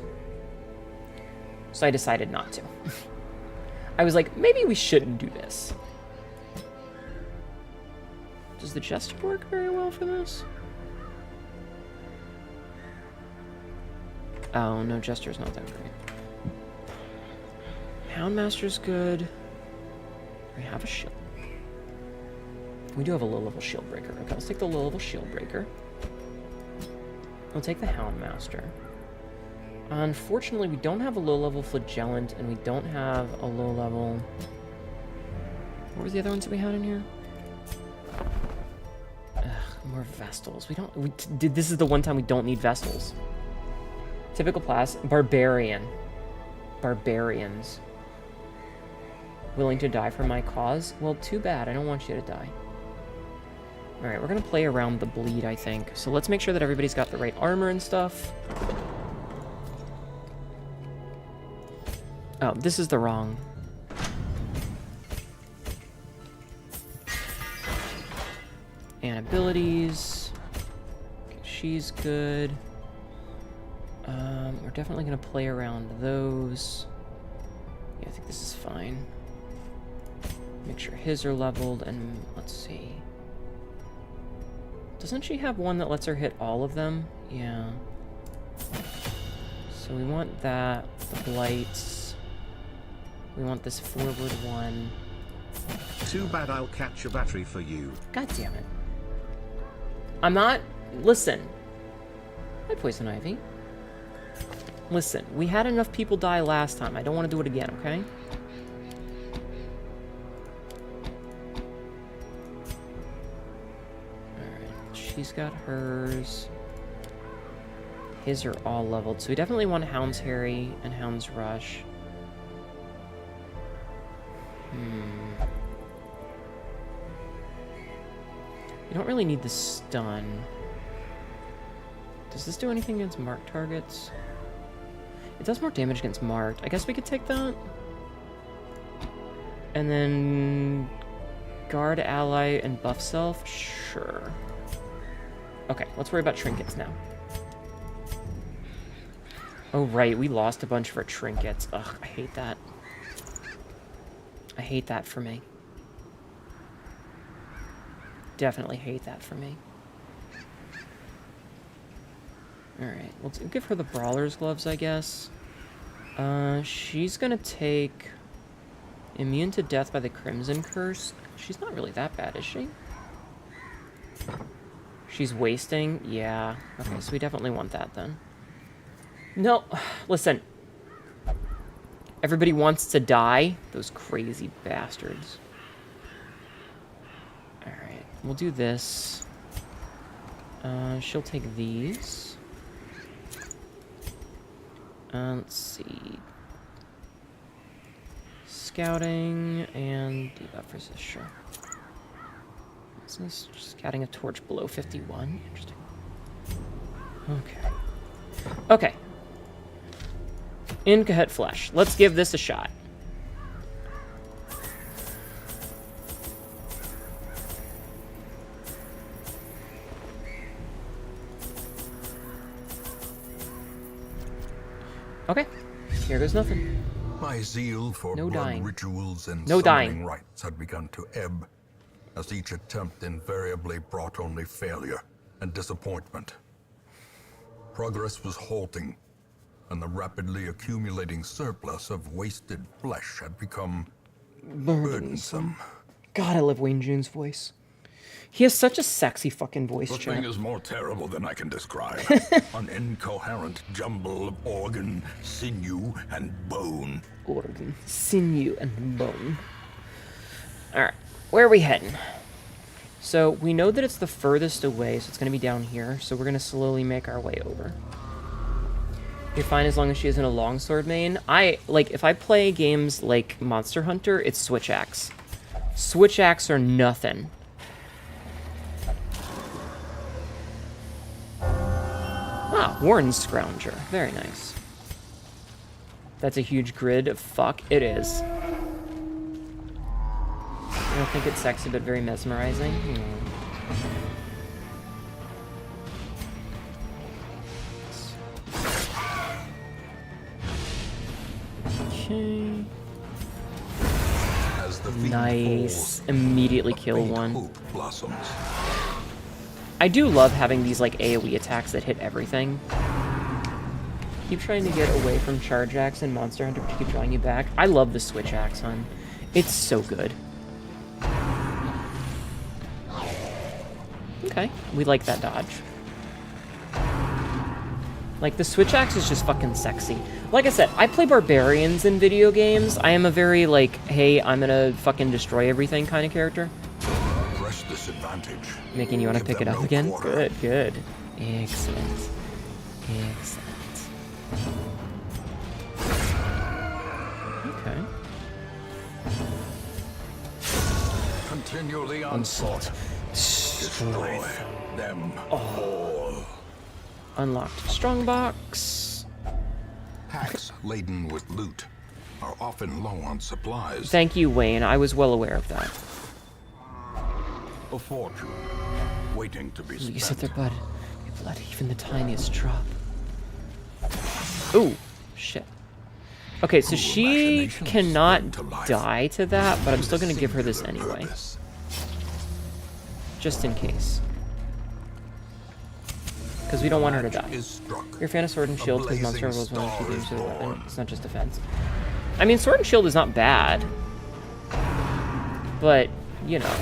So I decided not to. I was like, maybe we shouldn't do this. Does the Jester work very well for this? Oh, no, Jester's not that great. Houndmaster's good. We have a shield. We do have a low-level Shieldbreaker. Okay, let's take the low-level Shieldbreaker. We'll take the Houndmaster. Unfortunately, we don't have a low-level Flagellant, and we don't have a low-level... what were the other ones that we had in here? Ugh, more Vestals. We don't... this is the one time we don't need Vestals. Typical class. Barbarian. Barbarians. Willing to die for my cause? Well, too bad. I don't want you to die. Alright, we're going to play around the bleed, I think. So let's make sure that everybody's got the right armor and stuff. Oh, this is the wrong. And abilities. Okay, she's good. We're definitely gonna play around those. Yeah, I think this is fine. Make sure his are leveled, and let's see. Doesn't she have one that lets her hit all of them? Yeah. So we want that, the blights. We want this forward one. Too bad, I'll catch a battery for you. God damn it. I'm not... Listen. Hi, Poison Ivy. Listen, we had enough people die last time. I don't want to do it again, okay? Alright, she's got hers. His are all leveled, so we definitely want Hound's Harry and Hound's Rush. You don't really need the stun. Does this do anything against marked targets? It does more damage against marked. I guess we could take that. And then... Guard, ally, and buff self? Sure. Okay, let's worry about trinkets now. Oh, right, we lost a bunch of our trinkets. Ugh, I hate that. I hate that for me. Definitely hate that for me. Alright, let's give her the Brawler's Gloves, I guess. She's gonna take... Immune to death by the Crimson Curse. She's not really that bad, is she? She's wasting? Yeah. Okay, so we definitely want that then. No, listen. Everybody wants to die? Those crazy bastards. Alright, we'll do this. She'll take these. Let's see. Scouting and debuff resist, sure. What's this? Scouting a torch below 51. Interesting. Okay. Okay. In Kahet Flesh. Let's give this a shot. Okay. Here goes nothing. My zeal for No blood dying. rituals and No dying. summoning rites had begun to ebb, as each attempt invariably brought only failure and disappointment. Progress was halting, and the rapidly accumulating surplus of wasted flesh had become burdensome. God, I love Wayne June's voice. He has such a sexy fucking voice, The chat. thing is more terrible than I can describe. An incoherent jumble of organ, sinew, and bone. Organ, sinew, and bone. Alright, where are we heading? So, we know that it's the furthest away, so it's going to be down here. So we're going to slowly make our way over. You're fine as long as she isn't a longsword main. If I play games like Monster Hunter, it's Switch Axe. Switch Axe are nothing. Ah, Warren Scrounger. Very nice. That's a huge grid of fuck. It is. I don't think it's sexy, but very mesmerizing. Okay. As the fiend Nice. falls, Immediately a kill faint one. hope blossoms. I do love having these like AoE attacks that hit everything. Keep trying to get away from Charge Axe and Monster Hunter to keep drawing you back. I love the Switch Axe, hon. It's so good. Okay, we like that dodge. Like, the Switch Axe is just fucking sexy. Like I said, I play barbarians in video games. I am a very, like, hey, I'm gonna fucking destroy everything kind of character. Press this advantage. Making you want to Give pick it them up no again? quarter. Good, good. Excellent. Excellent. Okay. Continue the onslaught. Destroy them all. Unlocked strongbox. Packs laden with loot, are often low on supplies. Thank you, Wayne. I was well aware of that. A fortune waiting to be You sit spent. there, bud. Your blood, even the tiniest drop. Ooh, shit. Okay, so Cruel she machinations cannot bring to life die to that, but I'm still gonna give her this Singular anyway. purpose. Just in case. Because we don't want her to die. Is struck. You're a fan of Sword and A Shield because Monster blazing rolls one and star 2 is damage to the weapon. born. It's not just defense. I mean, Sword and Shield is not bad. But, you know.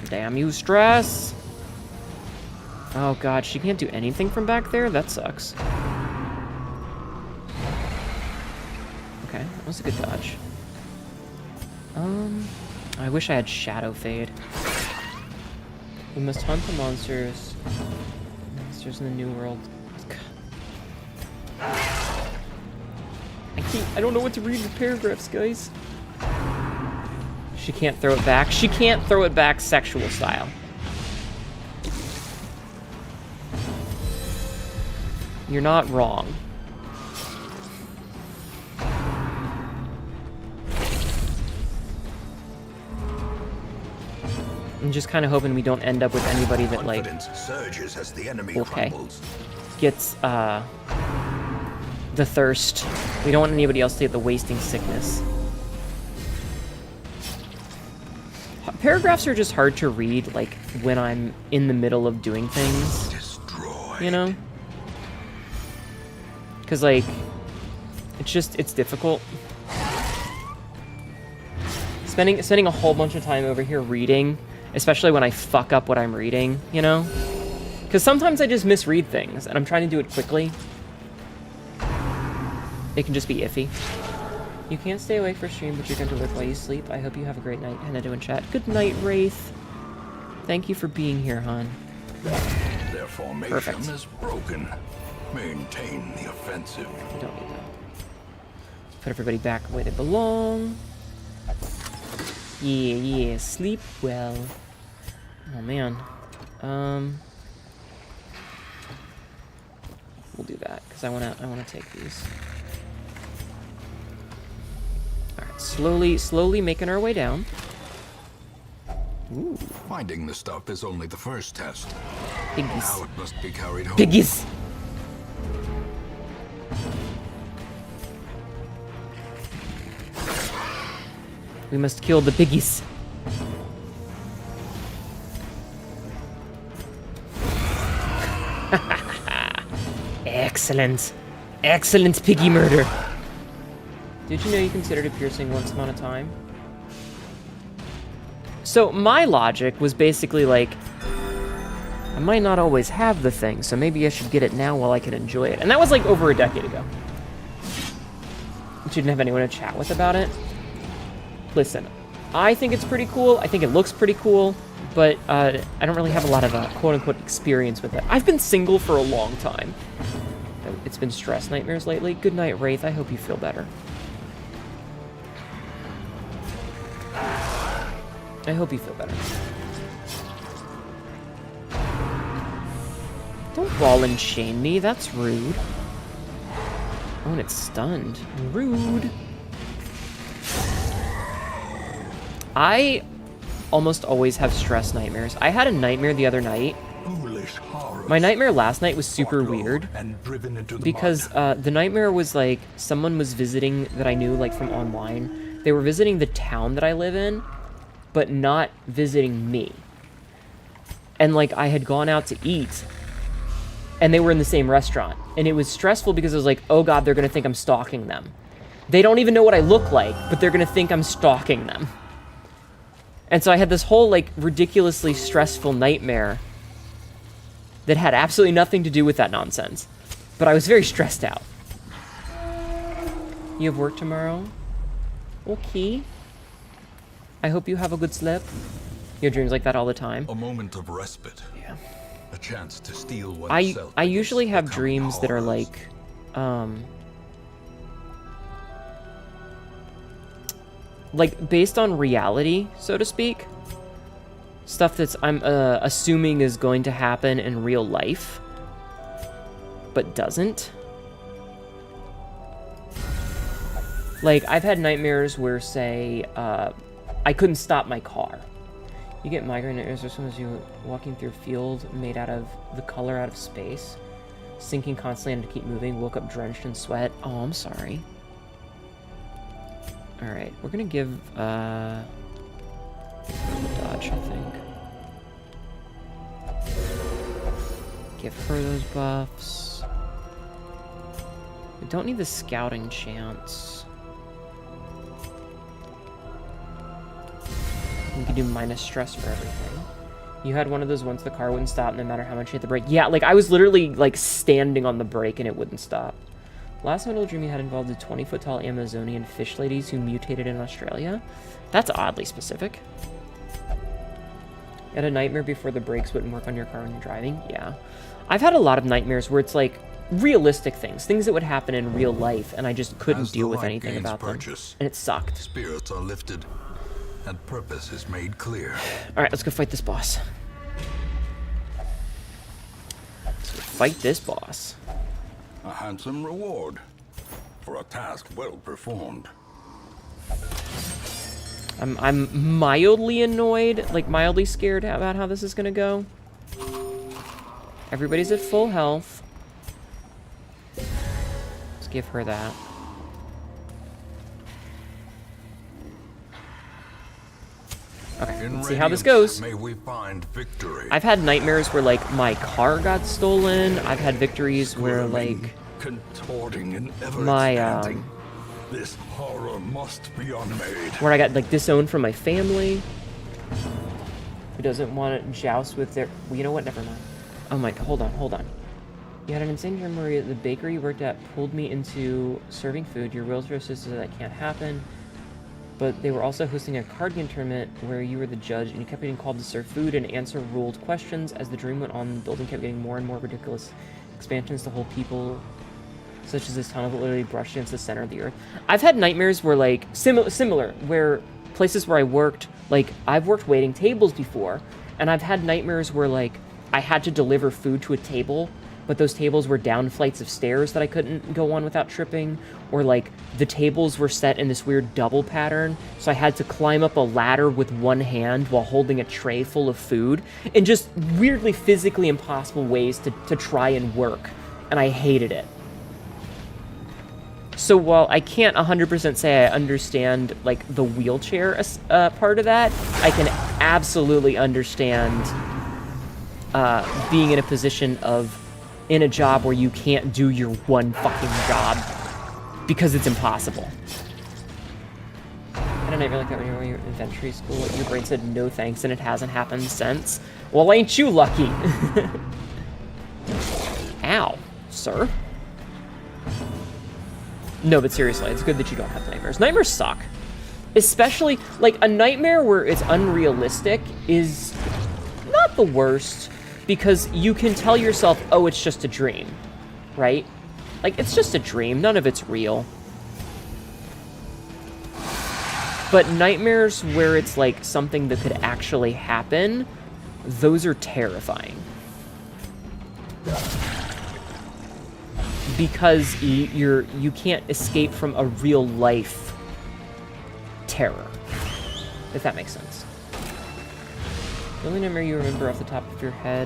Damn you, Stress! Oh god, she can't do anything from back there? That sucks. Okay, that was a good dodge. I wish I had Shadow Fade. We must hunt the monsters in the new world. I don't know what to read in the paragraphs, guys. She can't throw it back. She can't throw it back sexual style. You're not wrong. I'm just kind of hoping we don't end up with anybody that, like, Confidence surges as the enemy Okay. crumbles. gets, the thirst. We don't want anybody else to get the wasting sickness. Paragraphs are just hard to read, like, when I'm in the middle of doing things, Destroy. you know? Because, like, it's difficult. Spending a whole bunch of time over here reading, especially when I fuck up what I'm reading, you know? Because sometimes I just misread things, and I'm trying to do it quickly. It can just be iffy. You can't stay awake for stream, but you're going to live while you sleep. I hope you have a great night. Henado in chat. Good night, Wraith. Thank you for being here, hon. Their formation Perfect. is broken. Maintain the offensive. We don't need that. Put everybody back where they belong. Yeah, sleep well. Oh man. We'll do that because I wanna take these. All right, slowly making our way down. Ooh, Finding the stuff is only the first test. piggies, Now it must be carried home. piggies. We must kill the piggies. Excellent. Excellent piggy murder. Did you know you considered a piercing once upon a time? So my logic was basically like, I might not always have the thing, so maybe I should get it now while I can enjoy it. And that was like over a decade ago. But you didn't have anyone to chat with about it? Listen, I think it's pretty cool. I think it looks pretty cool, but I don't really have a lot of quote-unquote experience with it. I've been single for a long time. It's been stress nightmares lately. Good night, Wraith. I hope you feel better. I hope you feel better. Don't ball and chain me. That's rude. Oh, and it's stunned. Rude. I almost always have stress nightmares. I had a nightmare the other night. Foolish horrors. My nightmare last night was super Brought low weird and driven into the because mud. the nightmare was like someone was visiting that I knew like from online. They were visiting the town that I live in, but not visiting me. And like I had gone out to eat and they were in the same restaurant. And it was stressful because I was like, oh God, they're gonna think I'm stalking them. They don't even know what I look like, but they're gonna think I'm stalking them. And so I had this whole like ridiculously stressful nightmare that had absolutely nothing to do with that nonsense. But I was very stressed out. You have work tomorrow? Okay. I hope you have a good sleep. You have dreams like that all the time. A moment of respite. Yeah. A chance to steel I oneself. usually against have the dreams that are horrors. like based on reality, so to speak. Stuff that's I'm assuming is going to happen in real life, but doesn't. Like, I've had nightmares where, say, I couldn't stop my car. You get migraine nightmares as soon as you're walking through a field made out of the color out of space, sinking constantly and to keep moving, woke up drenched in sweat. Oh, I'm sorry. Alright, we're gonna give, dodge, I think. Give her those buffs. We don't need the scouting chance. We can do minus stress for everything. You had one of those once the car wouldn't stop no matter how much you hit the brake. Yeah, like I was literally like standing on the brake and it wouldn't stop. Last mental dream you had involved the 20-foot tall Amazonian fish ladies who mutated in Australia. That's oddly specific. You had a nightmare before the brakes wouldn't work on your car when you're driving? Yeah. I've had a lot of nightmares where it's like realistic things that would happen in real life, and I just couldn't deal with anything about them. And it sucked. Spirits are lifted, and purpose is made clear. Alright, let's go fight this boss. Let's go fight this boss. A handsome reward for a task well performed. I'm mildly annoyed, like mildly scared about how this is gonna go. Everybody's at full health. Let's give her that. Okay, let's see how this goes. May we find victory. I've had nightmares where, like, my car got stolen. I've had victories where, like, contorting and ever my, expanding. This horror must be unmade. where I got, like, disowned from my family. Who doesn't want to joust with their... Well, you know what? Never mind. Oh my... Hold on. You had an insane dream where the bakery you worked at pulled me into serving food. Your realtor says that can't happen. But they were also hosting a card game tournament where you were the judge and you kept getting called to serve food and answer ruled questions. As the dream went on, the building kept getting more and more ridiculous expansions to hold people, such as this tunnel that literally brushed against the center of the earth. I've had nightmares where, like, similar, where places where I worked, like, I've worked waiting tables before, and I've had nightmares where, like, I had to deliver food to a table, but those tables were down flights of stairs that I couldn't go on without tripping, or like the tables were set in this weird double pattern, so I had to climb up a ladder with one hand while holding a tray full of food, in just weirdly physically impossible ways to try and work, and I hated it. So while I can't 100% say I understand, like, the wheelchair part of that, I can absolutely understand being in a position of in a job where you can't do your one fucking job because it's impossible. I had a nightmare like that when you were in inventory school. Your brain said no thanks and it hasn't happened since. Well, ain't you lucky? Ow, sir. No, but seriously, it's good that you don't have nightmares. Nightmares suck. Especially, like, a nightmare where it's unrealistic is not the worst, because you can tell yourself, oh, it's just a dream, right? Like, it's just a dream. None of it's real. But nightmares where it's, like, something that could actually happen, those are terrifying. Because you can't escape from a real life terror, if that makes sense. The only nightmare you remember off the top of your head.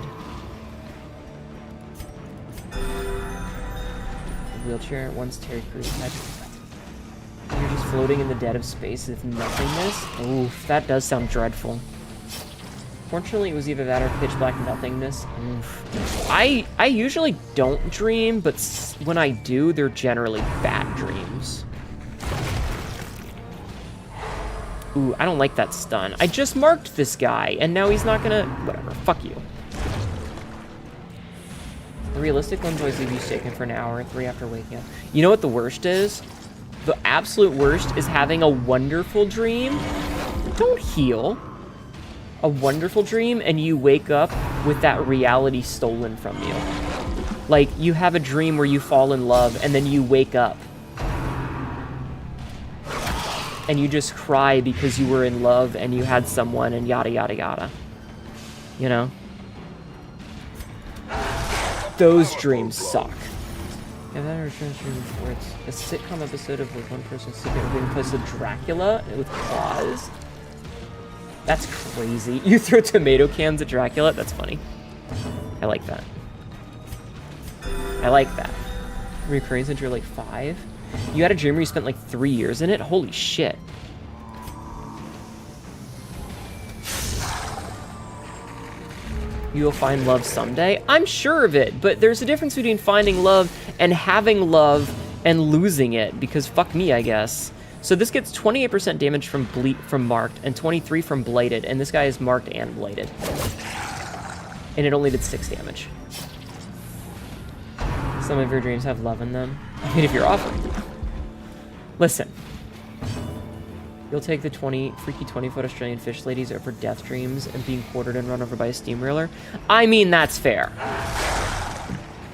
The wheelchair once Terry Crews had. You're just floating in the dead of space with nothingness. Oof, that does sound dreadful. Fortunately, it was either that or pitch black nothingness. Oof. I usually don't dream, but when I do, they're generally bad dreams. Ooh, I don't like that stun. I just marked this guy, and now he's not gonna... Whatever, fuck you. The realistic ones always leave you shaken for an hour or 3 after waking up. You know what the worst is? The absolute worst is having a wonderful dream. Don't heal. A wonderful dream, and you wake up with that reality stolen from you. Like, you have a dream where you fall in love, and then you wake up. And you just cry because you were in love and you had someone and yada yada yada. You know? Those dreams suck. Yeah, that returns from where it's a sitcom episode of like one person secretly being place of Dracula with claws. That's crazy. You throw tomato cans at Dracula? That's funny. I like that. I like that. Recurring since you're like 5? You had a dream where you spent like 3 years in it? Holy shit. You will find love someday? I'm sure of it, but there's a difference between finding love and having love and losing it, because fuck me, I guess. So this gets 28% damage from marked and 23 from blighted, and this guy is marked and blighted. And it only did 6 damage. Some of your dreams have love in them. I mean, if you're off. Listen. You'll take the freaky 20-foot Australian fish ladies over death dreams and being quartered and run over by a steamroller. I mean, that's fair.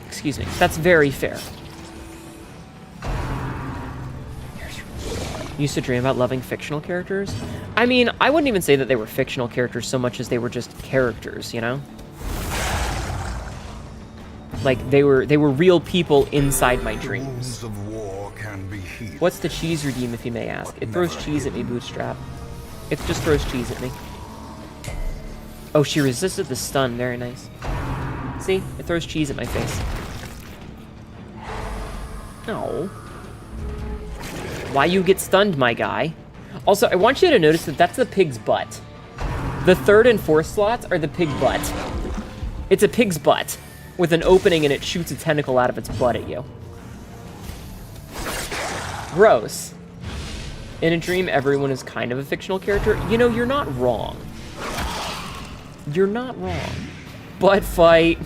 Excuse me. That's very fair. You used to dream about loving fictional characters? I mean, I wouldn't even say that they were fictional characters so much as they were just characters, you know? Like, they were real people inside my dreams. Of war can be healed. What's the cheese redeem, if you may ask? It throws cheese at me, Bootstrap. It just throws cheese at me. Oh, she resisted the stun. Very nice. See? It throws cheese at my face. No. Why you get stunned, my guy? Also, I want you to notice that that's the pig's butt. The 3rd and 4th slots are the pig butt. It's a pig's butt with an opening and it shoots a tentacle out of its butt at you. Gross. In a dream, everyone is kind of a fictional character. You know, you're not wrong. You're not wrong. Butt fight.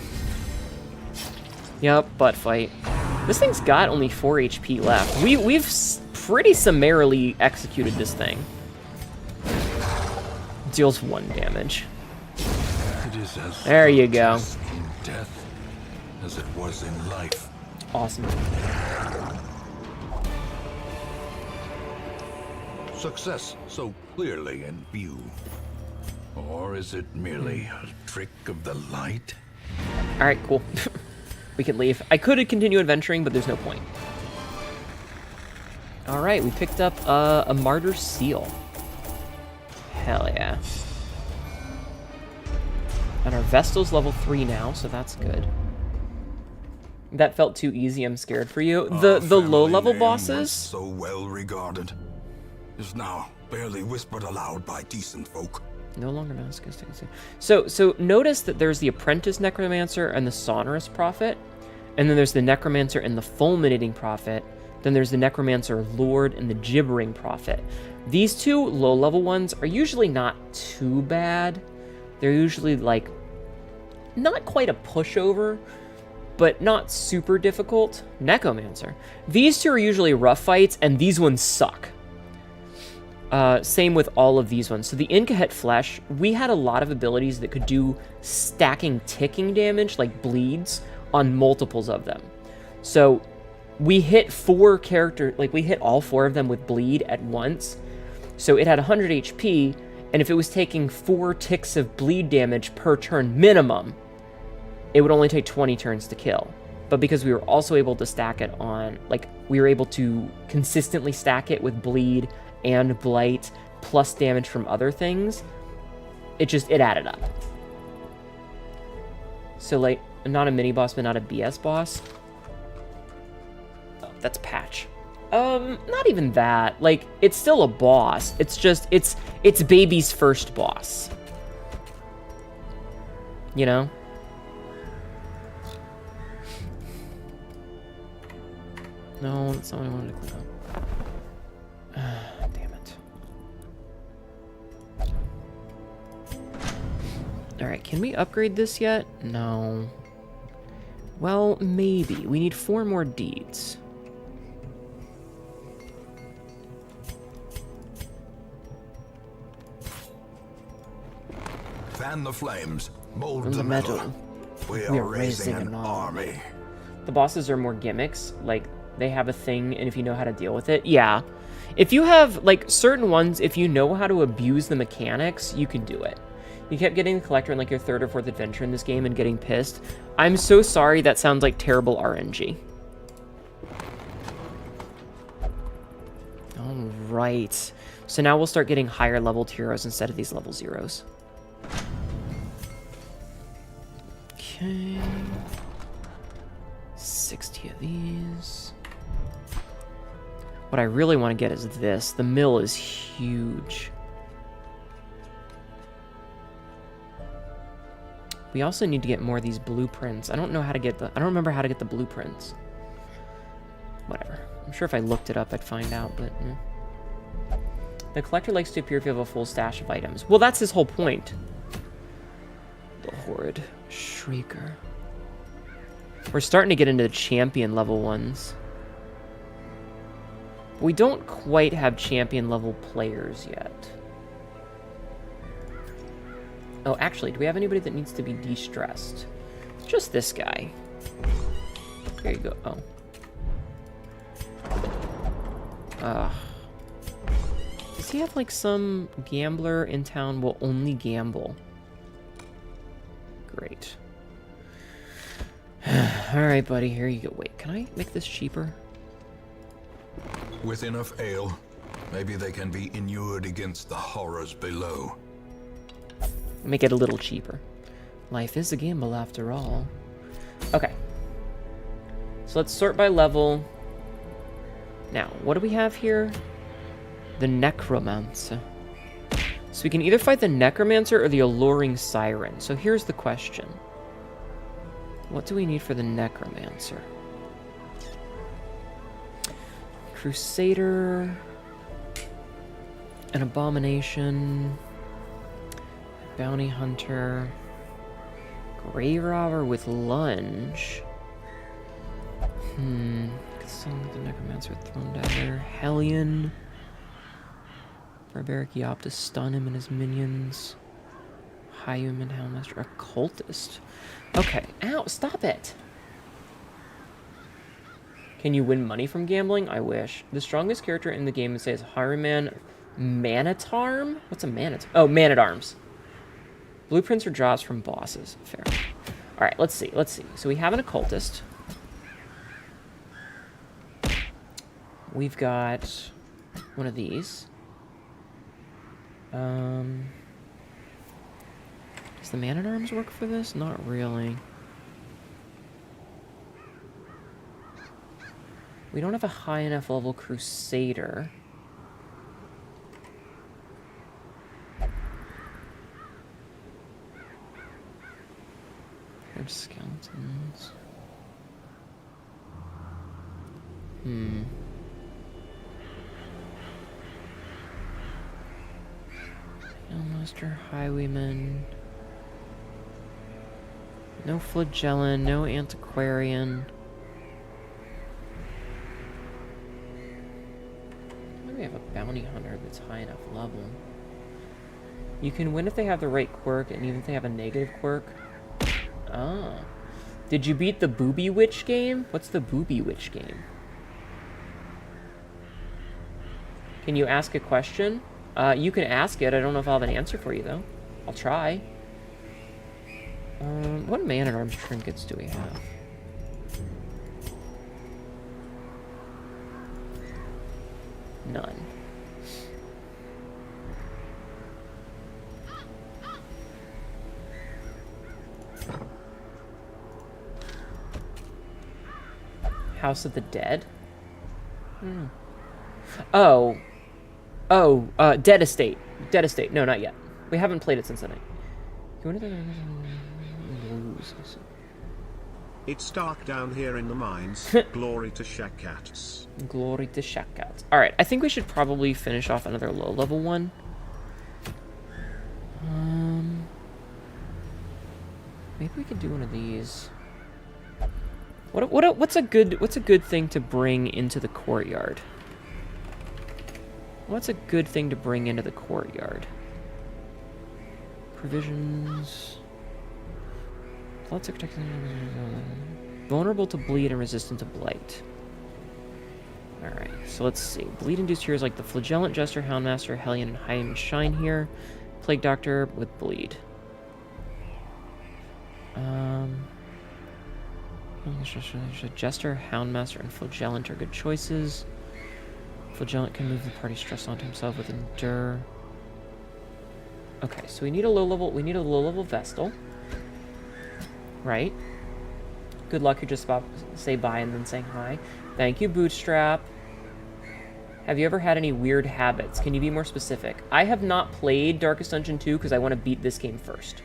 Yep, butt fight. This thing's got only 4 HP left. We've pretty summarily executed this thing. Deals 1 damage. It is as there you go. In death as it was in life. Awesome. Success so clearly in view. Or is it merely a trick of the light? Alright, cool. We can leave. I could continue adventuring, but there's no point. Alright, we picked up a Martyr Seal. Hell yeah. And our Vestal's level 3 now, so that's good. That felt too easy, I'm scared for you. The low-level bosses... so well regarded, is now barely whispered aloud by decent folk. No longer masochist. So notice that there's the Apprentice Necromancer and the Sonorous Prophet, and then there's the Necromancer and the Fulminating Prophet, then there's the Necromancer Lord and the Gibbering Prophet. These 2 low-level ones are usually not too bad. They're usually, like, not quite a pushover, but not super difficult. Necromancer. These 2 are usually rough fights, and these ones suck. Same with all of these ones. So the Incahet Flesh, we had a lot of abilities that could do stacking ticking damage, like bleeds, on multiples of them. So we hit 4 characters, like we hit all 4 of them with bleed at once. So it had 100 HP, and if it was taking 4 ticks of bleed damage per turn minimum, it would only take 20 turns to kill. But because we were also able to stack it on, like, we were able to consistently stack it with bleed and blight plus damage from other things, it added up. So, like, not a mini boss, but not a BS boss. Oh, that's Patch. Not even that. Like, it's still a boss. It's just, it's baby's first boss. You know? No, that's not what I wanted to click on. Damn it. Alright, can we upgrade this yet? No. Well, maybe. We need 4 more deeds. Fan the flames, mold From the the metal. metal. We We are are raising raising an an army. The bosses are more gimmicks, like, they have a thing, and if you know how to deal with it, yeah. If you have, like, certain ones, if you know how to abuse the mechanics, you can do it. You kept getting the Collector in, like, your 3rd or 4th adventure in this game and getting pissed. I'm so sorry, that sounds like terrible RNG. right. So now we'll start getting higher leveled heroes instead of these level 0s. Okay. 60 of these. What I really want to get is this. The mill is huge. We also need to get more of these blueprints. I don't know how to get the... I don't remember how to get the blueprints. Whatever. I'm sure if I looked it up, I'd find out, but... The collector likes to appear if you have a full stash of items. Well, that's his whole point. The horrid shrieker. We're starting to get into the champion level ones. We don't quite have champion level players yet. Oh, actually, do we have anybody that needs to be de-stressed? Just this guy. There you go. Oh. Does he have, like, some gambler in town will only gamble? Great. Alright, buddy, here you go. Wait, can I make this cheaper? With enough ale, maybe they can be inured against the horrors below. Make it a little cheaper. Life is a gamble after all. Okay. So let's sort by level. Now, what do we have here? The Necromancer. So we can either fight the Necromancer or the Alluring Siren. So here's the question. What do we need for the Necromancer? Crusader. An Abomination. Bounty Hunter. Grave Robber with Lunge. Some the Necromancer with Thrown Dagger. Hellion. Barbaric Yop to stun him and his minions. High Human Hellmaster. Occultist. Okay. Ow, stop it! Can you win money from gambling? I wish. The strongest character in the game says Highwayman Manatarm? What's a Manatarm? Oh, Man-at-Arms. Blueprints or jobs from bosses. Fair. Alright, let's see. So we have an occultist. We've got one of these. Does the Man-at-Arms work for this? Not really. We don't have a high enough level Crusader. There's skeletons. Hellmaster, Highwayman. No Flagellan, no Antiquarian. Maybe we have a Bounty Hunter that's high enough level. You can win if they have the right quirk, and even if they have a negative quirk. Ah. Did you beat the Booby Witch game? What's the Booby Witch game? Can you ask a question? You can ask it. I don't know if I'll have an answer for you, though. I'll try. What Man-at-Arms trinkets do we have? None. House of the Dead? Oh, Dead Estate. Dead Estate. No, not yet. We haven't played it since the night. It's dark down here in the mines. Glory to Shakats. Glory to Shakats. Alright, I think we should probably finish off another low-level one. Maybe we could do one of these. What's a good thing to bring into the courtyard? What's a good thing to bring into the courtyard? Provisions. Lots of vulnerable to bleed and resistant to blight. Alright, so let's see. Bleed-induced heroes like the Flagellant, Jester, Houndmaster, Hellion, and Highwayman shine here. Plague Doctor with bleed. Jester, Houndmaster, and Flagellant are good choices. Flagellant can move the party stress onto himself with Endure. Okay, so we need a low level Vestal. Right? Good luck, you're just about to say bye and then saying hi. Thank you, Bootstrap. Have you ever had any weird habits? Can you be more specific? I have not played Darkest Dungeon 2 because I want to beat this game first.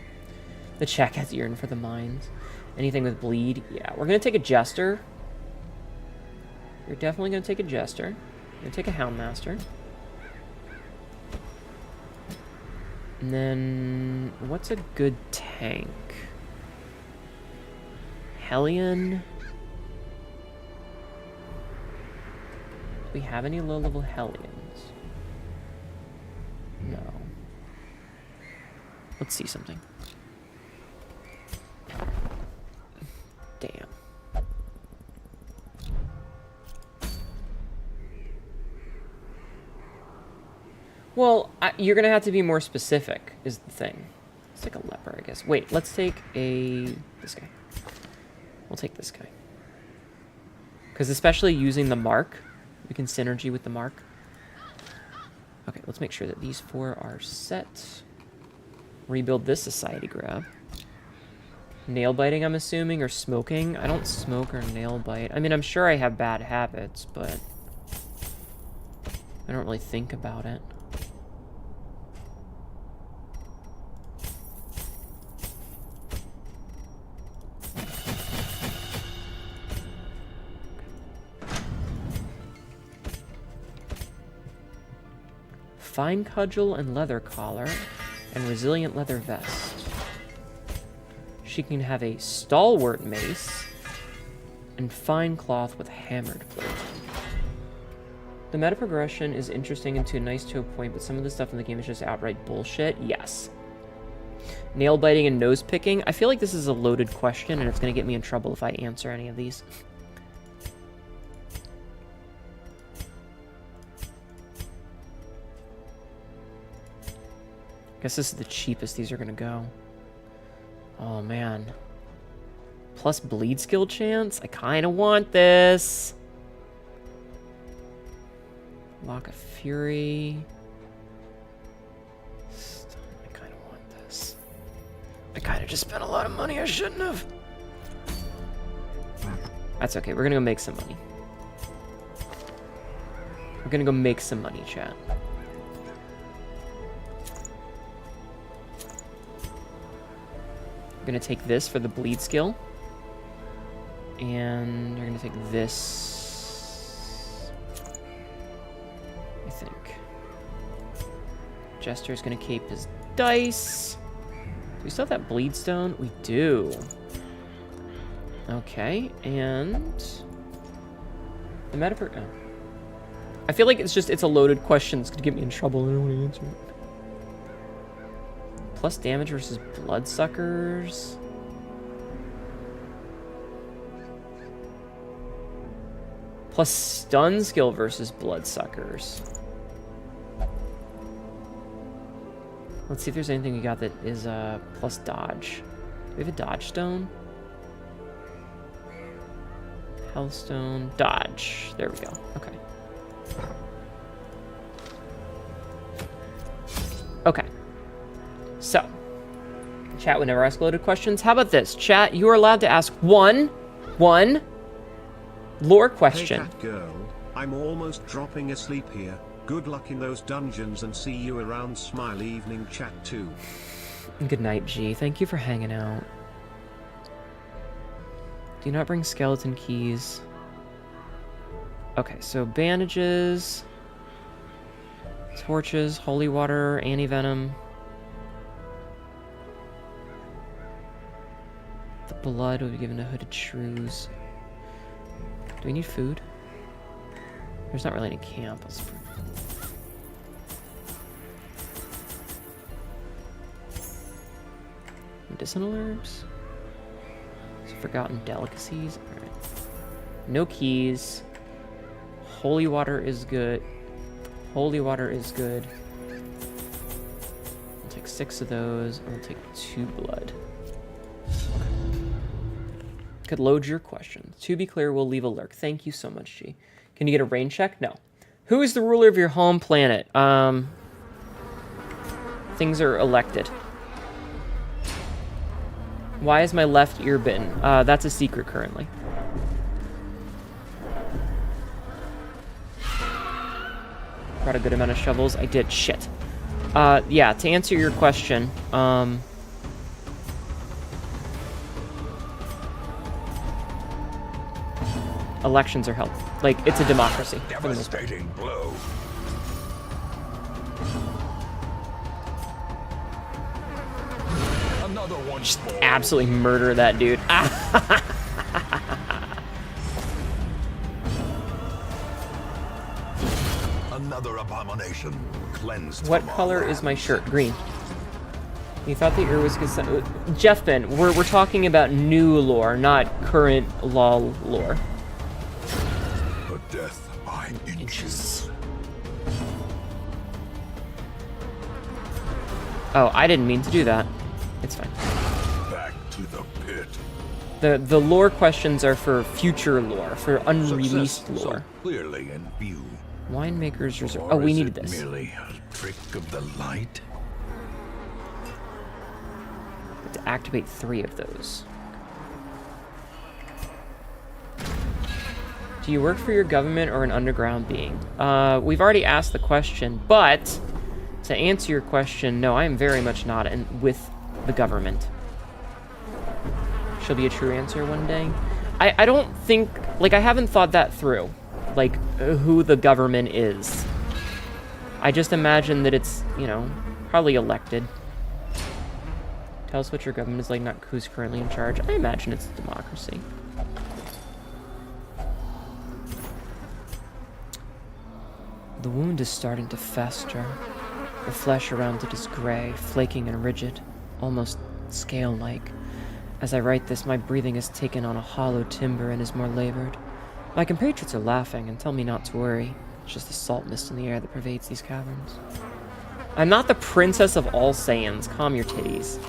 The chat has yearn for the mines. Anything with bleed? Yeah, we're going to take a Jester. You're definitely going to take a Jester. We're going to take a Houndmaster. And then, what's a good tank? Hellion? Do we have any low-level Hellions? No. Let's see something. Damn. Well, you're going to have to be more specific, is the thing. Let's take a leper, I guess. Wait, let's take this guy. We'll take this guy. Because especially using the mark, we can synergy with the mark. Okay, let's make sure that these 4 are set. Rebuild this society grab. Nail biting, I'm assuming, or smoking. I don't smoke or nail bite. I mean, I'm sure I have bad habits, but I don't really think about it. Fine cudgel and leather collar, and resilient leather vest. She can have a stalwart mace, and fine cloth with hammered blade. The meta progression is interesting and nice to a point, but some of the stuff in the game is just outright bullshit. Yes. Nail biting and nose picking. I feel like this is a loaded question, and it's going to get me in trouble if I answer any of these. I guess this is the cheapest these are going to go. Oh, man. Plus bleed skill chance? I kind of want this. Lock of Fury. I kind of want this. I kind of just spent a lot of money I shouldn't have. That's okay. We're going to go make some money. We're going to go make some money, chat. We're going to take this for the bleed skill. And you're going to take this, I think. Jester's going to keep his dice. Do we still have that bleed stone? We do. Okay, and the meta. Oh. I feel like it's a loaded question. It's going to get me in trouble. I don't want to answer it. Plus damage versus bloodsuckers. Plus stun skill versus bloodsuckers. Let's see if there's anything we got that is plus dodge. Do we have a dodge stone? Health stone, dodge. There we go. Okay. Okay. So, chat would never ask loaded questions. How about this? Chat, you are allowed to ask one lore question. Hey, cat girl, I'm almost dropping asleep here. Good luck in those dungeons and see you around. Smile. Evening chat too. Good night, G. Thank you for hanging out. Do not bring skeleton keys. Okay, so bandages, torches, holy water, anti-venom. The blood will be given to hooded shrews. Do we need food? There's not really any camp. Medicinal herbs? Forgotten delicacies. All right. No keys. Holy water is good. Holy water is good. I'll take 6 of those. I'll take 2 blood. Okay. Could load your question. To be clear, we'll leave a lurk. Thank you so much, G. Can you get a rain check? No. Who is the ruler of your home planet? Things are elected. Why is my left ear bitten? That's a secret currently. Brought a good amount of shovels. I did. Shit. Yeah, to answer your question, elections are held. Like, it's a democracy. For the most part. Devastating blow. Another one. Just absolutely murder that dude. Another abomination cleansed. What from our color is my lands. shirt? Green. You thought the ear was good. Jeffman, we're talking about new lore, not current LOL lore. A death by inches. Oh, I didn't mean to do that. It's fine. Back to the pit. The lore questions are for future lore, for unreleased Success lore. so clearly in view. Winemaker's Reserve. Or Oh, we is needed it this. merely a trick of the light? To activate 3 of those. Do you work for your government or an underground being? We've already asked the question, but to answer your question, no, I am very much not with the government. She'll be a true answer one day. I don't think, like, I haven't thought that through, like, who the government is. I just imagine that it's, you know, probably elected. Tell us what your government is like, not who's currently in charge. I imagine it's a democracy. The wound is starting to fester. The flesh around it is gray, flaking and rigid, almost scale-like. As I write this, my breathing has taken on a hollow timbre and is more labored. My compatriots are laughing and tell me not to worry. It's just the salt mist in the air that pervades these caverns. I'm not the princess of all Saiyans. Calm your titties.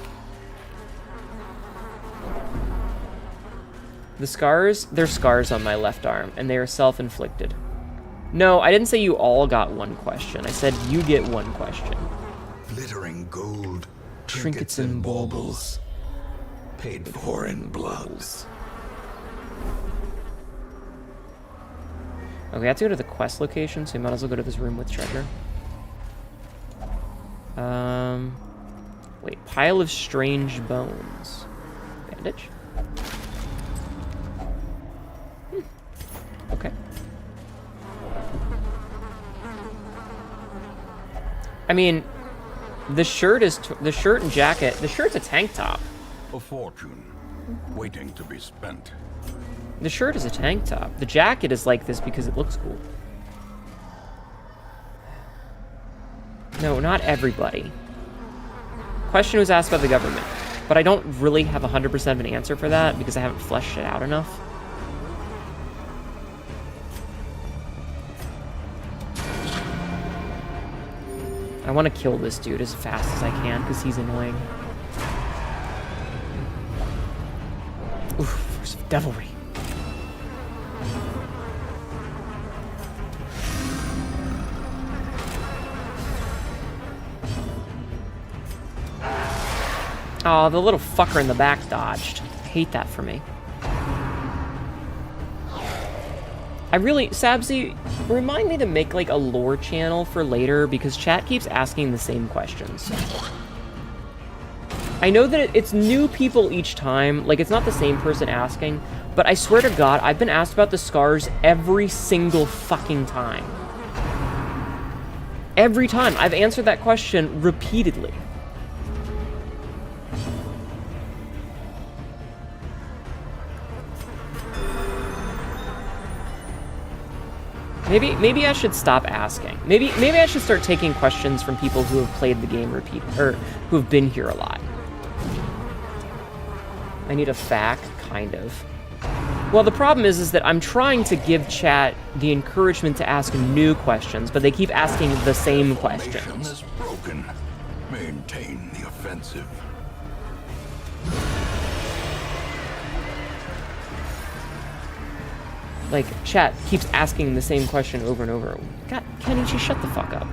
The scars, they're scars on my left arm, and they are self-inflicted. No, I didn't say you all got one question. I said you get one question. Glittering gold. Trinkets and baubles. Paid for in blood. Okay, I have to go to the quest location, so we might as well go to this room with treasure. Wait, pile of strange bones. Bandage? Okay. I mean, the shirt and jacket. The shirt's a tank top. A fortune waiting to be spent. The shirt is a tank top. The jacket is like this because it looks cool. No, not everybody. Question was asked by the government, but I don't really have 100% of an answer for that because I haven't fleshed it out enough. I want to kill this dude as fast as I can because he's annoying. Oof, force of devilry. Oh, the little fucker in the back dodged. I hate that for me. I really, Sabzi, remind me to make like a lore channel for later because chat keeps asking the same questions. I know that it's new people each time, like it's not the same person asking, but I swear to God, I've been asked about the scars every single fucking time. Every time. I've answered that question repeatedly. Maybe I should stop asking. Maybe I should start taking questions from people who have played the game or who have been here a lot. I need a fact, kind of. Well, the problem is that I'm trying to give chat the encouragement to ask new questions, but they keep asking the same Formation questions. is broken. Maintain the offensive. Like, chat keeps asking the same question over and over. God, Kenichi, shut the fuck up.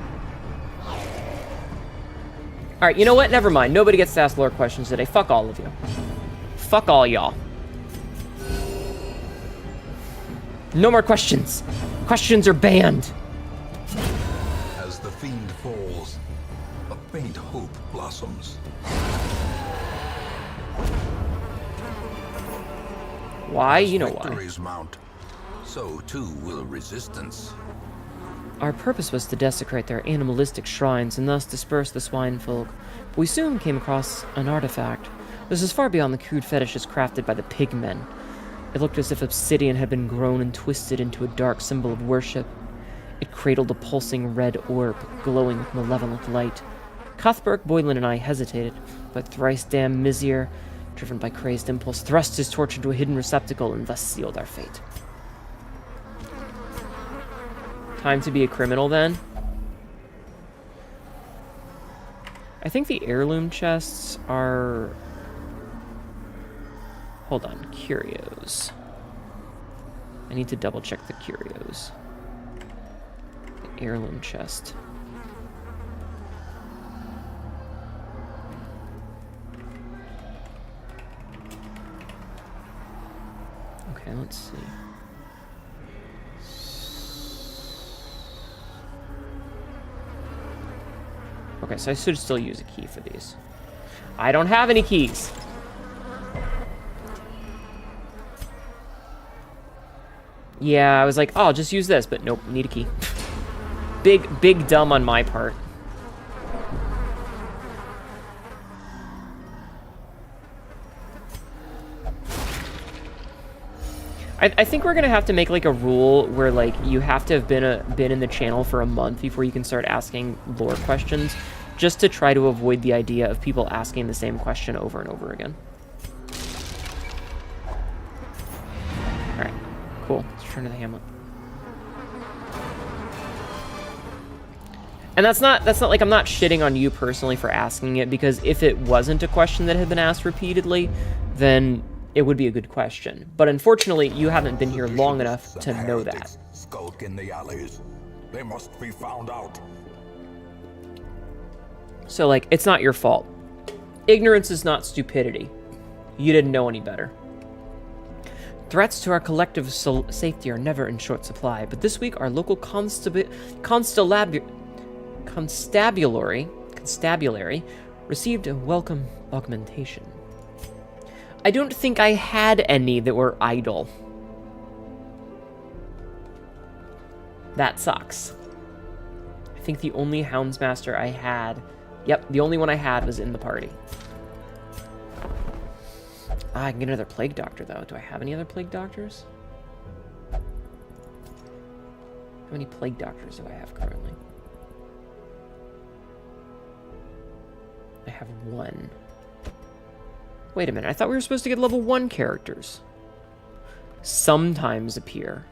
Alright, you know what? Never mind. Nobody gets to ask lore questions today. Fuck all of you. Fuck all y'all. No more questions. Questions are banned. As the fiend falls, a faint hope blossoms. Why? As You know why. victories mount, so too will resistance. Our purpose was to desecrate their animalistic shrines and thus disperse the swine folk, but we soon came across an artifact. This is far beyond the crude fetishes crafted by the pigmen. It looked as if obsidian had been grown and twisted into a dark symbol of worship. It cradled a pulsing red orb, glowing with malevolent light. Cuthbert, Boylan, and I hesitated, but thrice damned Mizir, driven by crazed impulse, thrust his torch into a hidden receptacle and thus sealed our fate. Time to be a criminal, then? I think the heirloom chests are... Hold on, curios. I need to double check the curios. The heirloom chest. Okay, let's see. Okay, so I should still use a key for these. I don't have any keys. Yeah, I was like, oh, I'll just use this, but nope, need a key. Big dumb on my part. I think we're gonna have to make like a rule where like you have to have been in the channel for a month before you can start asking lore questions, just to try to avoid the idea of people asking the same question over and over again. All right, cool. Let's return to the hamlet. And that's not like I'm not shitting on you personally for asking it, because if it wasn't a question that had been asked repeatedly, then it would be a good question. But unfortunately, you haven't been here long enough to know that. Skulk in the alleys. They must be found out. So, like, it's not your fault. Ignorance is not stupidity. You didn't know any better. Threats to our collective safety are never in short supply, but this week our local constabulary received a welcome augmentation. I don't think I had any that were idle. That sucks. I think the only Houndsmaster I had... Yep, the only one I had was in the party. Ah, I can get another Plague Doctor, though. Do I have any other Plague Doctors? How many Plague Doctors do I have currently? I have one. Wait a minute, I thought we were supposed to get level 1 characters. Sometimes appear.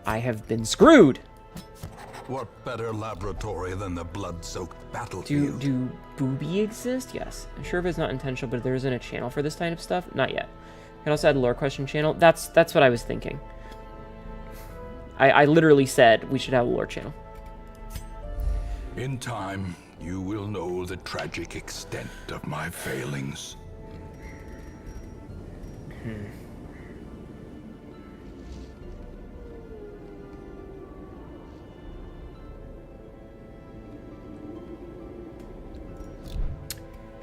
I have been screwed! What better laboratory than the blood-soaked battlefield? Do booby exist? Yes. I'm sure if it's not intentional, but there isn't a channel for this type of stuff? Not yet. I can also add a lore question channel. That's what I was thinking. I literally said we should have a lore channel. In time, you will know the tragic extent of my failings.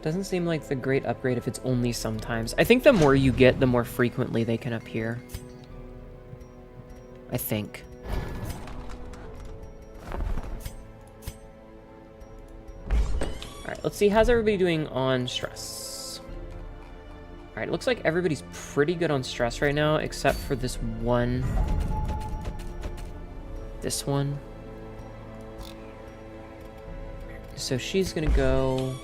Doesn't seem like the great upgrade if it's only sometimes. I think the more you get, the more frequently they can appear. I think. Alright, let's see. How's everybody doing on stress? Alright, looks like everybody's pretty good on stress right now, except for this one. This one. So she's gonna go...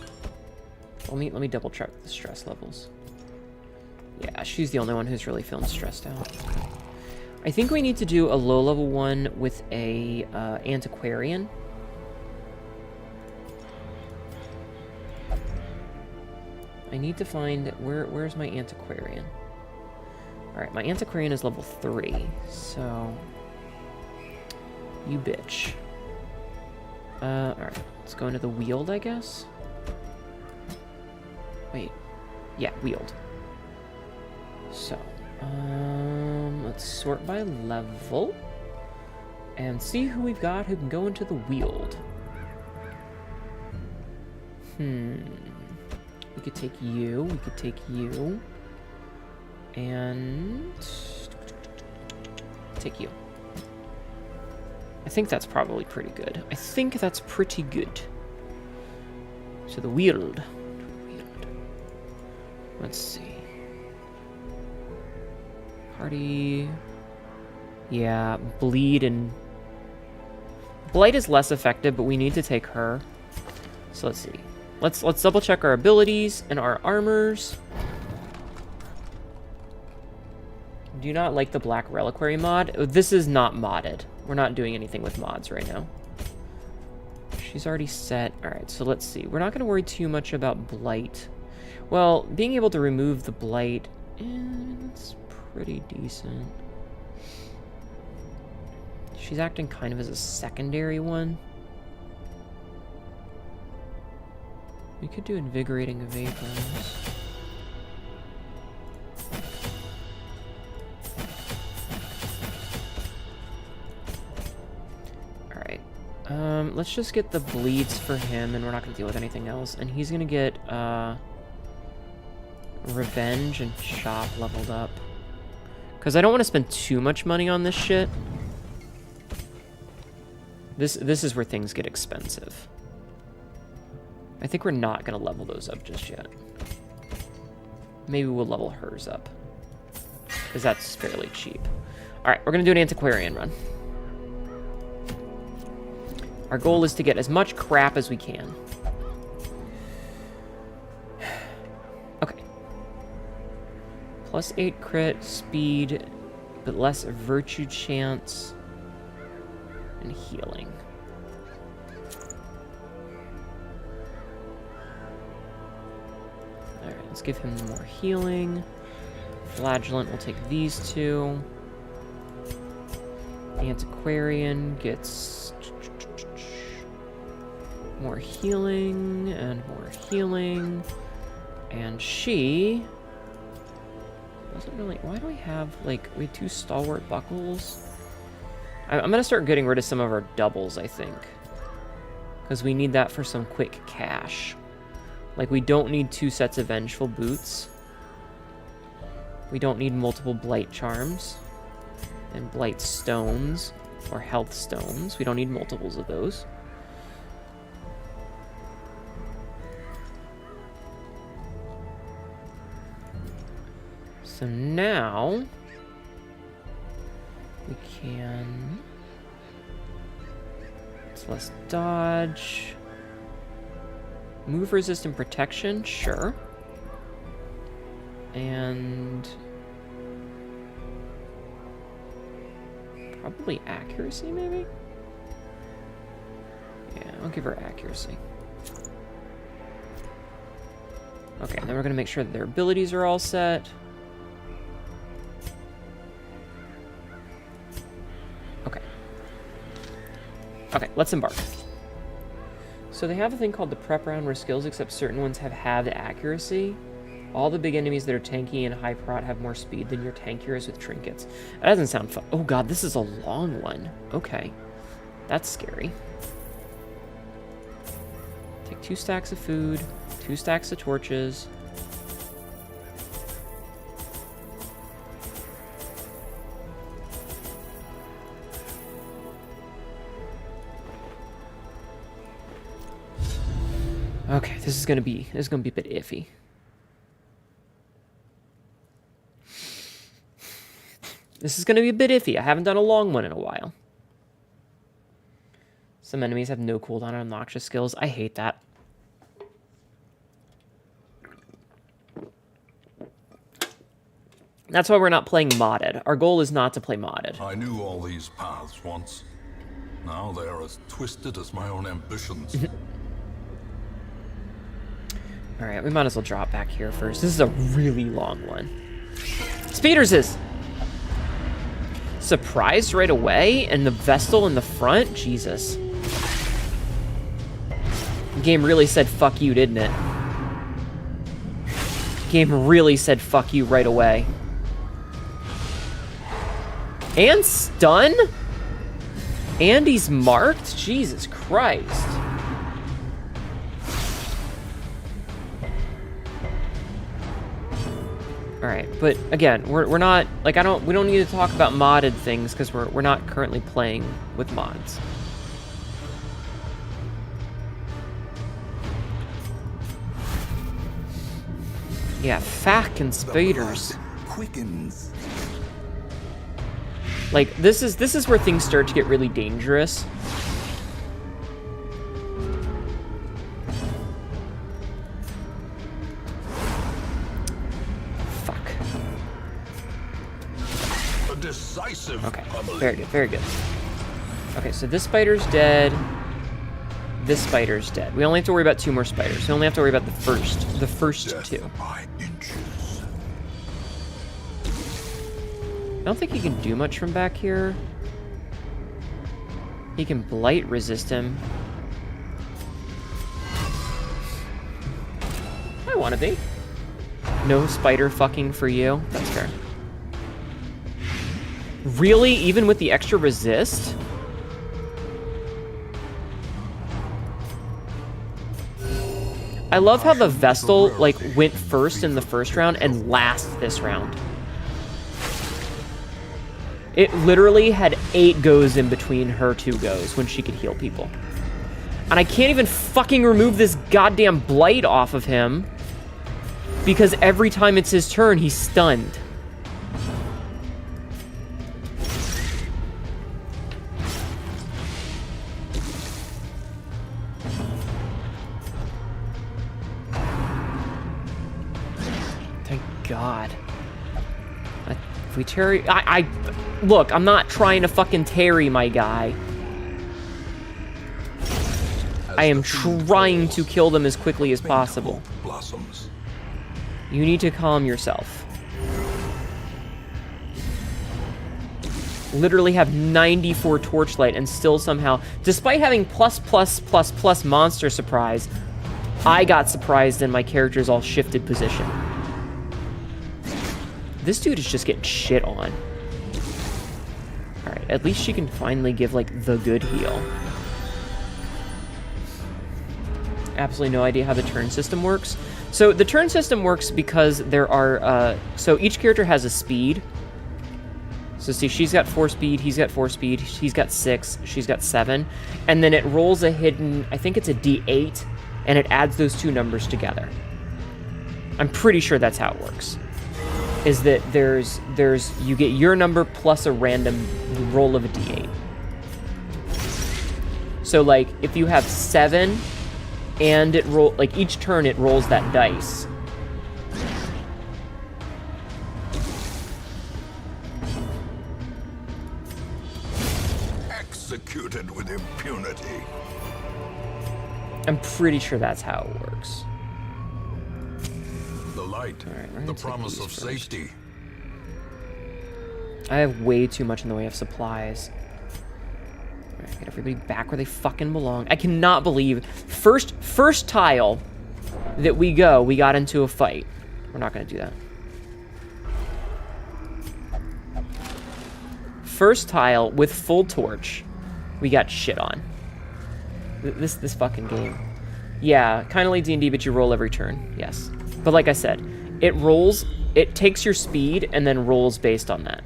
Let me double check the stress levels. Yeah, she's the only one who's really feeling stressed out. I think we need to do a low level one with a antiquarian. I need to find where's my antiquarian. Alright, my Antiquarian is level 3, so... You bitch. Alright, let's go into the Wield, I guess? Wait. Yeah, Wield. So, let's sort by level. And see who we've got who can go into the Wield. We could take you, we could take you. And... take you. I think that's probably pretty good. I think that's pretty good. So the Wield. Let's see. Party... Yeah, Bleed and... Blight is less effective, but we need to take her. So let's see. Let's double check our abilities and our armors. Do not like the Black Reliquary mod. This is not modded. We're not doing anything with mods right now. She's already set. Alright, so let's see. We're not going to worry too much about Blight. Well, being able to remove the Blight is pretty decent. She's acting kind of as a secondary one. We could do Invigorating Vapors. Alright. Let's just get the bleeds for him, and we're not going to deal with anything else. And he's going to get, Revenge and Chop leveled up. Because I don't want to spend too much money on this shit. This is where things get expensive. I think we're not going to level those up just yet. Maybe we'll level hers up. Because that's fairly cheap. Alright, we're going to do an Antiquarian run. Our goal is to get as much crap as we can. Okay. Plus 8 crit, speed, but less virtue chance, and healing. Alright, let's give him more healing. Flagellant will take these two. Antiquarian gets more healing and more healing. And she doesn't really... Why do we have, like, we have 2 stalwart buckles? I'm going to start getting rid of some of our doubles, I think. Because we need that for some quick cash. Like, we don't need 2 sets of Vengeful Boots. We don't need multiple Blight Charms. And Blight Stones. Or Health Stones. We don't need multiples of those. So now... we can... It's less dodge. Move resistant protection, sure. And... probably accuracy, maybe? Yeah, I'll give her accuracy. Okay, then we're going to make sure that their abilities are all set. Okay. Okay, let's embark. So they have a thing called the prep round where skills except certain ones have halved accuracy. All the big enemies that are tanky and high prot have more speed than your tankiers with trinkets. That doesn't sound fun. Oh god, this is a long one. Okay. That's scary. Take 2 stacks of food, 2 stacks of torches. Okay, this is gonna be a bit iffy. This is gonna be a bit iffy. I haven't done a long one in a while. Some enemies have no cooldown on noxious skills. I hate that. That's why we're not playing modded. Our goal is not to play modded. I knew all these paths once. Now they are as twisted as my own ambitions. Alright, we might as well drop back here first. This is a really long one. Speeders is! surprised right away, and the Vestal in the front? Jesus. The game really said fuck you, didn't it? The game really said fuck you right away. And stun? And he's marked? Jesus Christ. Alright, but again, we're not, like, we don't need to talk about modded things because we're not currently playing with mods. Yeah, Fack and spiders. Quickens. Like, this is where things start to get really dangerous. Fuck. A decisive Okay, pummeling. very good, very good. Okay, so this spider's dead. This spider's dead. We only have to worry about 2 more spiders. We only have to worry about the first Death 2. by inches. I don't think he can do much from back here. He can blight resist him. I want to be. No spider fucking for you. That's fair. Really? Even with the extra resist? I love how the Vestal, like, went first in the first round and last this round. It literally had 8 goes in between her 2 goes when she could heal people. And I can't even fucking remove this goddamn blight off of him because every time it's his turn, he's stunned. Thank God. If we tarry... Look, I'm not trying to fucking tarry my guy. I am trying to kill them as quickly as possible. Blossoms. You need to calm yourself. Literally have 94 torchlight and still somehow, despite having plus monster surprise, I got surprised and my character's all shifted position. This dude is just getting shit on. Alright, at least she can finally give, like, the good heal. Absolutely no idea how the turn system works. So the turn system works because there are, so each character has a speed. So see, she's got 4 speed, he's got 4 speed, he's got 6, she's got 7. And then it rolls a hidden, I think it's a D8, and it adds those 2 numbers together. I'm pretty sure that's how it works. Is that you get your number plus a random roll of a D8. So like, if you have 7, and it like each turn it rolls that dice. Executed with impunity. I'm pretty sure that's how it works. The light, Alright, the promise of safety. I have way too much in the way of supplies. Alright, get everybody back where they fucking belong. I cannot believe first tile that we got into a fight. We're not gonna do that. First tile with full torch, we got shit on. This fucking game. Yeah, kind of like D&D, but you roll every turn. Yes. But like I said, it takes your speed and then rolls based on that.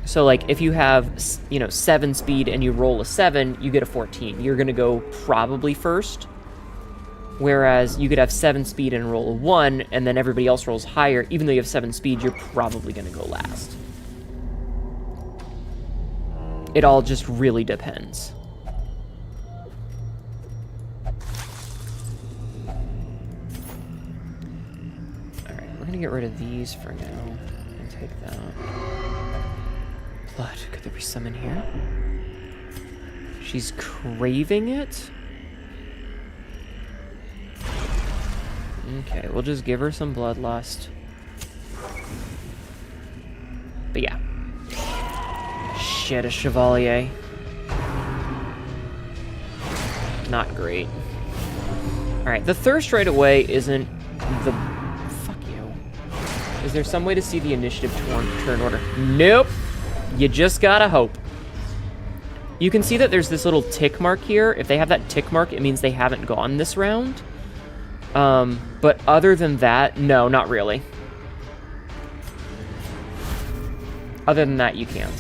So like if you have, 7 speed and you roll a 7, you get a 14. You're going to go probably first. Whereas you could have 7 speed and roll a 1 and then everybody else rolls higher. Even though you have 7 speed, you're probably going to go last. It all just really depends. Alright, we're going to get rid of these for now and take that. Blood. Could there be some in here? She's craving it? Okay, we'll just give her some bloodlust. But yeah. shit, a Chevalier. Not great. Alright, the thirst right away isn't the... Fuck you. Is there some way to see the initiative turn order? Nope. You just gotta hope. You can see that there's this little tick mark here. If they have that tick mark, it means they haven't gone this round. But other than that, no, not really. Other than that, you can't.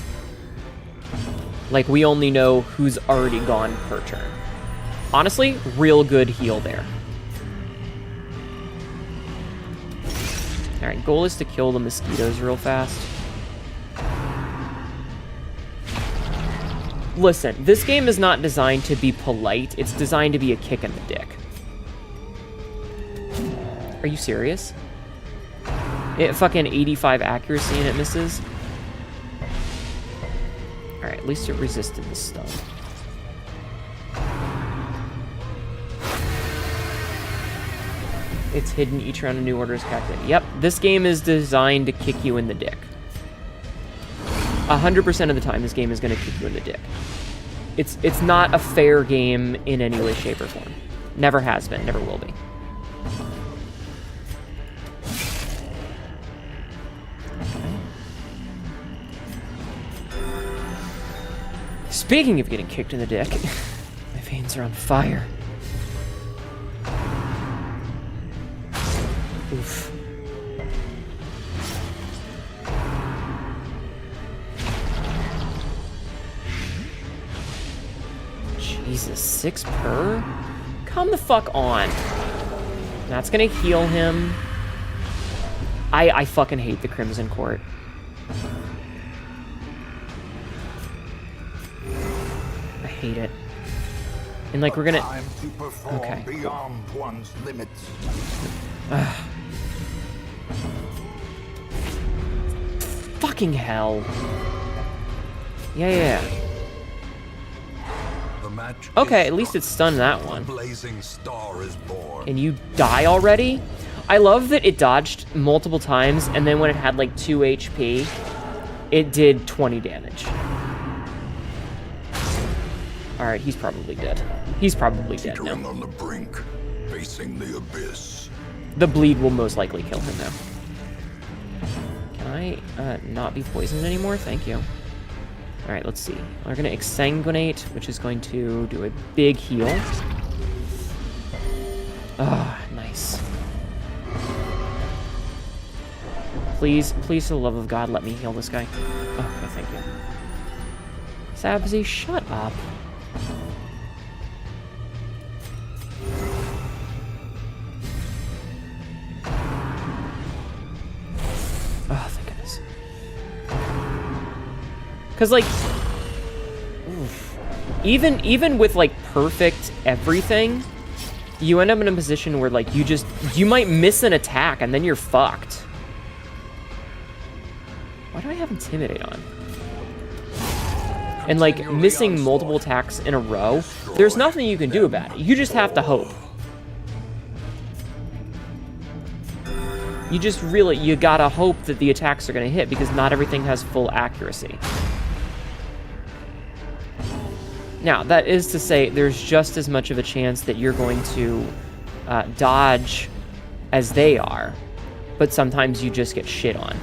Like, we only know who's already gone per turn. Honestly, real good heal there. Alright, goal is to kill the mosquitoes real fast. Listen, this game is not designed to be polite. It's designed to be a kick in the dick. Are you serious? It fucking 85 accuracy and it misses? Alright, at least it resisted the stun. It's hidden each round a new order is calculated. Yep, this game is designed to kick you in the dick. 100% of the time, this game is going to kick you in the dick. It's not a fair game in any way, shape, or form. Never has been, never will be. Speaking of getting kicked in the dick, my veins are on fire. Oof. Jesus, 6 per? Come the fuck on. That's gonna heal him. I fucking hate the Crimson Court. I hate it. And like, we're gonna... Okay. Beyond one's limits. Fucking hell. Yeah. The match Okay, at least it's stunned that A one. blazing star is born. And you die already? I love that it dodged multiple times, and then when it had like 2 HP, it did 20 damage. Alright, he's probably dead. He's probably dead now. Teetering on the brink, facing the abyss. The bleed will most likely kill him now. Can I not be poisoned anymore? Thank you. Alright, let's see. We're going to Exsanguinate, which is going to do a big heal. Ah, nice. Please, please, for the love of God, let me heal this guy. Okay, thank you. Sabzi, shut up. Oh, thank goodness. Because, like, oof. Even with, like, perfect everything, you end up in a position where, like, you might miss an attack, and then you're fucked. Why do I have Intimidate on? And, like, missing multiple attacks in a row, there's nothing you can do about it. You just have to hope. You just really, you gotta hope that the attacks are gonna hit, because not everything has full accuracy. Now, that is to say, there's just as much of a chance that you're going to dodge as they are, but sometimes you just get shit on.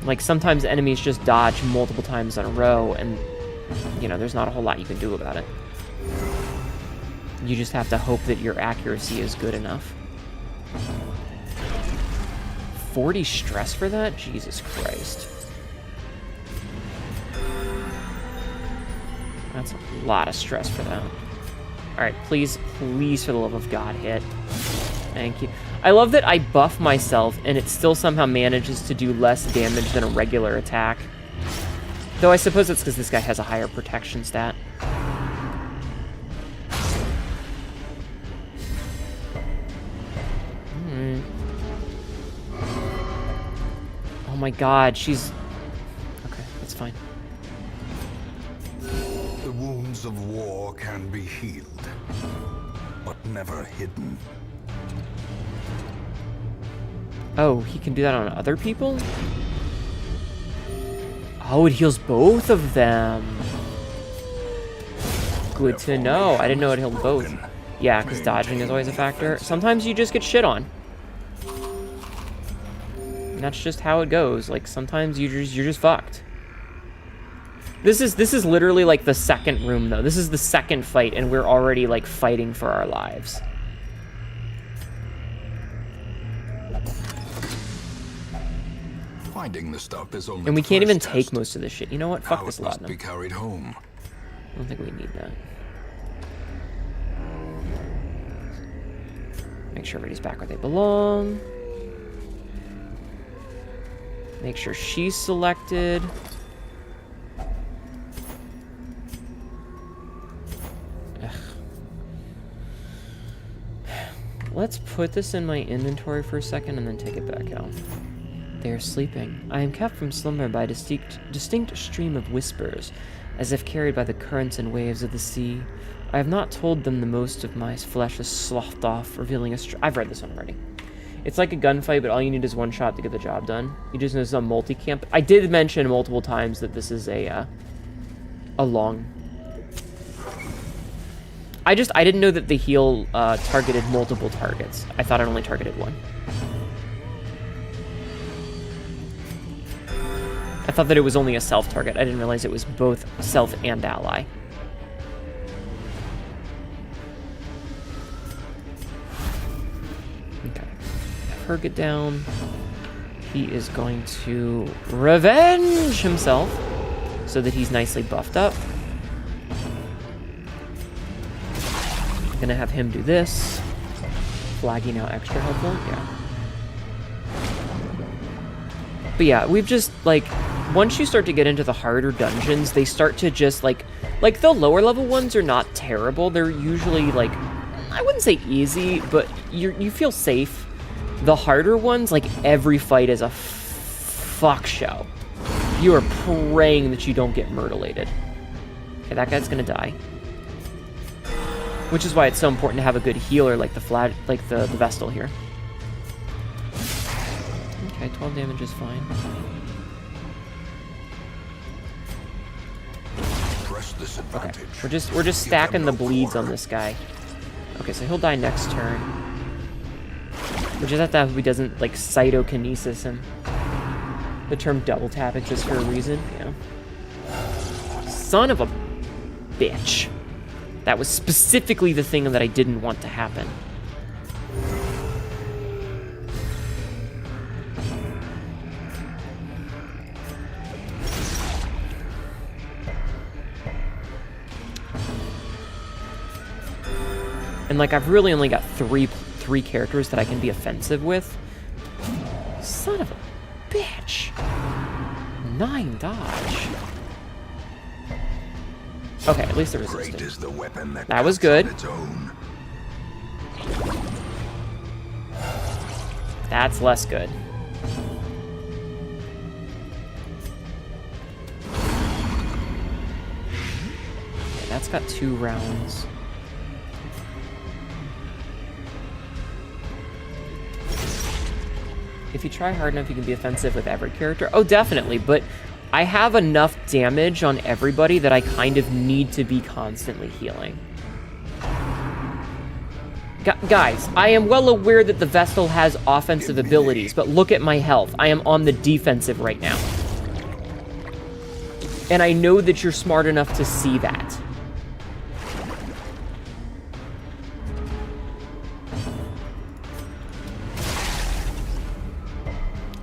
Like, sometimes enemies just dodge multiple times in a row, and, you know, there's not a whole lot you can do about it. You just have to hope that your accuracy is good enough. 40 stress for that? Jesus Christ. That's a lot of stress for that. Alright, please, please, for the love of God, hit. Thank you. I love that I buff myself, and it still somehow manages to do less damage than a regular attack. Though I suppose it's because this guy has a higher protection stat. Oh my god, she's... Okay, that's fine. The wounds Scars of war can be healed, but never hidden. Oh, he can do that on other people? Oh, it heals both of them. Good to know. I didn't know it healed both. Yeah, because dodging is always a factor. Sometimes you just get shit on. And that's just how it goes. Like, sometimes you're just fucked. This is literally like the second room, though. This is the second fight, and we're already, like, fighting for our lives. Finding the stuff is only And we the can't even first take test. most of this shit. You know what? Fuck Now this it must be laudanum. carried home. I don't think we need that. Make sure everybody's back where they belong. Make sure she's selected. Ugh. Let's put this in my inventory for a second and then take it back out. They are sleeping. I am kept from slumber by a distinct stream of whispers, as if carried by the currents and waves of the sea. I have not told them the most of my flesh is slothed off, revealing I've read this one already. It's like a gunfight, but all you need is one shot to get the job done. You just know it's a multi-camp. I did mention multiple times that this is a long... I didn't know that the heal targeted multiple targets. I thought it only targeted one. I thought that it was only a self-target. I didn't realize it was both self and ally. Okay. Have her get down. He is going to revenge himself so that he's nicely buffed up. Gonna have him do this. Flagging out extra helpful. Yeah. But yeah, we've just, like, once you start to get into the harder dungeons, they start to just, like the lower level ones are not terrible. They're usually, like, I wouldn't say easy, but you feel safe. The harder ones, like, every fight is a fuck show. You are praying that you don't get myrtleated. Okay, that guy's gonna die. Which is why it's so important to have a good healer like the Vestal here. Okay, 12 damage is fine. Press this Okay, advantage. we're just stacking the bleeds on this guy. Okay, so he'll die next turn. We just have to hope he doesn't, like, cytokinesis him. The term double tap exists for a reason, yeah. Son of a bitch. That was specifically the thing that I didn't want to happen. And, like, I've really only got three characters that I can be offensive with. Son of a bitch. 9 dodge. Okay, at least the resistance. Great is the weapon That was cuts on good. its own. That's less good. Okay, that's got 2 rounds. If you try hard enough, you can be offensive with every character. Oh, definitely, but I have enough damage on everybody that I kind of need to be constantly healing. Guys, I am well aware that the Vestal has offensive abilities, but look at my health. I am on the defensive right now. And I know that you're smart enough to see that.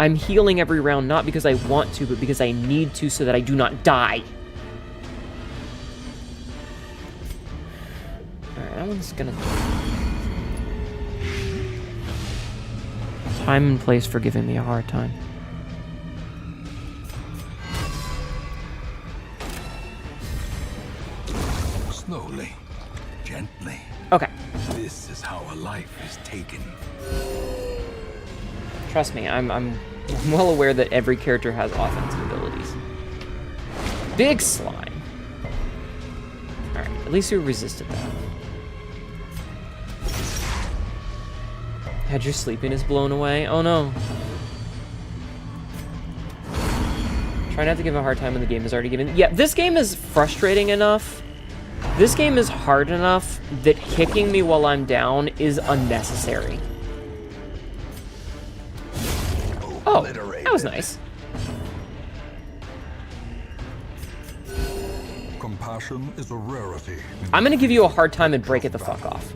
I'm healing every round, not because I want to, but because I need to so that I do not die. Alright, that one's gonna... Time and place for giving me a hard time. Slowly, gently. Okay. This is how a life is taken. Trust me, I'm well aware that every character has offensive abilities. Big slime. Alright. At least we resisted that. Had your sleepiness blown away? Oh no. Try not to give a hard time when the game is already given. Yeah, this game is frustrating enough. This game is hard enough that kicking me while I'm down is unnecessary. Oh, that was nice. Compassion is a rarity. I'm gonna give you a hard time and break it the fuck off.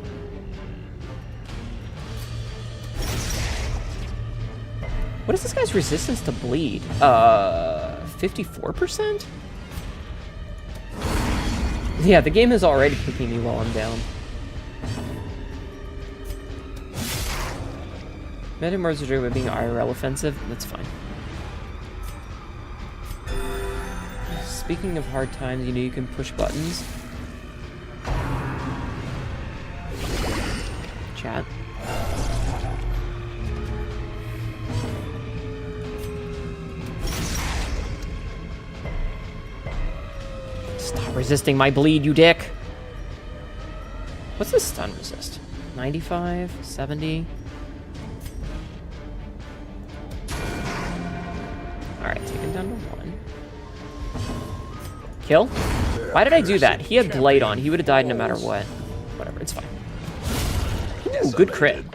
What is this guy's resistance to bleed? 54%? Yeah, the game is already kicking me while I'm down. Metamours are doing by being IRL offensive. That's fine. Speaking of hard times, you know you can push buttons. Chat. Stop resisting my bleed, you dick. What's this stun resist? 95? 70? Alright, take him down to 1. Kill? Why did I do that? He had Blight on. He would have died no matter what. Whatever, it's fine. Ooh, good crit.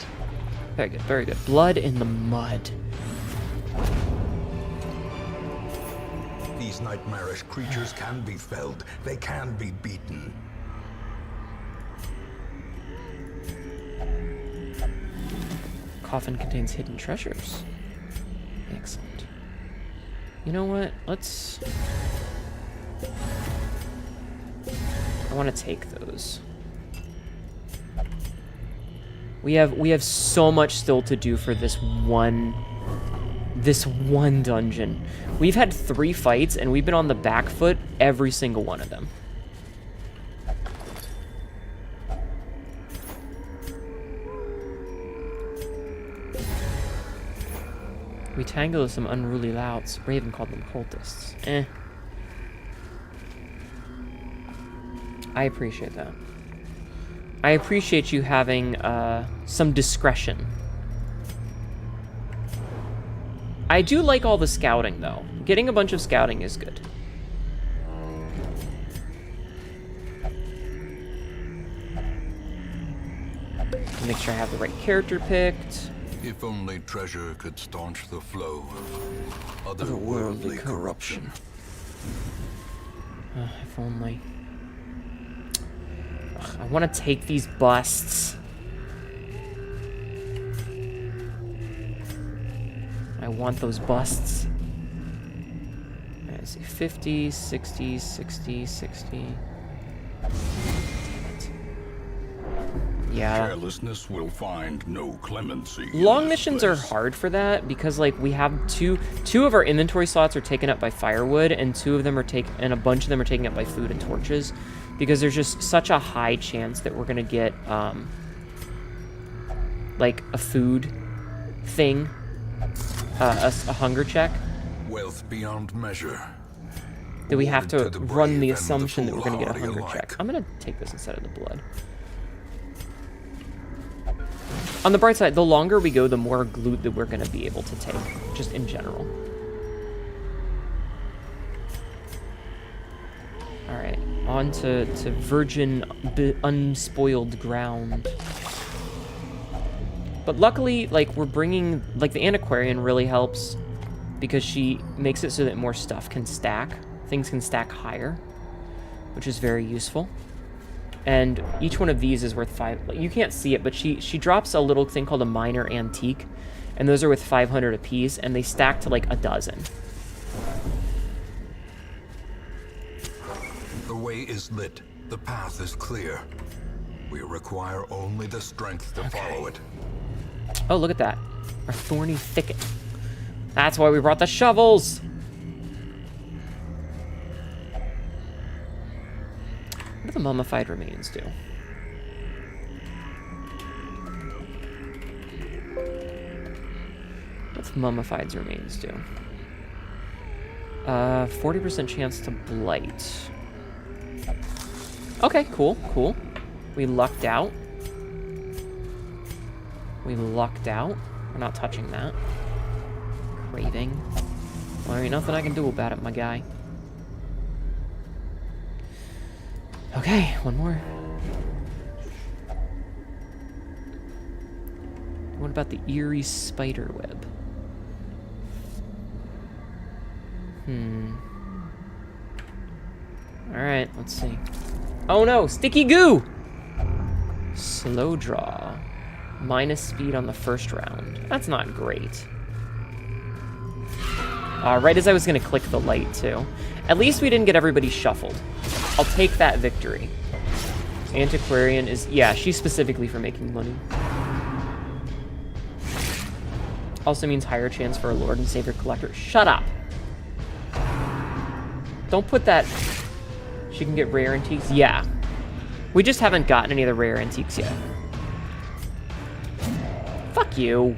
Very good, very good. Blood in the mud. These nightmarish creatures can be felled. They can be beaten. Coffin contains hidden treasures. Excellent. You know what? Let's... I want to take those. We have so much still to do for this one dungeon. We've had 3 fights and we've been on the back foot every single one of them. We tangled with some unruly louts. Raven called them cultists. Eh. I appreciate that. I appreciate you having some discretion. I do like all the scouting, though. Getting a bunch of scouting is good. Make sure I have the right character picked. If only treasure could staunch the flow of otherworldly corruption. If only. Ugh, I want to take these busts. I want those busts. Alright, let's see. 50, 60, 60, 60. Yeah. Carelessness will find no clemency. Long missions are hard for that because, like, we have two of our inventory slots are taken up by firewood, and and a bunch of them are taken up by food and torches, because there's just such a high chance that we're gonna get like a food thing, a hunger check. Wealth beyond measure. That we have to run the assumption that we're gonna get a hunger check. I'm gonna take this instead of the blood. On the bright side, the longer we go, the more loot that we're going to be able to take, just in general. Alright, on to virgin, unspoiled ground. But luckily, like, we're bringing... Like, the Antiquarian really helps, because she makes it so that more stuff can stack. Things can stack higher, which is very useful. And each one of these is worth 5... You can't see it, but she drops a little thing called a minor antique. And those are worth 500 apiece, and they stack to, like, a dozen. The way is lit. The path is clear. We require only the strength to follow it. Oh, look at that. Our thorny thicket. That's why we brought the shovels! What do the mummified remains do? What's mummified remains do? 40% chance to blight. Okay, cool, cool. We lucked out. We lucked out. We're not touching that. Craving. Well, there ain't nothing I can do about it, my guy. Okay, one more. What about the eerie spider web? Alright, let's see. Oh no, sticky goo! Slow draw. Minus speed on the first round. That's not great. Right as I was gonna click the light too. At least we didn't get everybody shuffled. I'll take that victory. Antiquarian is, yeah, she's specifically for making money. Also means higher chance for a Lord and Savior Collector. Shut up! Don't put that... She can get rare antiques? Yeah. We just haven't gotten any of the rare antiques yet. Fuck you.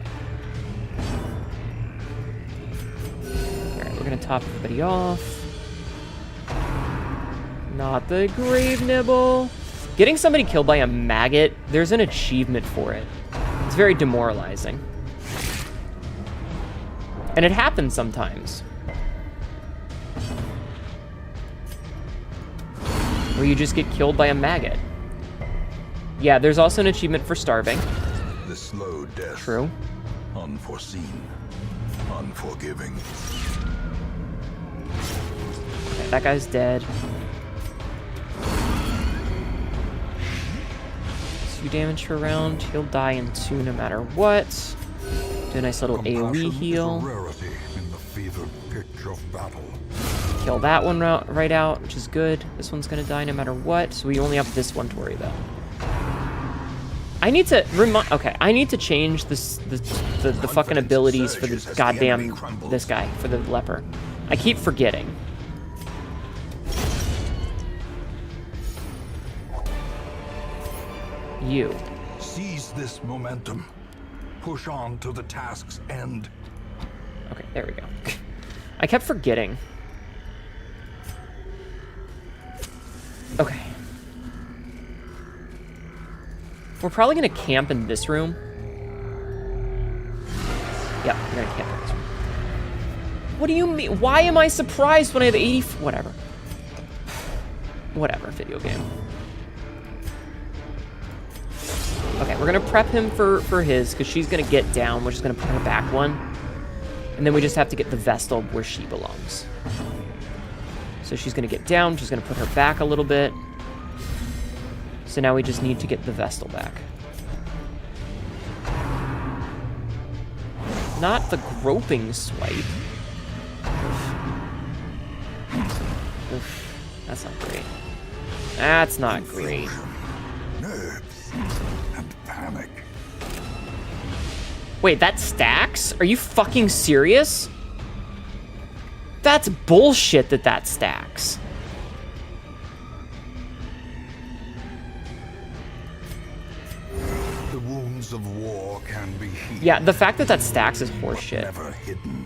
Alright, we're gonna top everybody off. Not the Grave Nibble. Getting somebody killed by a maggot, there's an achievement for it. It's very demoralizing. And it happens sometimes. Where you just get killed by a maggot. Yeah, there's also an achievement for starving. The slow death. True. Unforeseen. Unforgiving. Okay, that guy's dead. 2 damage per round. He'll die in 2 no matter what. Do a nice little AoE heal. Is a rarity in the fevered pitch of battle. Kill that one right out, which is good. This one's gonna die no matter what, so we only have this one to worry about. I need to okay, I need to change the fucking abilities for the goddamn this guy, for the leper. I keep forgetting. You. Seize this momentum. Push on to the task's end. Okay, there we go. I kept forgetting. Okay. We're probably gonna camp in this room. Yep, we're gonna camp in this room. What do you mean? Why am I surprised when I have 80? Whatever. Whatever, video game. Okay, we're gonna prep him for his, because she's gonna get down. We're just gonna put her back one. And then we just have to get the Vestal where she belongs. So she's gonna get down, she's gonna put her back a little bit. So now we just need to get the Vestal back. Not the groping swipe. Oof. That's not great. That's not great. Nerves and panic. Wait, that stacks? Are you fucking serious? That's bullshit that stacks. The wounds of war can be healed. Yeah, the fact that stacks is horseshit. Never hidden.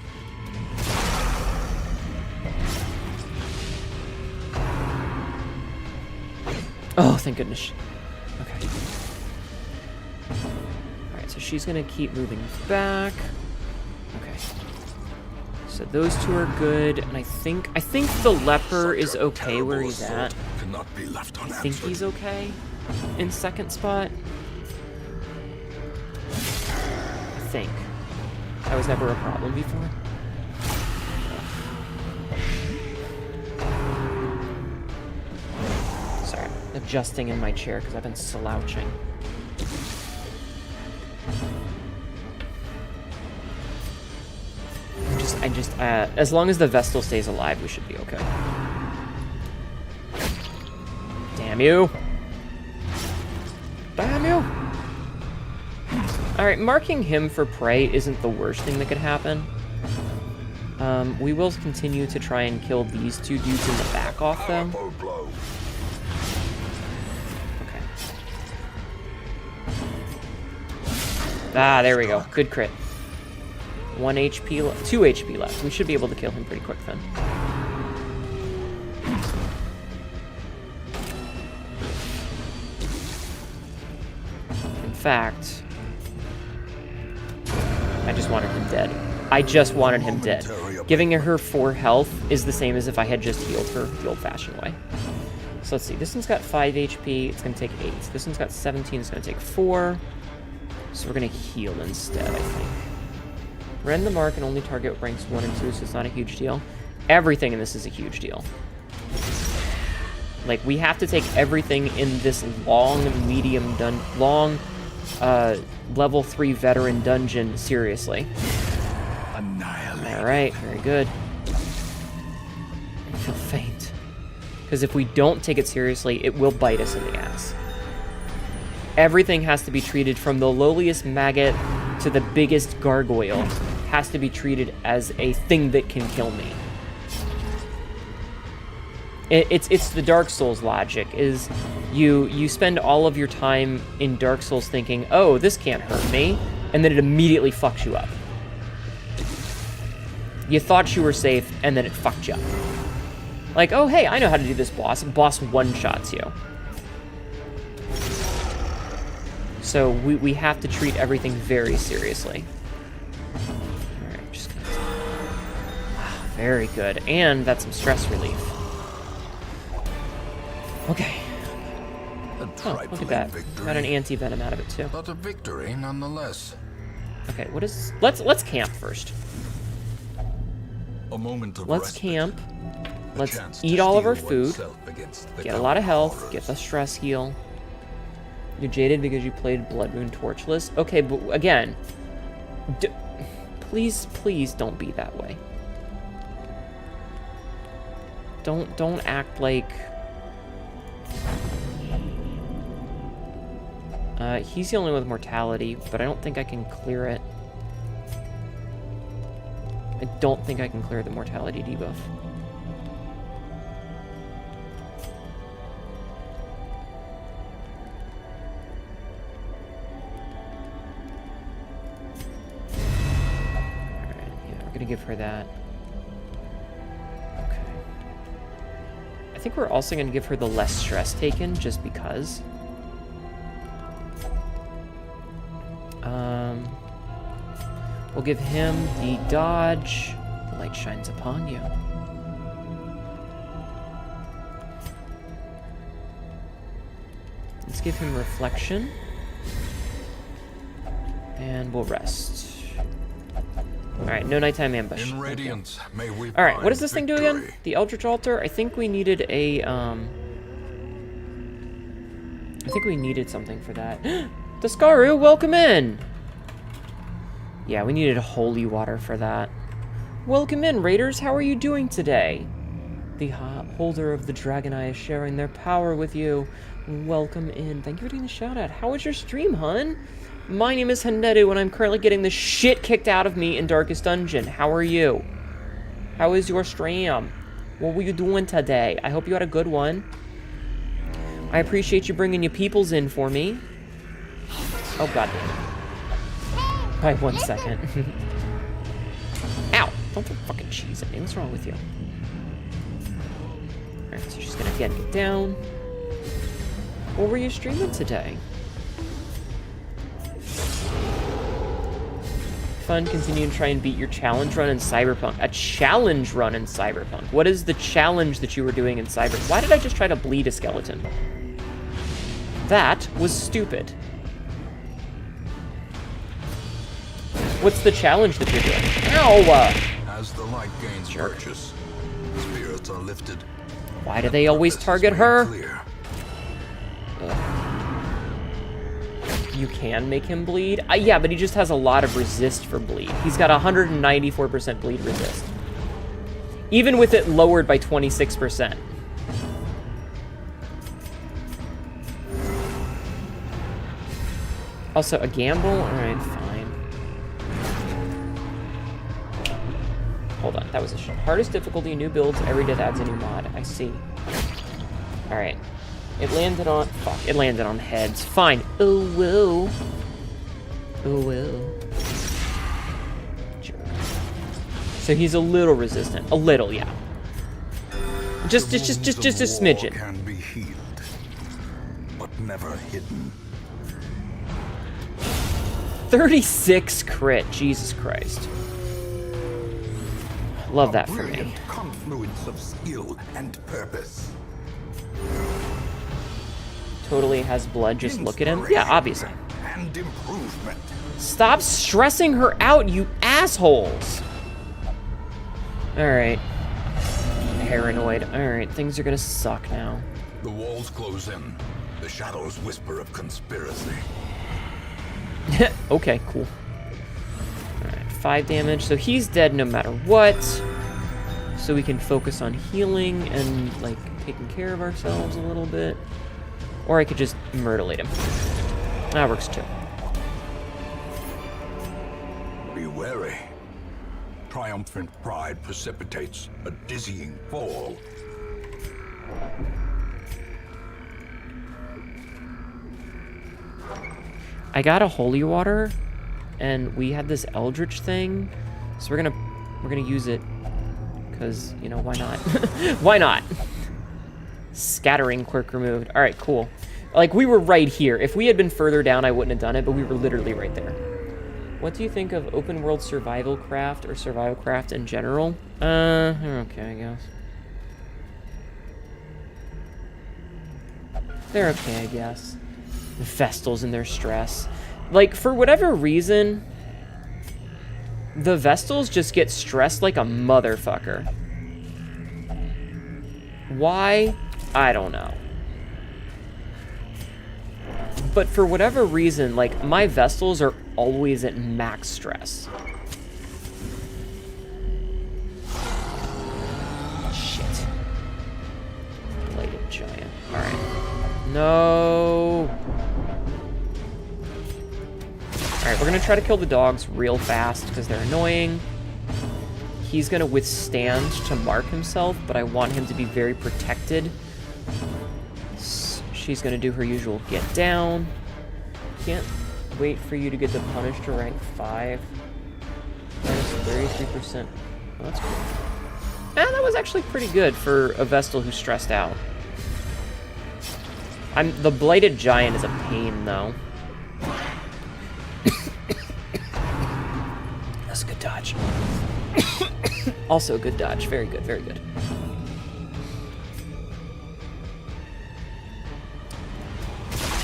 Oh, thank goodness. Okay. Alright, so she's gonna keep moving back. Okay. So those two are good, and I think the leper is okay where he's at. Cannot be left I think he's okay in second spot. I think. That was never a problem before. Sorry, I'm adjusting in my chair because I've been slouching. As long as the Vestal stays alive, we should be okay. Damn you. Damn you. Alright, marking him for prey isn't the worst thing that could happen. We will continue to try and kill these two dudes in the back off, though. Okay. Ah, there we go. Good crit. 1 HP left. 2 HP left. We should be able to kill him pretty quick then. fact, I just wanted him dead. I just wanted him dead. Giving her 4 health is the same as if I had just healed her the old-fashioned way. So let's see. This one's got 5 HP. It's going to take 8. This one's got 17. It's going to take 4. So we're going to heal instead, I think. Rend the mark and only target ranks 1 and 2, so it's not a huge deal. Everything in this is a huge deal. Like, we have to take everything in this long, level 3 veteran dungeon seriously. Alright, very good. I feel faint. Because if we don't take it seriously, it will bite us in the ass. Everything has to be treated, from the lowliest maggot to the biggest gargoyle, has to be treated as a thing that can kill me. It's the Dark Souls logic, is you spend all of your time in Dark Souls thinking, oh, this can't hurt me, and then it immediately fucks you up. You thought you were safe, and then it fucked you up. Like, oh, hey, I know how to do this boss. Boss one-shots you. So we have to treat everything very seriously. Alright, just gonna... Wow, very good. And that's some stress relief. Okay. Oh, look at that. Got an anti-venom out of it, too. But a victory nonetheless. Okay, what is... Let's camp first. A moment of Let's respite. Camp. A Let's chance to eat all of our steel food. oneself against the Get a lot of health. horrors. Get the stress heal. You're jaded because you played Blood Moon Torchless. Okay, but again... please don't be that way. Don't act like... he's the only one with mortality, but I don't think I can clear it. I don't think I can clear the mortality debuff. Alright, yeah, we're gonna give her that. Okay. I think we're also gonna give her the less stress taken, just because. We'll give him the dodge. The light shines upon you. Let's give him reflection. And we'll rest. Alright, no nighttime ambush. In radiance, may we Alright, what find does this thing do again? victory. The Eldritch Altar? I think we needed a, I think we needed something for that. Daskaru, welcome in! Yeah, we needed holy water for that. Welcome in, Raiders. How are you doing today? The holder of the Dragon Eye is sharing their power with you. Welcome in. Thank you for doing the shout-out. How was your stream, hun? My name is Hanedu, and I'm currently getting the shit kicked out of me in Darkest Dungeon. How are you? How is your stream? What were you doing today? I hope you had a good one. I appreciate you bringing your peoples in for me. Oh, God. By 1 second. Ow! Don't throw fucking cheese at me. What's wrong with you? Alright, so she's gonna get down. What were you streaming today? Fun, continue to try and beat your challenge run in Cyberpunk. A challenge run in Cyberpunk. What is the challenge that you were doing in Cyberpunk? Why did I just try to bleed a skeleton? That was stupid. What's the challenge that you're doing? Ow! As the light gains Jerk. purchase, spirits are lifted. Why do they always target her? Clear. You can make him bleed? Yeah, but he just has a lot of resist for bleed. He's got 194% bleed resist. Even with it lowered by 26%. Also, a gamble? Alright, fine. Hold on, that was a shot. Hardest difficulty, new builds, every death adds a new mod. I see. Alright. It landed on... Fuck, it landed on heads. Fine. Oh, whoa. Oh, whoa. Jerk. So he's a little resistant. A little, yeah. Just a Wounds of war smidgen. Can be healed, but never hidden. 36 crit. Jesus Christ. Love that for me. Brilliant confluence of skill and purpose. Totally has blood. Just look at him. Yeah, obviously. And improvement. Stop stressing her out, you assholes. Alright. Paranoid. Alright, things are gonna suck now. The walls close in. The shadows whisper of conspiracy. Okay, cool. Alright, 5 damage. So he's dead no matter what. So we can focus on healing and, like, taking care of ourselves a little bit. Or I could just murderate him. That works too. Be wary. Triumphant pride precipitates a dizzying fall. I got a holy water, and we had this eldritch thing, so we're gonna use it, cause you know why not? Why not? Scattering quirk removed. All right, cool. Like we were right here. If we had been further down, I wouldn't have done it, but we were literally right there. What do you think of open world survival craft or survival craft in general? They're okay, I guess. They're okay, I guess. The Vestals and their stress. Like, for whatever reason, the Vestals just get stressed like a motherfucker. Why? I don't know. But for whatever reason, like, my Vestals are always at max stress. Shit. Bladed giant. Alright. No. Alright, we're gonna try to kill the dogs real fast because they're annoying. He's gonna withstand to mark himself, but I want him to be very protected. She's gonna do her usual get down. Can't wait for you to get the punish to rank 5. Minus 33%. Oh, that's cool. And that was actually pretty good for a Vestal who's stressed out. The Blighted Giant is a pain, though. That's a good dodge. Also a good dodge. Very good, very good.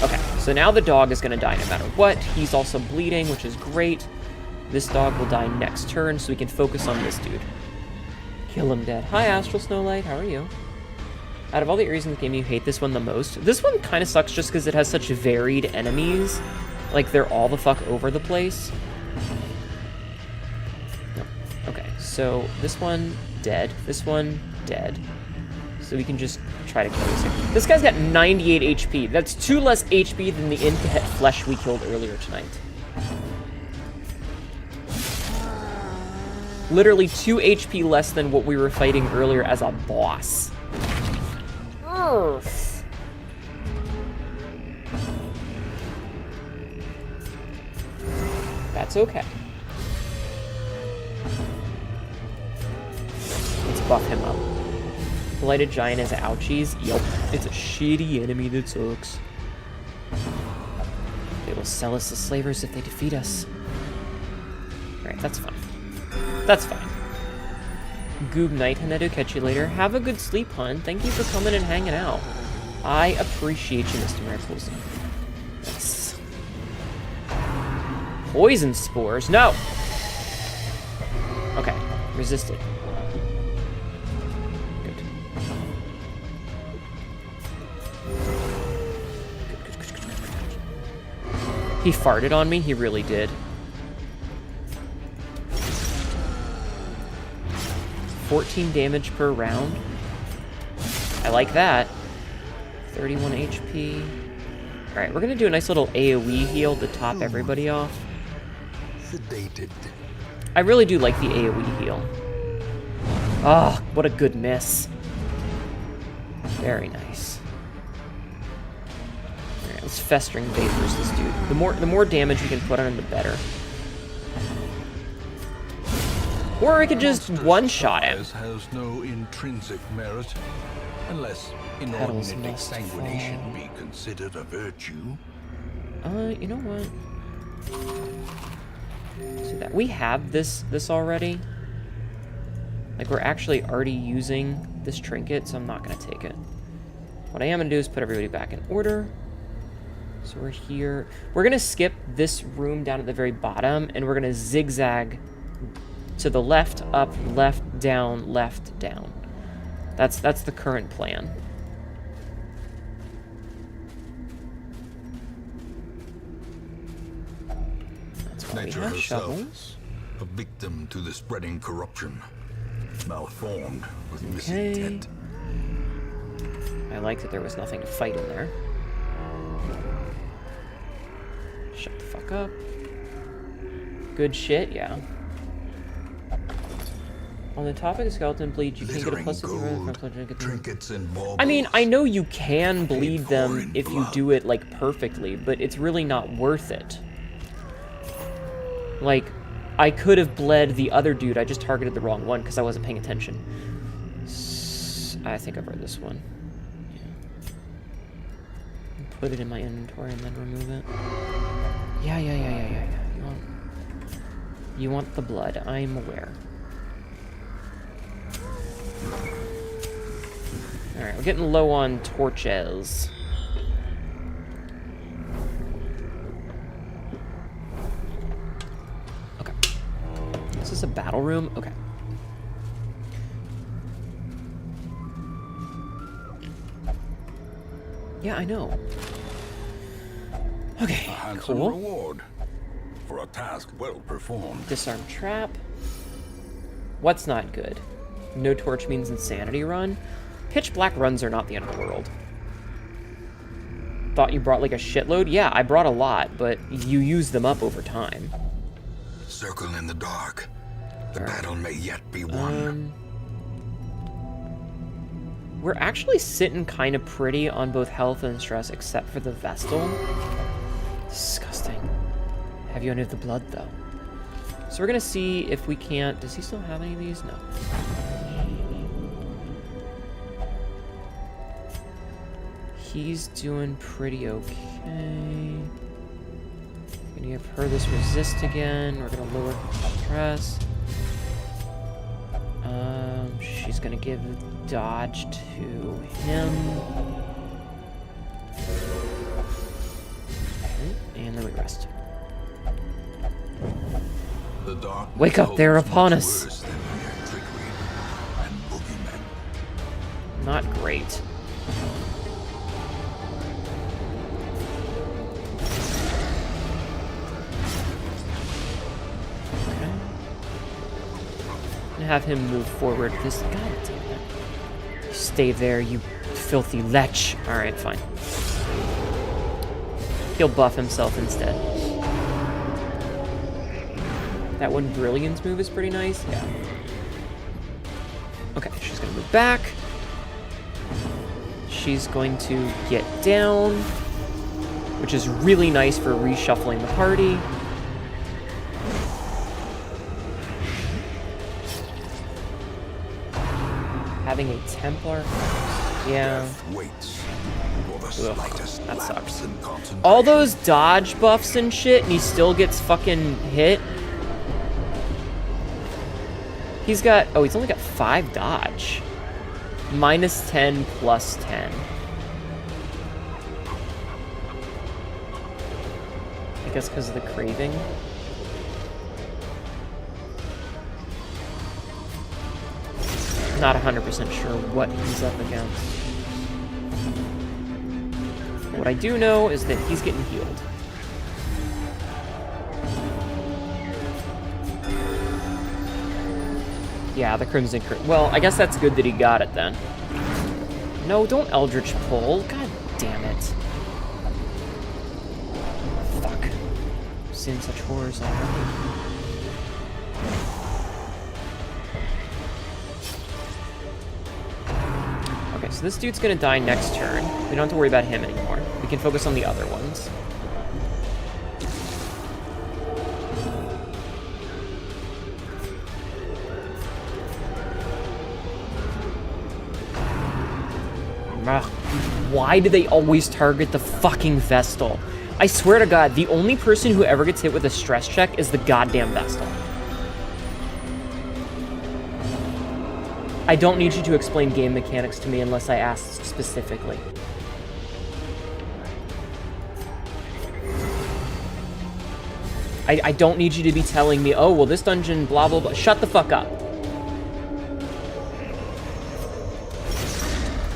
Okay, so now the dog is going to die no matter what. He's also bleeding, which is great. This dog will die next turn, so we can focus on this dude. Kill him dead. Hi, Astral Snowlight. How are you? Out of all the areas in the game, you hate this one the most? This one kind of sucks just because it has such varied enemies. Like, they're all the fuck over the place. No. Okay, so this one, dead. This one, dead. So we can just try to kill this guy. This guy's got 98 HP. That's 2 less HP than the Incahet flesh we killed earlier tonight. Literally 2 HP less than what we were fighting earlier as a boss. Earth. That's okay. Let's buff him up. Blighted Giant is ouchies. Yup. It's a shitty enemy that sucks. They will sell us as slavers if they defeat us. Alright, that's fine. That's fine. Goob Night, Hanedo, catch you later. Have a good sleep, hun. Thank you for coming and hanging out. I appreciate you, Mr. Mariposa. Yes. Poison spores. No! Okay. Resisted. Good. Good. He farted on me? He really did. 14 damage per round. I like that. 31 HP. Alright, we're gonna do a nice little AoE heal to top everybody off. Sedated. I really do like the AoE heal. Oh, what a good miss. Very nice. Alright, let's Festering Vapors this dude. The more damage we can put on him, the better. Or I could just one-shot him. Has no intrinsic merit, unless Petals inordinate must exsanguination fall. be considered a virtue. You know what? See that we have this already. Like, we're actually already using this trinket, so I'm not gonna take it. What I am gonna do is put everybody back in order. So we're here. We're gonna skip this room down at the very bottom, and we're gonna zigzag to the left, up, left, down, left, down. That's the current plan. That's why we Nature have herself, shovels. a victim to the spreading corruption, malformed with Okay. misintent. I like that there was nothing to fight in there. Shut the fuck up. Good shit, yeah. On the topic of skeleton bleach, you can get a Glittering plus gold, trinkets and baubles. I mean, I know you can bleed them if you do it, like, perfectly, but it's really not worth it. Like, I could have bled the other dude, I just targeted the wrong one because I wasn't paying attention. I think I've read this one. Yeah. Put it in my inventory and then remove it. Yeah. You want the blood, I'm aware. Alright, we're getting low on torches. Okay. Is this a battle room? Okay. Yeah, I know. Okay, A handsome cool. reward for a task well performed. Disarm trap. What's not good? No torch means insanity run. Pitch black runs are not the end of the world. Thought you brought like a shitload? Yeah, I brought a lot, but you use them up over time. Circle in the dark. The battle may yet be won. We're actually sitting kind of pretty on both health and stress, except for the Vestal. Disgusting. Have you any of the blood, though? So we're gonna see if we can't... Does he still have any of these? No. He's doing pretty okay. Gonna give her this resist again. We're gonna lower stress. She's gonna give dodge to him. And then we rest. The darkness Wake up, they're holds upon much us. worse than mere trickery and boogeymen. Not great. Okay. And have him move forward. This god damn it. You stay there, you filthy lech. Alright, fine. He'll buff himself instead. That one brilliance move is pretty nice. Yeah. Okay, she's gonna move back. She's going to get down, which is really nice for reshuffling the party. Having a Templar. Yeah. Death waits for the Ugh, slightest that lapse sucks. in concentration. All those dodge buffs and shit, and he still gets fucking hit. He's got... Oh, he's only got 5 dodge. Minus 10, plus 10. I guess because of the craving. Not 100% sure what he's up against. What I do know is that he's getting healed. Yeah, the Crimson Curse. Well, I guess that's good that he got it then. No, don't Eldritch Pull. God damn it. Fuck. I've seen such horrors already. Okay, so this dude's gonna die next turn. We don't have to worry about him anymore. We can focus on the other ones. Ugh, why do they always target the fucking Vestal? I swear to God, the only person who ever gets hit with a stress check is the goddamn Vestal. I don't need you to explain game mechanics to me unless I ask specifically. I don't need you to be telling me, oh, well, this dungeon, blah, blah, blah. Shut the fuck up.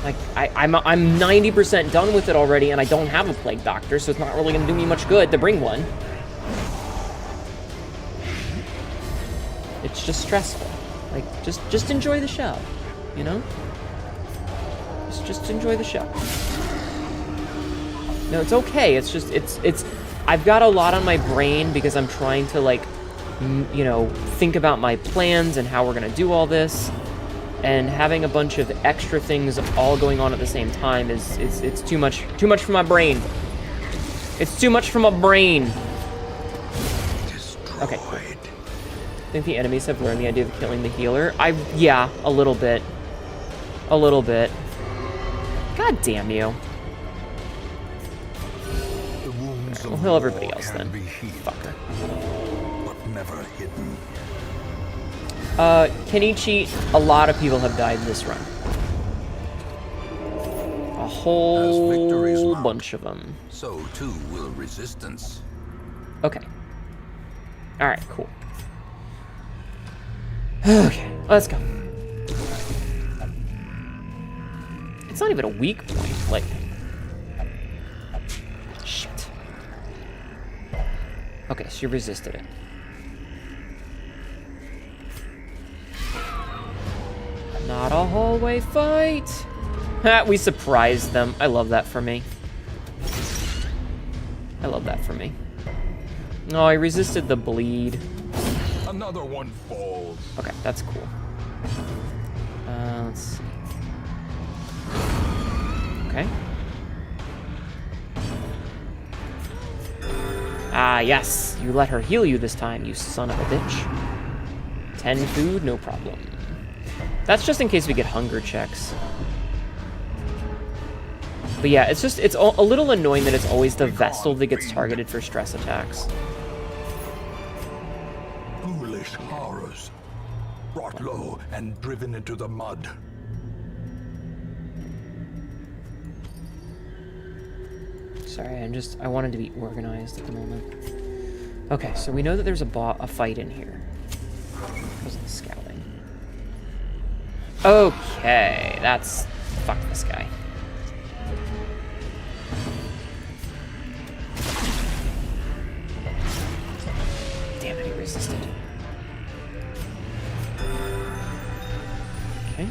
Like, I'm 90% done with it already, and I don't have a Plague Doctor, so it's not really going to do me much good to bring one. It's just stressful. Like, just enjoy the show, you know? Just enjoy the show. No, it's okay. It's just, it's... I've got a lot on my brain because I'm trying to, like, you know, think about my plans and how we're going to do all this. And having a bunch of extra things all going on at the same time it's too much for my brain. It's too much for my brain. Okay, cool. I think the enemies have learned the idea of killing the healer. Yeah, a little bit. A little bit. God damn you. We'll heal everybody else then. Fucker. But never hidden. Kenichi, a lot of people have died in this run. A whole bunch of them. So too will resistance. Okay. Alright, cool. Okay, let's go. It's not even a weak point, like... Shit. Okay, so you resisted it. Not a hallway fight. Ha, we surprised them. I love that for me. I love that for me. Oh, I resisted the bleed. Another one falls. Okay, that's cool. Let's see. Okay. Ah, yes. You let her heal you this time, you son of a bitch. 10 food, no problem. That's just in case we get hunger checks. But yeah, it's a little annoying that it's always the Vestal that gets targeted for stress attacks. Foolish horrors. Brought low and driven into the mud. Sorry, I wanted to be organized at the moment. Okay, so we know that there's a fight in here. Because of the scouting. Okay, that's... Fuck this guy. Damn it, he resisted. Okay.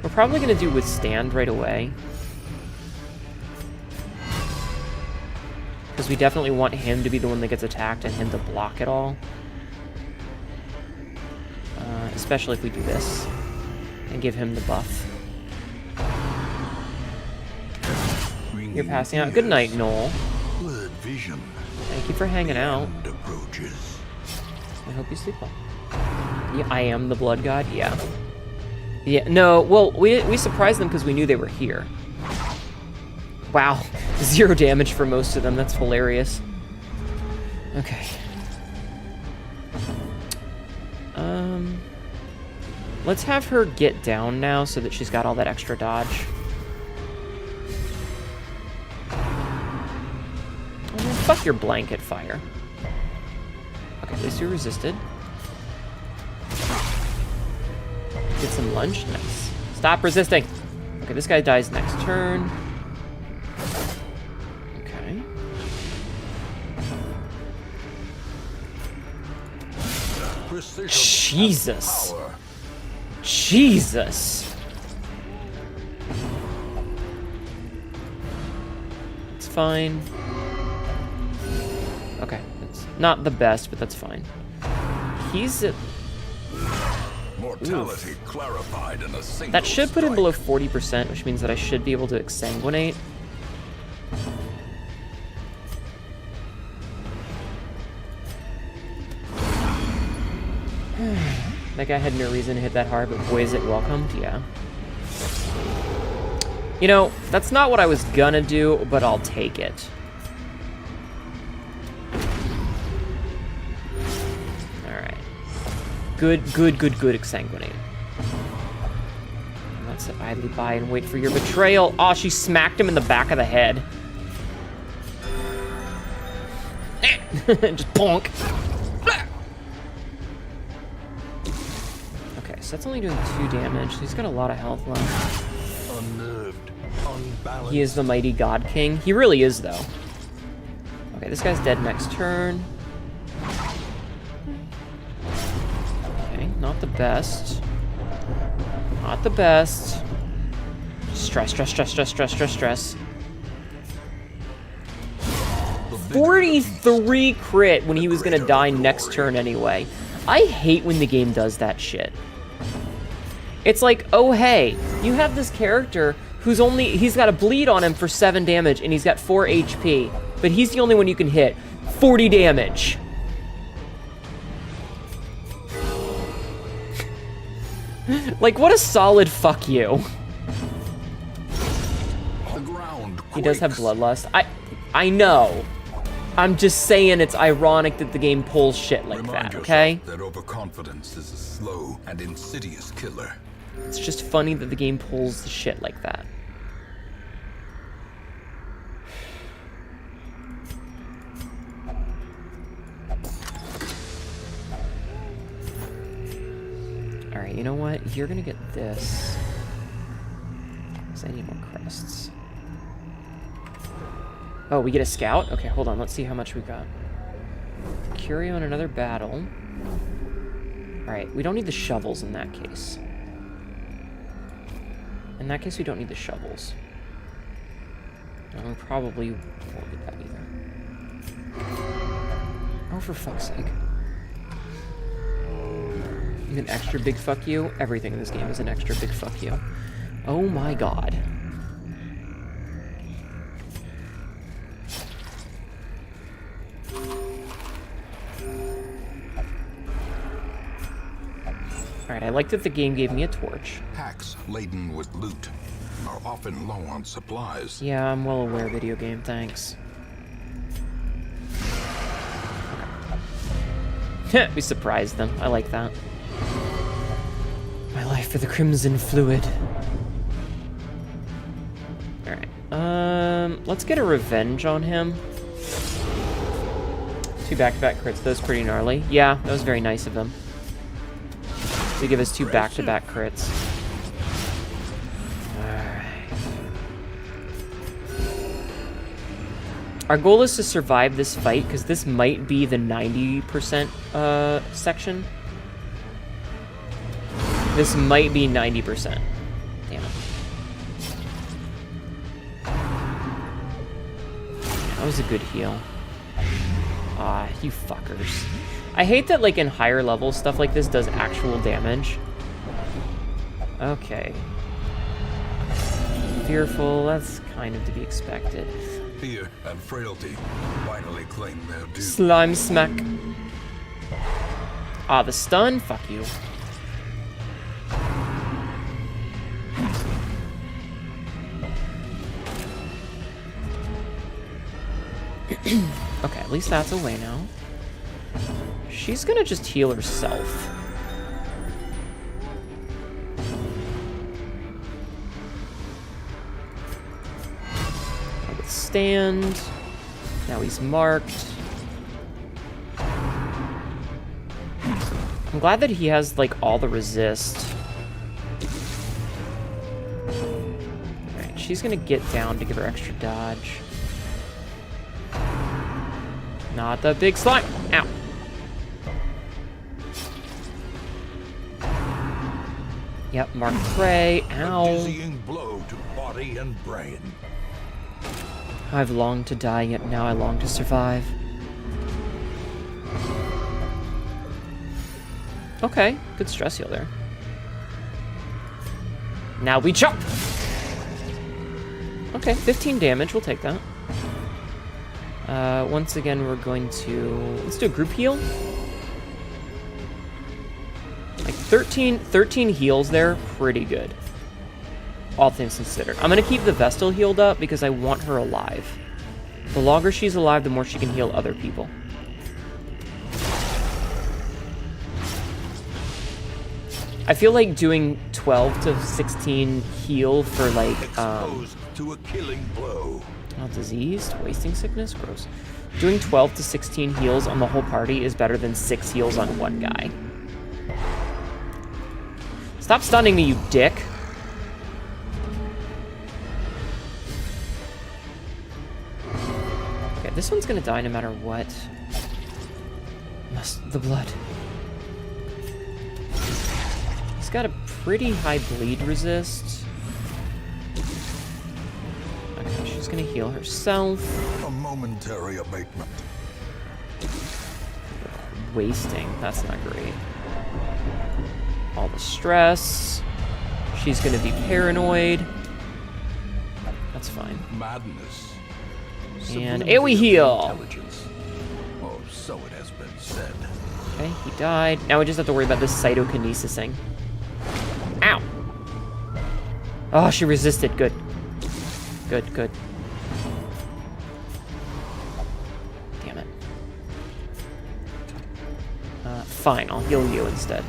We're probably going to do withstand right away. Because we definitely want him to be the one that gets attacked and him to block it all. Especially if we do this. And give him the buff. You're passing out. Good night, Noel. Blurred vision. Thank you for hanging out. Approaches. I hope you sleep well. Yeah, I am the blood god? Yeah. Yeah, no, well, we surprised them because we knew they were here. Wow. 0 damage for most of them. That's hilarious. Okay. Let's have her get down now so that she's got all that extra dodge. Oh, man, fuck your blanket fire. Okay, at least you resisted. Get some lunge. Nice. Stop resisting. Okay, this guy dies next turn. Okay. Jesus. Jesus. It's fine. Okay, it's not the best, but that's fine. He's at... Mortality clarified in a single That should put him strike. below 40%, which means that I should be able to exsanguinate. That guy had no reason to hit that hard, but boy, is it welcomed. Yeah. You know, that's not what I was gonna do, but I'll take it. Good exsanguinate. Let's sit idly by and wait for your betrayal. Oh, she smacked him in the back of the head. Just bonk. Okay, so that's only doing 2 damage. He's got a lot of health left. Unnerved, unbalanced. He is the mighty God King. He really is, though. Okay, this guy's dead next turn. Okay, not the best. Not the best. Stress. 43 crit when he was gonna die next turn anyway. I hate when the game does that shit. It's like, oh hey, you have this character he's got a bleed on him for 7 damage and he's got 4 HP, but he's the only one you can hit. 40 damage. Like, what a solid fuck you. The ground He does have quakes. bloodlust. I know. I'm just saying it's ironic that the game pulls shit like Remind that, okay? yourself that overconfidence is a slow and insidious killer. It's just funny that the game pulls the shit like that. Alright, you know what? You're gonna get this. Because I need more crests. Oh, we get a scout? Okay, hold on. Let's see how much we got. Curio in another battle. Alright, we don't need the shovels in that case. In that case, we don't need the shovels. And we probably won't need that either. Oh, for fuck's sake. An extra big fuck you? Everything in this game is an extra big fuck you. Oh my god. Alright, I like that the game gave me a torch. Packs laden with loot are often low on supplies. Yeah, I'm well aware, video game, thanks. Okay. We surprised them. I like that. My life for the Crimson Fluid. Alright, let's get a revenge on him. 2 back-to-back crits, that was pretty gnarly. Yeah, that was very nice of him. To give us 2 back-to-back crits. Alright. Our goal is to survive this fight, because this might be the 90% section. This might be 90%. Damn it. That was a good heal. Ah, you fuckers. I hate that, like, in higher level, stuff like this does actual damage. Okay. Fearful, that's kind of to be expected. Fear and frailty finally claim their due. Slime smack. Ah, the stun? Fuck you. Okay, at least that's away now. She's gonna just heal herself. Withstand. Now he's marked. I'm glad that he has, like, all the resist. Alright, she's gonna get down to give her extra dodge. Not the big slime. Ow. Yep, mark prey. Ow. A dizzying blow to body and brain. I've longed to die, yet now I long to survive. Okay, good stress heal there. Now we chop! Okay, 15 damage, we'll take that. Once again, we're going to... Let's do a group heal. Like 13 heals there, pretty good. All things considered. I'm gonna keep the Vestal healed up because I want her alive. The longer she's alive, the more she can heal other people. I feel like doing 12 to 16 heal for like Exposed to a killing blow. diseased, wasting sickness, gross. Doing 12 to 16 heals on the whole party is better than 6 heals on one guy. Stop stunning me, you dick. Okay, this one's gonna die no matter what. The blood. He's got a pretty high bleed resist. Okay, she's gonna heal herself. A momentary abatement. Wasting. That's not great. All the stress. She's gonna be paranoid. That's fine. Madness. And AoE heal. Intelligence. Oh, so it has been said. Okay, he died. Now we just have to worry about this cytokinesising. Ow! Oh, she resisted. Good. Good, good. Damn it. Fine, I'll heal you instead.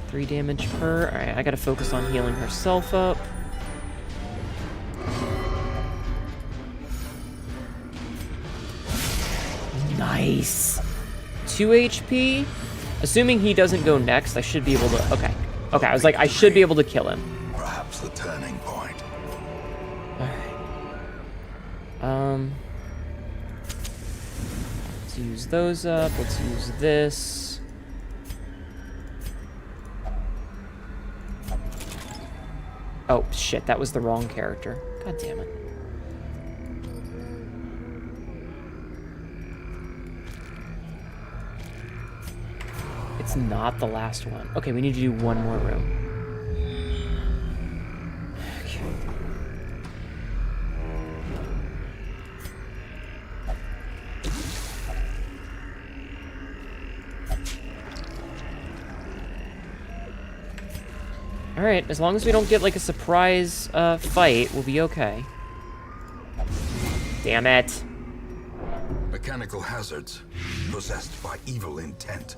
3 damage per. Alright, I gotta focus on healing herself up. Nice. 2 HP. Assuming he doesn't go next, I should be able to... Okay. Okay, I was like, I should be able to kill him. Perhaps the turning point. Alright. Let's use those up. Let's use this. Oh, shit. That was the wrong character. God damn it. It's not the last one. Okay, we need to do one more room. Okay. Alright, as long as we don't get like a surprise fight, we'll be okay. Damn it. Mechanical hazards possessed by evil intent.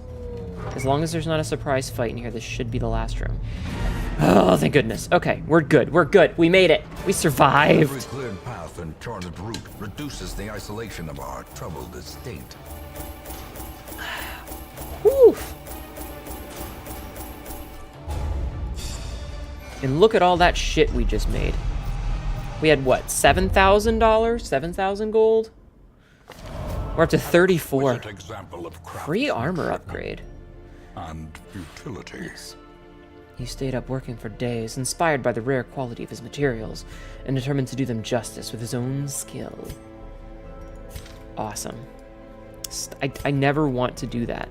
As long as there's not a surprise fight in here, this should be the last room. Oh, thank goodness. Okay, we're good. We're good. We made it. We Every survived. cleared path and charted route reduces the isolation of our troubled estate. Whew. And look at all that shit we just made. We had what, $7,000? 7,000 gold? We're up to 34. Exquisite example of Free armor craftsmanship upgrade. and utility. He stayed up working for days, inspired by the rare quality of his materials, and determined to do them justice with his own skill. Awesome. I never want to do that.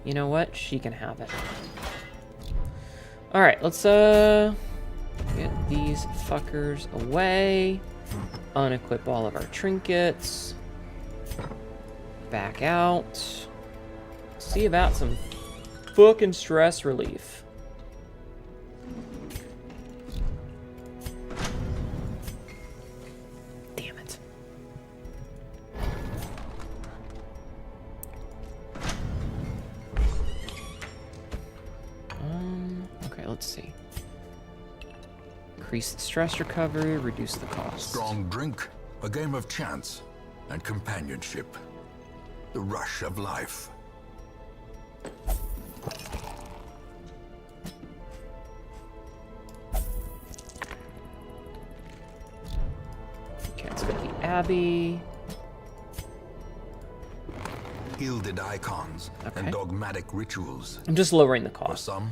You know what? She can have it. Alright, let's get these fuckers away. Unequip all of our trinkets. Back out. See about some fucking stress relief. Damn it. Okay, let's see. Increase the stress recovery, reduce the cost. Strong drink, a game of chance, and companionship. The rush of life. Okay, let's go to the Abbey. Gilded icons Okay. and dogmatic rituals. I'm just lowering the For cost. some,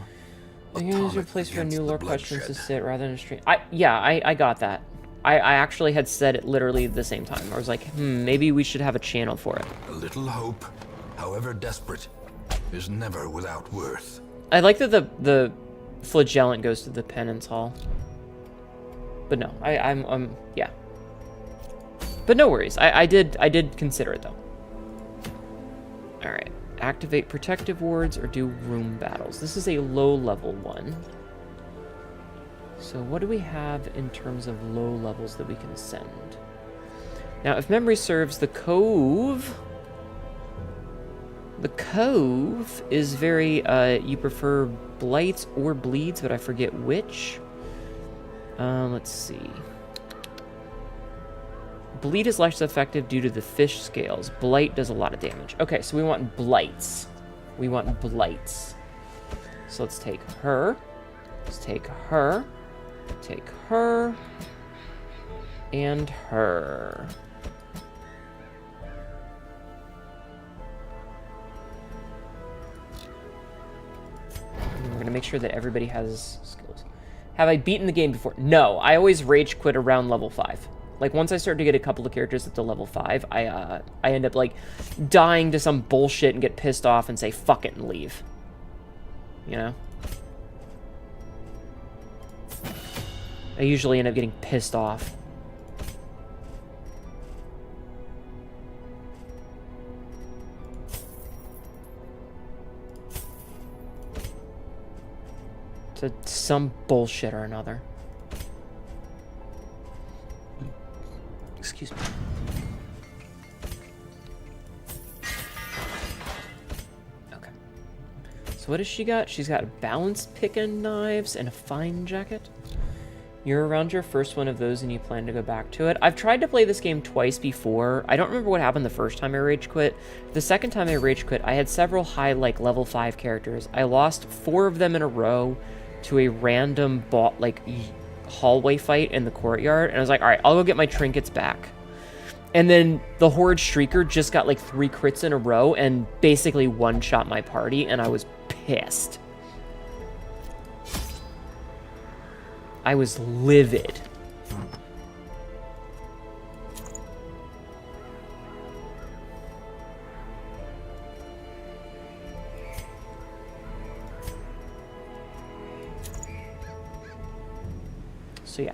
You can use your atomic place for a against new the lore questions to bloodshed. sit rather than a stream. I got that. I actually had said it literally the same time. I was like, maybe we should have a channel for it. A little hope, however desperate, is never without worth. I like that the flagellant goes to the penance hall. But no, I'm yeah. But no worries. I did consider it though. All right. Activate protective wards or do room battles. This is a low level one. So what do we have in terms of low levels that we can send? Now, if memory serves, the Cove is very, you prefer blights or bleeds, but I forget which. Let's see. Bleed is less effective due to the fish scales. Blight does a lot of damage. Okay, so we want blights. We want blights. So let's take her. Let's take her. Take her. And her. And we're going to make sure that everybody has skills. Have I beaten the game before? No, I always rage quit around level 5. Like, once I start to get a couple of characters at the level 5, I end up, like, dying to some bullshit and get pissed off and say, fuck it, and leave. You know? I usually end up getting pissed off. To some bullshit or another. Excuse me. Okay. So what has she got? She's got balanced pick and knives and a fine jacket. You're around your first one of those and you plan to go back to it. I've tried to play this game twice before. I don't remember what happened the first time I rage quit. The second time I rage quit, I had several high, like, level 5 characters. I lost 4 of them in a row to a random hallway fight in the courtyard, and I was like, all right, I'll go get my trinkets back. And then the Horde Shrieker just got like 3 crits in a row and basically one-shot my party, and I was pissed. I was livid. So yeah.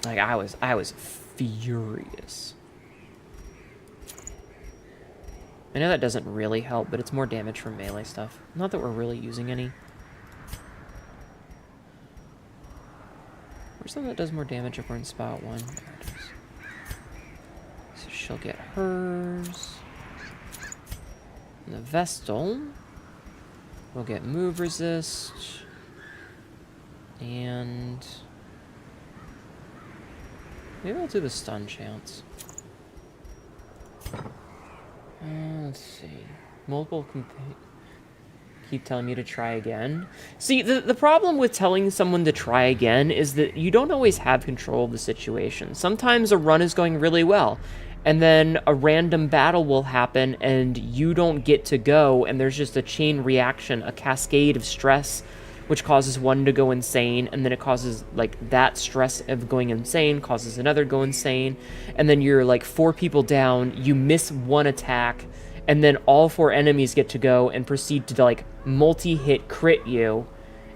Like, I was furious. I know that doesn't really help, but it's more damage from melee stuff. Not that we're really using any. Where's something that does more damage if we're in spot 1? There it is. So she'll get hers. And the Vestal will get move resist. And maybe I'll do the stun chance. Let's see. Multiple keep telling me to try again. See, the problem with telling someone to try again is that you don't always have control of the situation. Sometimes a run is going really well, and then a random battle will happen and you don't get to go, and there's just a chain reaction, a cascade of stress, which causes one to go insane, and then it causes, like, that stress of going insane causes another to go insane, and then you're, like, 4 people down, you miss one attack, and then all 4 enemies get to go and proceed to, like, multi-hit crit you,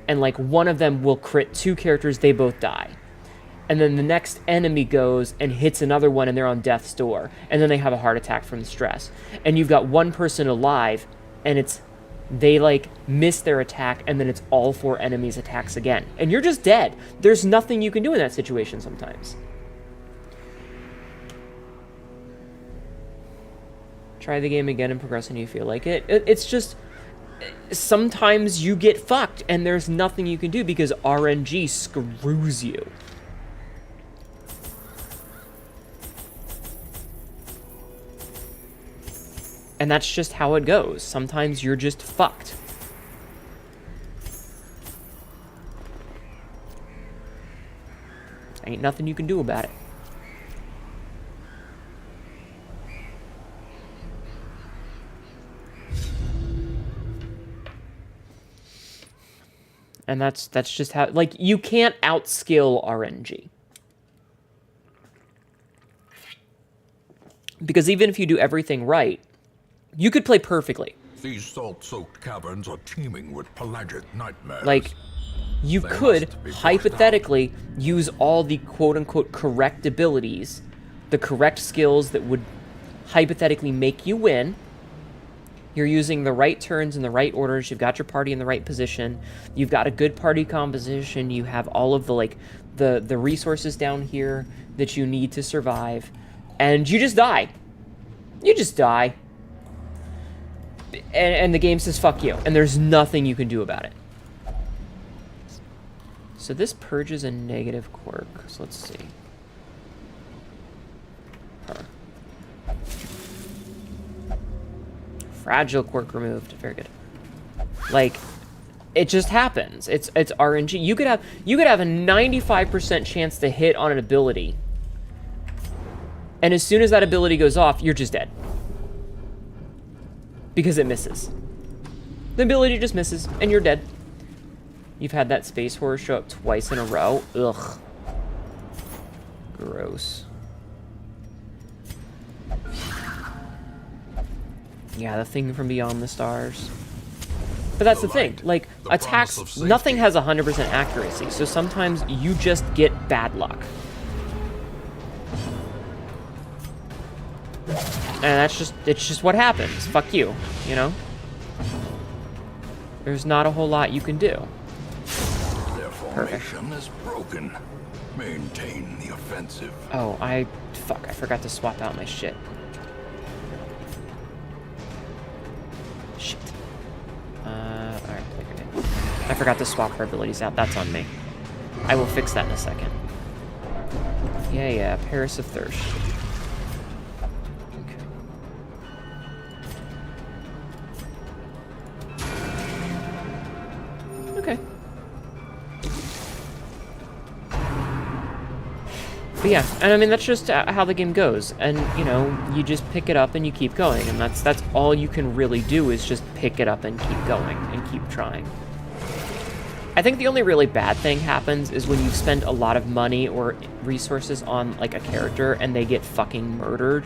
and, like, one of them will crit 2 characters, they both die. And then the next enemy goes and hits another one, and they're on death's door, and then they have a heart attack from the stress. And you've got one person alive, and they, like, miss their attack, and then it's all 4 enemies' attacks again. And you're just dead. There's nothing you can do in that situation sometimes. Try the game again and progress when you feel like it. It's just, sometimes you get fucked, and there's nothing you can do because RNG screws you. And that's just how it goes. Sometimes you're just fucked. Ain't nothing you can do about it. And that's just how, like, you can't outskill RNG. Because even if you do everything right, you could play perfectly. These salt-soaked caverns are teeming with pelagic nightmares. Like, you They could must be forced hypothetically use all the quote-unquote correct abilities, the correct skills that would hypothetically make you win. You're using the right turns in the right orders. You've got your party in the right position. You've got a good party composition. You have all of the like the resources down here that you need to survive, and you just die. You just die. And the game says fuck you, and there's nothing you can do about it. So this purges a negative quirk. So let's see. Fragile quirk removed. Very good. Like, it just happens. It's RNG. You could have a 95% chance to hit on an ability, and as soon as that ability goes off, you're just dead because it misses. The ability just misses, and you're dead. You've had that space horror show up twice in a row. Ugh. Gross. Yeah, the thing from beyond the stars. But that's the thing. Like, attacks, nothing has 100% accuracy, so sometimes you just get bad luck. And it's just what happens. Fuck you, you know? There's not a whole lot you can do. Their formation is broken. Maintain the offensive. Oh, fuck, I forgot to swap out my shit. Shit. Alright, I forgot to swap her abilities out. That's on me. I will fix that in a second. Yeah, Paris of Thirst. Okay. But yeah, and I mean, that's just how the game goes. And, you know, you just pick it up and you keep going. And that's all you can really do is just pick it up and keep going and keep trying. I think the only really bad thing happens is when you spend a lot of money or resources on, like, a character and they get fucking murdered.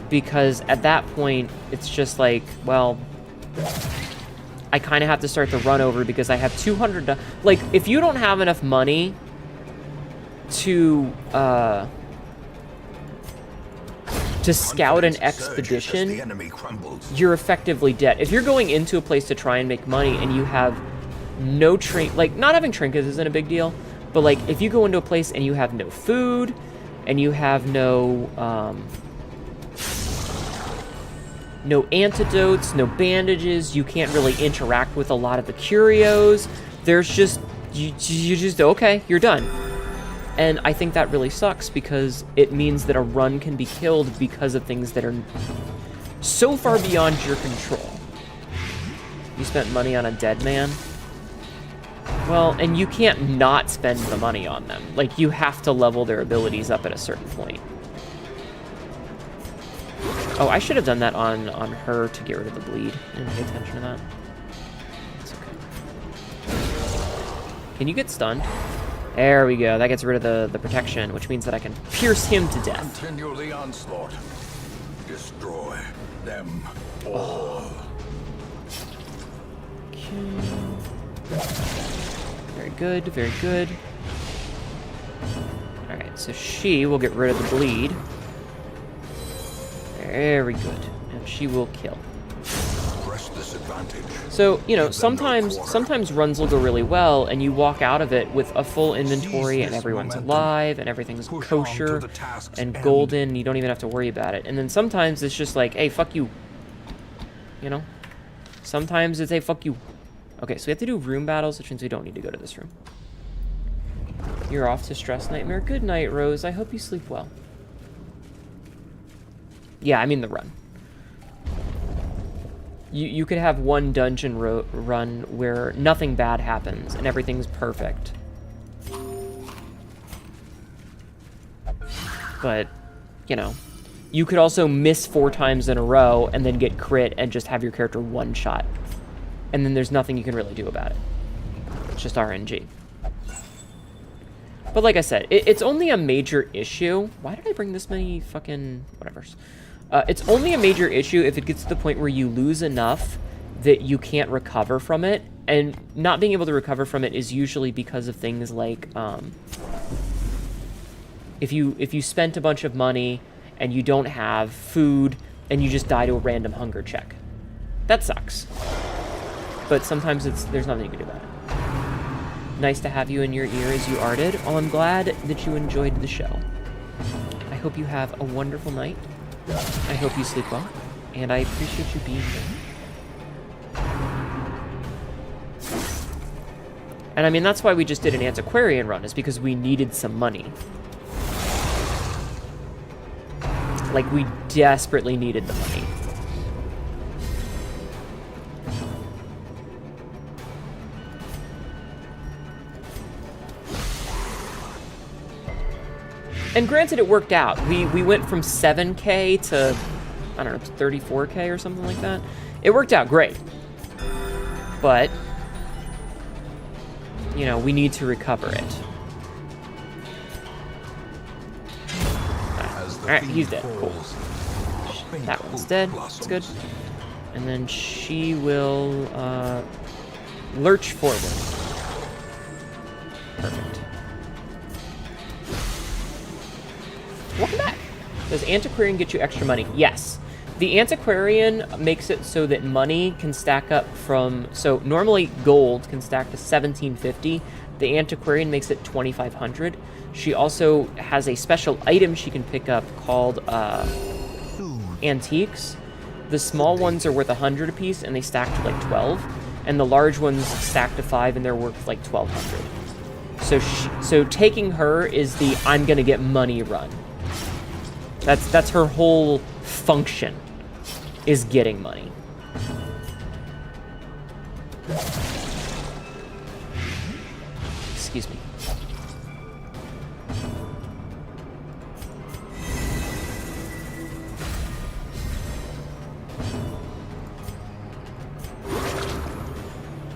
Because at that point, it's just like, well, I kind of have to start the run over because I have 200... Like, if you don't have enough money to scout an expedition, you're effectively dead. If you're going into a place to try and make money and you have no like, not having trinkets isn't a big deal, but like, if you go into a place and you have no food and you have no antidotes, no bandages, you can't really interact with a lot of the curios, there's just, you just, okay, you're done. And I think that really sucks because it means that a run can be killed because of things that are so far beyond your control. You spent money on a dead man? Well, and you can't not spend the money on them. Like, you have to level their abilities up at a certain point. Oh, I should have done that on her to get rid of the bleed. I didn't pay attention to that. It's okay. Can you get stunned? There we go. That gets rid of the protection, which means that I can pierce him to death. Continue the onslaught. Destroy them all. Okay. Very good, very good. Alright, so she will get rid of the bleed. Very good. And she will kill. Press this advantage. So, you know, sometimes runs will go really well, and you walk out of it with a full inventory, and everyone's alive, and everything's kosher and golden, and you don't even have to worry about it. And then sometimes it's just like, hey, fuck you. You know? Sometimes it's, hey, fuck you. Okay, so we have to do room battles, which means we don't need to go to this room. You're off to Stress Nightmare. Good night, Rose. I hope you sleep well. Yeah, I mean the run. You could have one dungeon run where nothing bad happens and everything's perfect. But, you know, you could also miss 4 times in a row and then get crit and just have your character one shot. And then there's nothing you can really do about it. It's just RNG. But like I said, it's only a major issue. Why did I bring this many fucking whatevers? It's only a major issue if it gets to the point where you lose enough that you can't recover from it. And not being able to recover from it is usually because of things like, if you spent a bunch of money and you don't have food and you just die to a random hunger check. That sucks. But sometimes there's nothing you can do about it. Nice to have you in your ear as you arted. Well, I'm glad that you enjoyed the show. I hope you have a wonderful night. I hope you sleep well. And I appreciate you being here. And I mean, that's why we just did an antiquarian run, is because we needed some money. Like, we desperately needed the money. And granted, it worked out. We went from 7K to, I don't know, 34K or something like that. It worked out great. But, you know, we need to recover it. Alright, he's dead. Cool. That one's dead. That's good. And then she will lurch forward. Perfect. Welcome back. Does Antiquarian get you extra money? Yes. The Antiquarian makes it so that money can stack up from... So normally gold can stack to 1750. The Antiquarian makes it 2500. She also has a special item she can pick up called Antiques. The small ones are worth 100 apiece, and they stack to like 12. And the large ones stack to 5, and they're worth like 1200. So taking her is the I'm gonna get money run. That's her whole function, is getting money. Excuse me.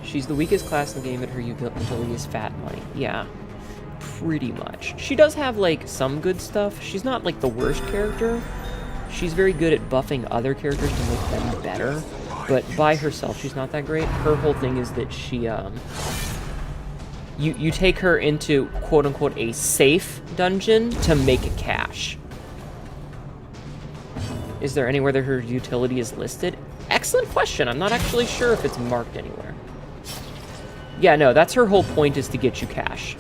She's the weakest class in the game, and her utility is fat money. Yeah. Pretty much. She does have, like, some good stuff. She's not, like, the worst character. She's very good at buffing other characters to make them better. But by herself, she's not that great. Her whole thing is that she, You take her into, quote-unquote, a safe dungeon to make cash. Is there anywhere that her utility is listed? Excellent question. I'm not actually sure if it's marked anywhere. Yeah, no, that's her whole point, is to get you cash.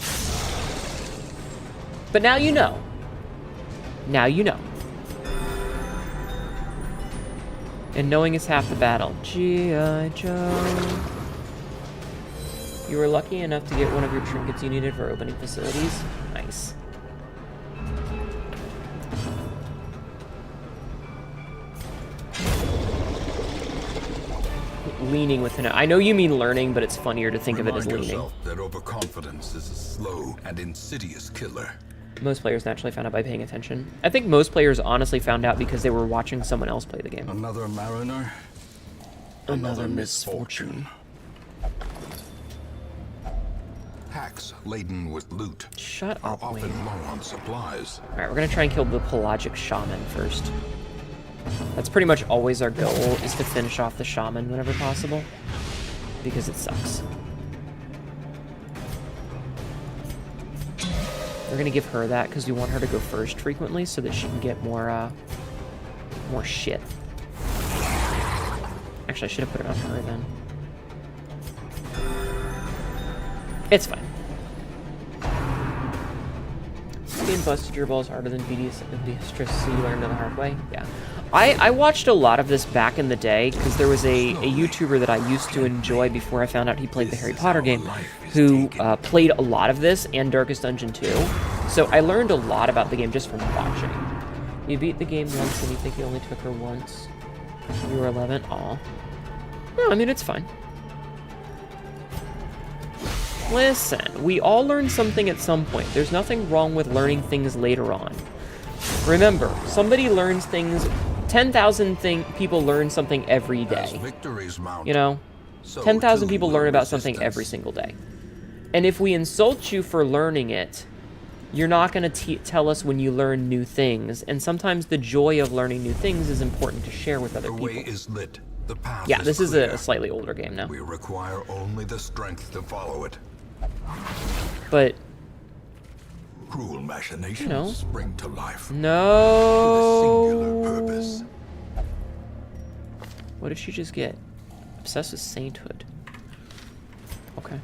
But now you know. Now you know. And knowing is half the battle. G.I. Joe. You were lucky enough to get one of your trinkets you needed for opening facilities. Nice. Leaning with an... I know you mean learning, but it's funnier to think of it as leaning. Yourself that overconfidence is a slow and insidious killer. Most players naturally found out by paying attention. I think most players honestly found out because they were watching someone else play the game. Another mariner. Another misfortune. Hacks laden with loot Shut are up, often Wayne. low on supplies. Alright, we're gonna try and kill the pelagic shaman first. That's pretty much always our goal, is to finish off the shaman whenever possible. Because it sucks. We're gonna give her that because we want her to go first frequently so that she can get more shit. Actually, I should have put it on her then. It's fine. This game busted your balls harder than Beatrice, so you learned it the hard way? Yeah. I watched a lot of this back in the day because there was a YouTuber that I used to enjoy before I found out he played the Harry Potter game, who played a lot of this and Darkest Dungeon 2. So I learned a lot about the game just from watching. You beat the game once and you think you only took her once. You were 11? Aw. No, I mean, it's fine. Listen, we all learn something at some point. There's nothing wrong with learning things later on. Remember, somebody learns things... 10,000 people learn something every day. You know? 10,000 people learn about something every single day. And if we insult you for learning it, you're not going to tell us when you learn new things. And sometimes the joy of learning new things is important to share with other people. The way is lit. The path Yeah, this is clear. a slightly older game now. We require only the strength to follow it. But Cruel machinations You know. spring to life no. with a singular purpose. What did she just get? Obsessed with sainthood. Okay.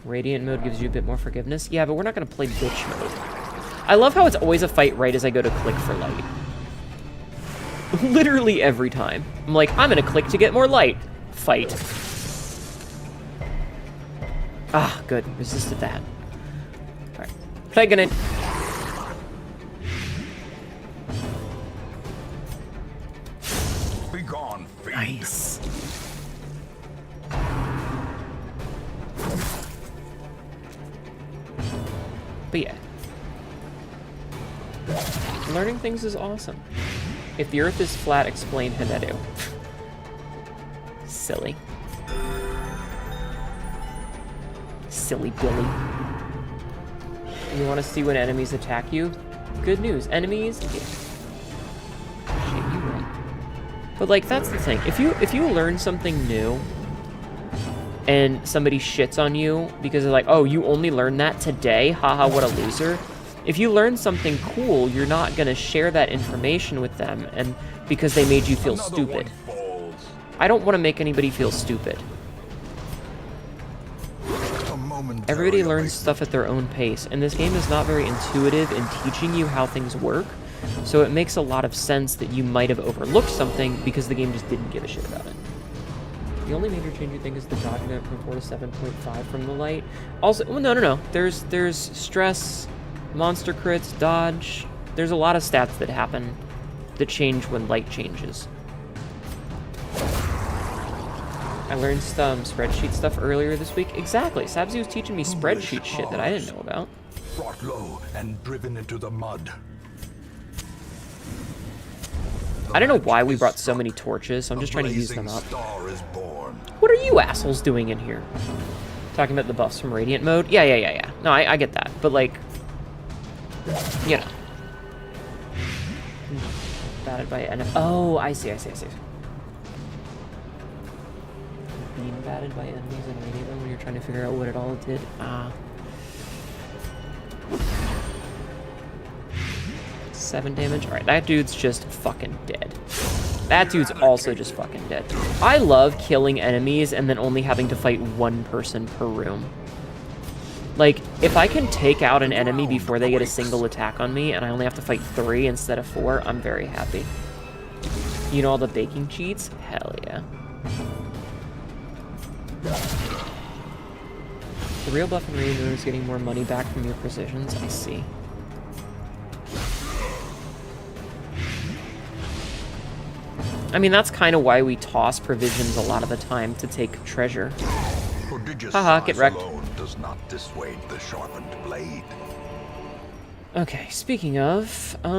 Radiant mode gives you a bit more forgiveness. Yeah, but we're not gonna play bitch mode. I love how it's always a fight right as I go to click for light. Literally every time. I'm like, I'm gonna click to get more light. Fight. Ah, good. Resisted that. Alright. Plaguing it. Be gone, fiend. Nice. But yeah. Learning things is awesome. If the earth is flat, explain Hanedu. Silly. Silly Billy. You want to see when enemies attack you? Good news. Enemies? Yeah. Shit, you win. But like, that's the thing. If you learn something new and somebody shits on you because they're like, oh, you only learned that today? Haha, what a loser. If you learn something cool, you're not gonna share that information with them and because they made you feel Another stupid. one falls. I don't want to make anybody feel stupid. A momentary Everybody learns awakening. stuff at their own pace, and this game is not very intuitive in teaching you how things work, so it makes a lot of sense that you might have overlooked something because the game just didn't give a shit about it. The only major change you think is the dodge event from 4 to 7.5 from the light. Also, well, no. There's stress, monster crits, dodge. There's a lot of stats that happen that change when light changes. I learned some spreadsheet stuff earlier this week. Exactly. Sabzi was teaching me spreadsheet shit that I didn't know about. Brought low and driven into the mud. I don't know why we brought so many torches, so I'm just trying to use them up. Star is born. What are you assholes doing in here? Talking about the buffs from Radiant mode? Yeah. No, I get that. But, like, you know. Batted by enemy. Oh, I see. Being batted by enemies in Radiant mode when you're trying to figure out what it all did. Ah. 7 damage. Alright, that dude's just fucking dead. That dude's also just fucking dead. I love killing enemies and then only having to fight one person per room. Like, if I can take out an enemy before they get a single attack on me and I only have to fight 3 instead of 4, I'm very happy. You know all the baking cheats? Hell yeah. The real buff in Radiant is getting more money back from your precisions. I see. I mean, that's kind of why we toss provisions a lot of the time to take treasure. Prodigious Haha, get size wrecked. alone does not dissuade the sharpened blade. Okay, speaking of, get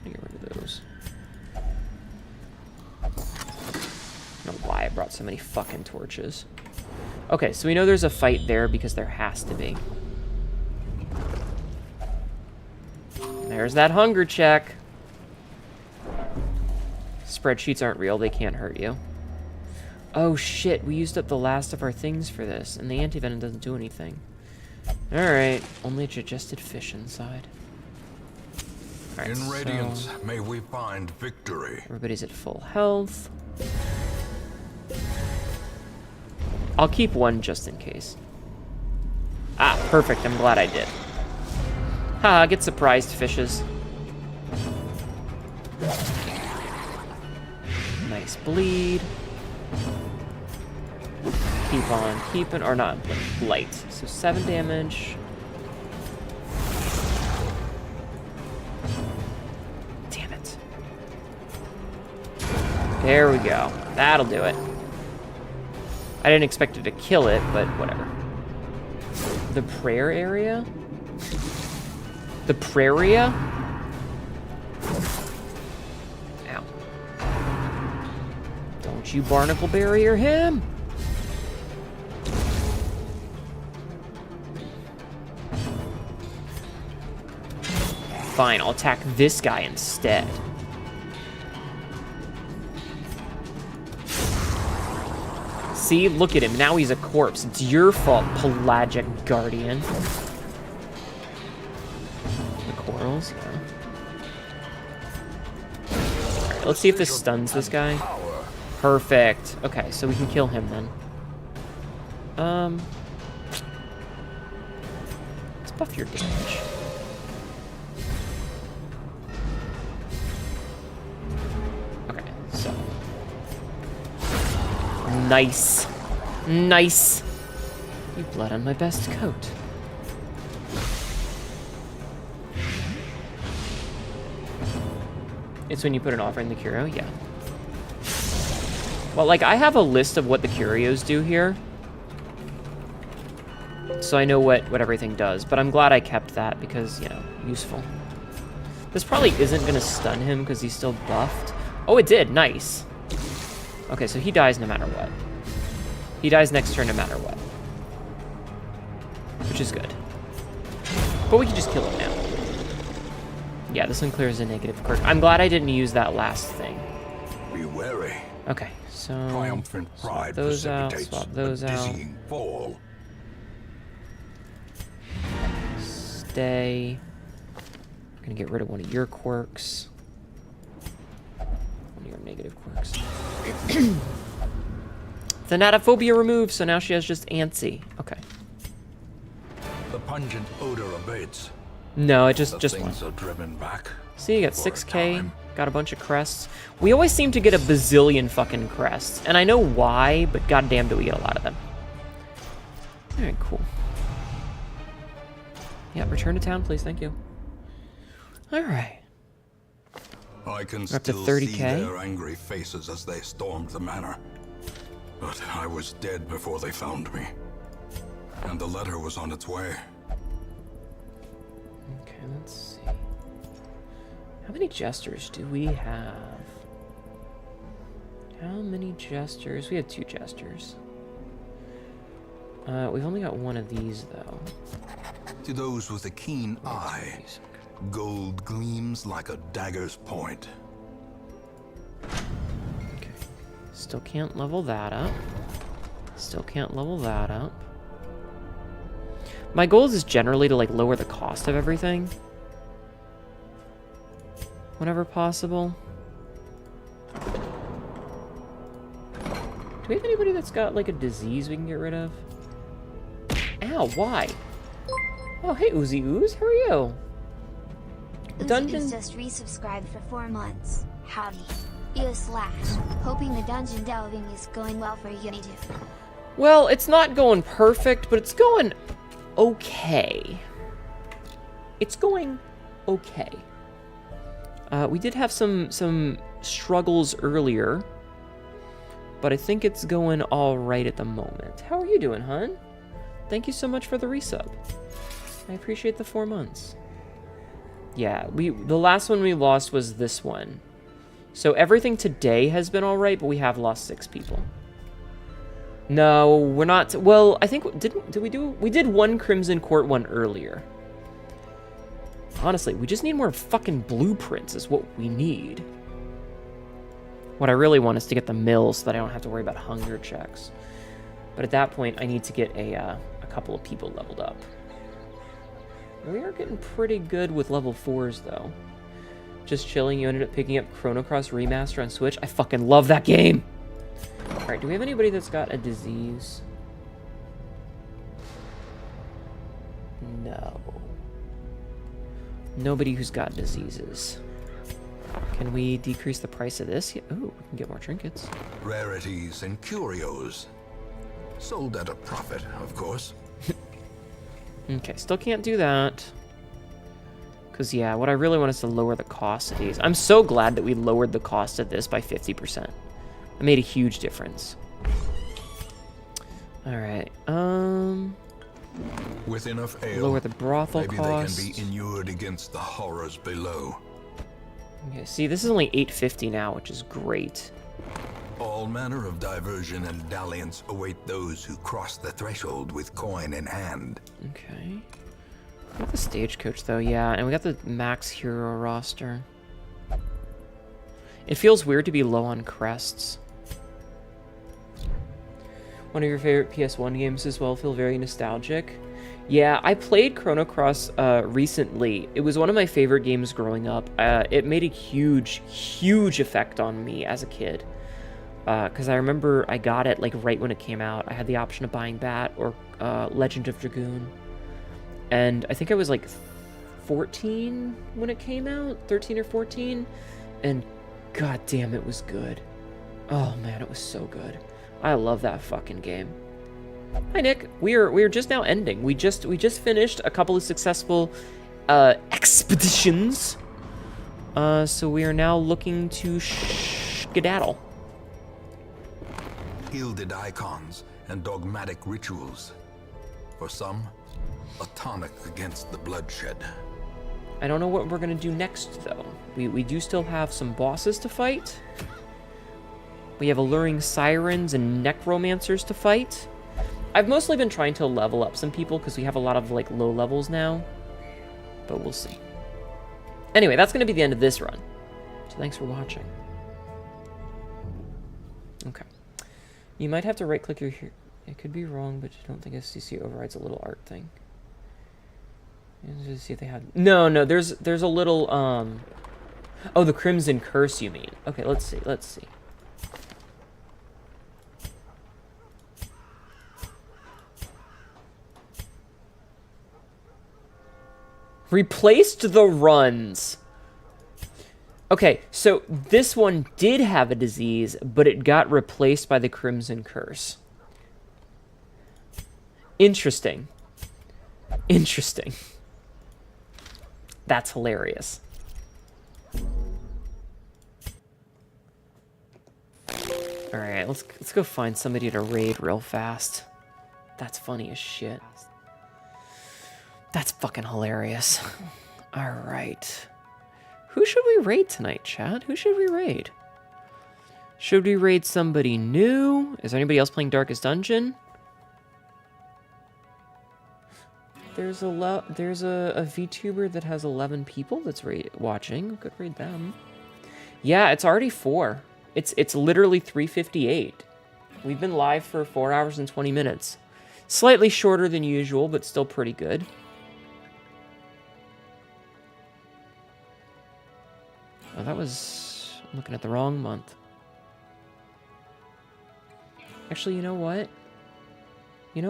rid of those. I don't know why I brought so many fucking torches. Okay, so we know there's a fight there because there has to be. There's that hunger check. Spreadsheets aren't real, they can't hurt you. Oh shit, we used up the last of our things for this, and the anti-venom doesn't do anything. Alright, only a digested fish inside. Alright, In Radiance, may we find victory. everybody's at full health. I'll keep one just in case. Ah, perfect, I'm glad I did. Haha, get surprised, fishes. Nice bleed. Keep on keeping, or not, light. So 7 damage. Damn it. There we go. That'll do it. I didn't expect it to kill it, but whatever. The prayer area? The praria? Ow. Don't you barnacle barrier him! fine. I'll attack this guy instead. See? Look at him. Now he's a corpse. It's your fault, Pelagic Guardian. The corals, yeah. Alright, let's see if this stuns this guy. Perfect. Okay, so we can kill him then. Let's buff your damage. Okay, so. Nice. Nice. You bled on my best coat. It's when you put an offer in the curio? Yeah. Well, like, I have a list of what the curios do here. So I know what everything does. But I'm glad I kept that because, you know, useful. This probably isn't going to stun him because he's still buffed. Oh, it did. Nice. Okay, so he dies no matter what. He dies next turn no matter what. Which is good. But we can just kill him now. Yeah, this one clears a negative quirk. I'm glad I didn't use that last thing. Be wary. Okay, so... Triumphant pride swap those out, precipitates swap those a out. dizzying fall. Stay. I'm gonna get rid of one of your quirks. One of your negative quirks. Thanatophobia removed, so now she has just antsy. Okay. The pungent odor abates. No, it just The one. things are driven back. See, you got for a 6k, time. got a bunch of crests. We always seem to get a bazillion fucking crests, and I know why, but goddamn do we get a lot of them. Alright, cool. Yeah, return to town, please, thank you. Alright. I can We're up to still 30K. see their angry faces as they stormed the manor. But I was dead before they found me. And the letter was on its way. Okay, let's see. How many jesters do we have? How many jesters? We have 2 jesters. We've only got one of these, though. To those with a keen eye, These. gold gleams like a dagger's point. Okay. Still can't level that up. Still can't level that up. My goal is generally to, like, lower the cost of everything. Whenever possible. Do we have anybody that's got, like, a disease we can get rid of? Ow, why? Oh, hey, Uzi Ooze, how are you? The dungeon... Uzi just resubscribed for 4 months. Howdy. Slash. Hoping the dungeon delving is going well for you too. Well, it's not going perfect, but it's going okay. It's going okay. We did have some struggles earlier, but I think it's going all right at the moment. How are you doing, hun? Thank you so much for the resub. I appreciate the 4 months. Yeah, the last one we lost was this one. So everything today has been all right, but we have lost 6 people. No, we're not. Well, I think we did one Crimson Court one earlier. Honestly, we just need more fucking blueprints is what we need. What I really want is to get the mill so that I don't have to worry about hunger checks. But at that point, I need to get a couple of people leveled up. We are getting pretty good with level 4s, though. Just chilling, you ended up picking up Chrono Cross Remaster on Switch. I fucking love that game! Alright, do we have anybody that's got a disease? No. Nobody who's got diseases. Can we decrease the price of this? Yeah. Ooh, we can get more trinkets. Rarities and curios. Sold at a profit, of course. Okay, still can't do that. Because, yeah, what I really want is to lower the cost of these. I'm so glad that we lowered the cost of this by 50%. It made a huge difference. Alright, With enough ale, lower the brothel maybe cost. they can be inured against the horrors below. Okay, see, this is only $8.50 now, which is great. All manner of diversion and dalliance await those who cross the threshold with coin in hand. Okay. We got the Stagecoach, though, yeah, and we got the Max Hero roster. It feels weird to be low on crests. One of your favorite PS1 games as well, feel very nostalgic. Yeah, I played Chrono Cross recently. It was one of my favorite games growing up. It made a huge, huge effect on me as a kid. Because I remember I got it like right when it came out. I had the option of buying that or Legend of Dragoon. And I think I was like 14 when it came out, 13 or 14. And god damn, it was good. Oh man, it was so good. I love that fucking game. Hi Nick, we're just now ending. We just finished a couple of successful expeditions. So we are now looking to skedaddle. Gilded icons and dogmatic rituals. For some, a tonic against the bloodshed. I don't know what we're gonna do next though. We do still have some bosses to fight. We have alluring sirens and necromancers to fight. I've mostly been trying to level up some people because we have a lot of like low levels now, but we'll see. Anyway, that's going to be the end of this run. So thanks for watching. Okay. You might have to right click your, it could be wrong, but you don't think SCC overrides a little art thing. Let's see if they have, no, there's a little, oh, the Crimson Curse you mean. Okay, let's see. Replaced the runs. Okay, so this one did have a disease, but it got replaced by the Crimson Curse. Interesting. That's hilarious. Alright, let's go find somebody to raid real fast. That's funny as shit. That's fucking hilarious. Alright. Who should we raid tonight, chat? Who should we raid? Should we raid somebody new? Is there anybody else playing Darkest Dungeon? There's a VTuber that has 11 people that's watching. We could raid them. Yeah, it's already 4. It's literally 3:58. We've been live for 4 hours and 20 minutes. Slightly shorter than usual, but still pretty good. Oh, that was... I'm looking at the wrong month. Actually, you know what? I'm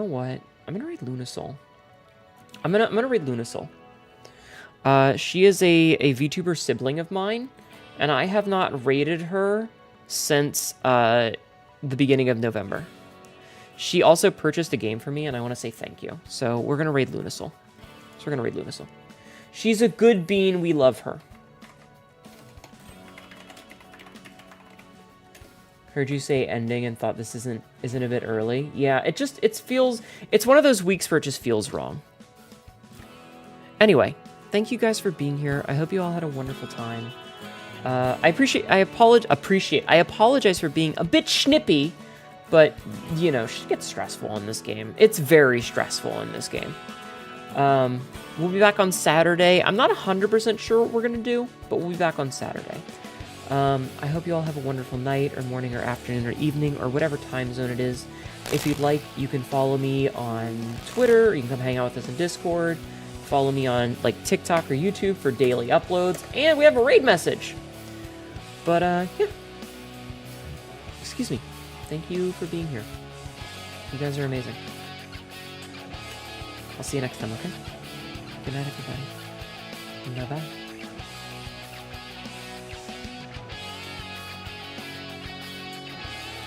gonna raid Lunasol. I'm gonna raid Lunasol. She is a VTuber sibling of mine, and I have not raided her since the beginning of November. She also purchased a game for me, and I want to say thank you. So we're gonna raid Lunasol. She's a good bean. We love her. Heard you say ending and thought this isn't a bit early. Yeah, it feels, it's one of those weeks where it just feels wrong. Anyway, thank you guys for being here. I hope you all had a wonderful time. I apologize for being a bit snippy, but you know, shit gets stressful in this game. It's very stressful in this game. We'll be back on Saturday. I'm not 100% sure what we're gonna do, but we'll be back on Saturday. I hope you all have a wonderful night, or morning, or afternoon, or evening, or whatever time zone it is. If you'd like, you can follow me on Twitter, or you can come hang out with us in Discord. Follow me on, like, TikTok or YouTube for daily uploads. And we have a raid message! But, yeah. Excuse me. Thank you for being here. You guys are amazing. I'll see you next time, okay? Good night, everybody. Bye-bye.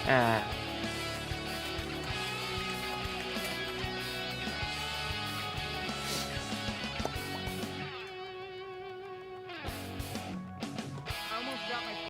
Ah.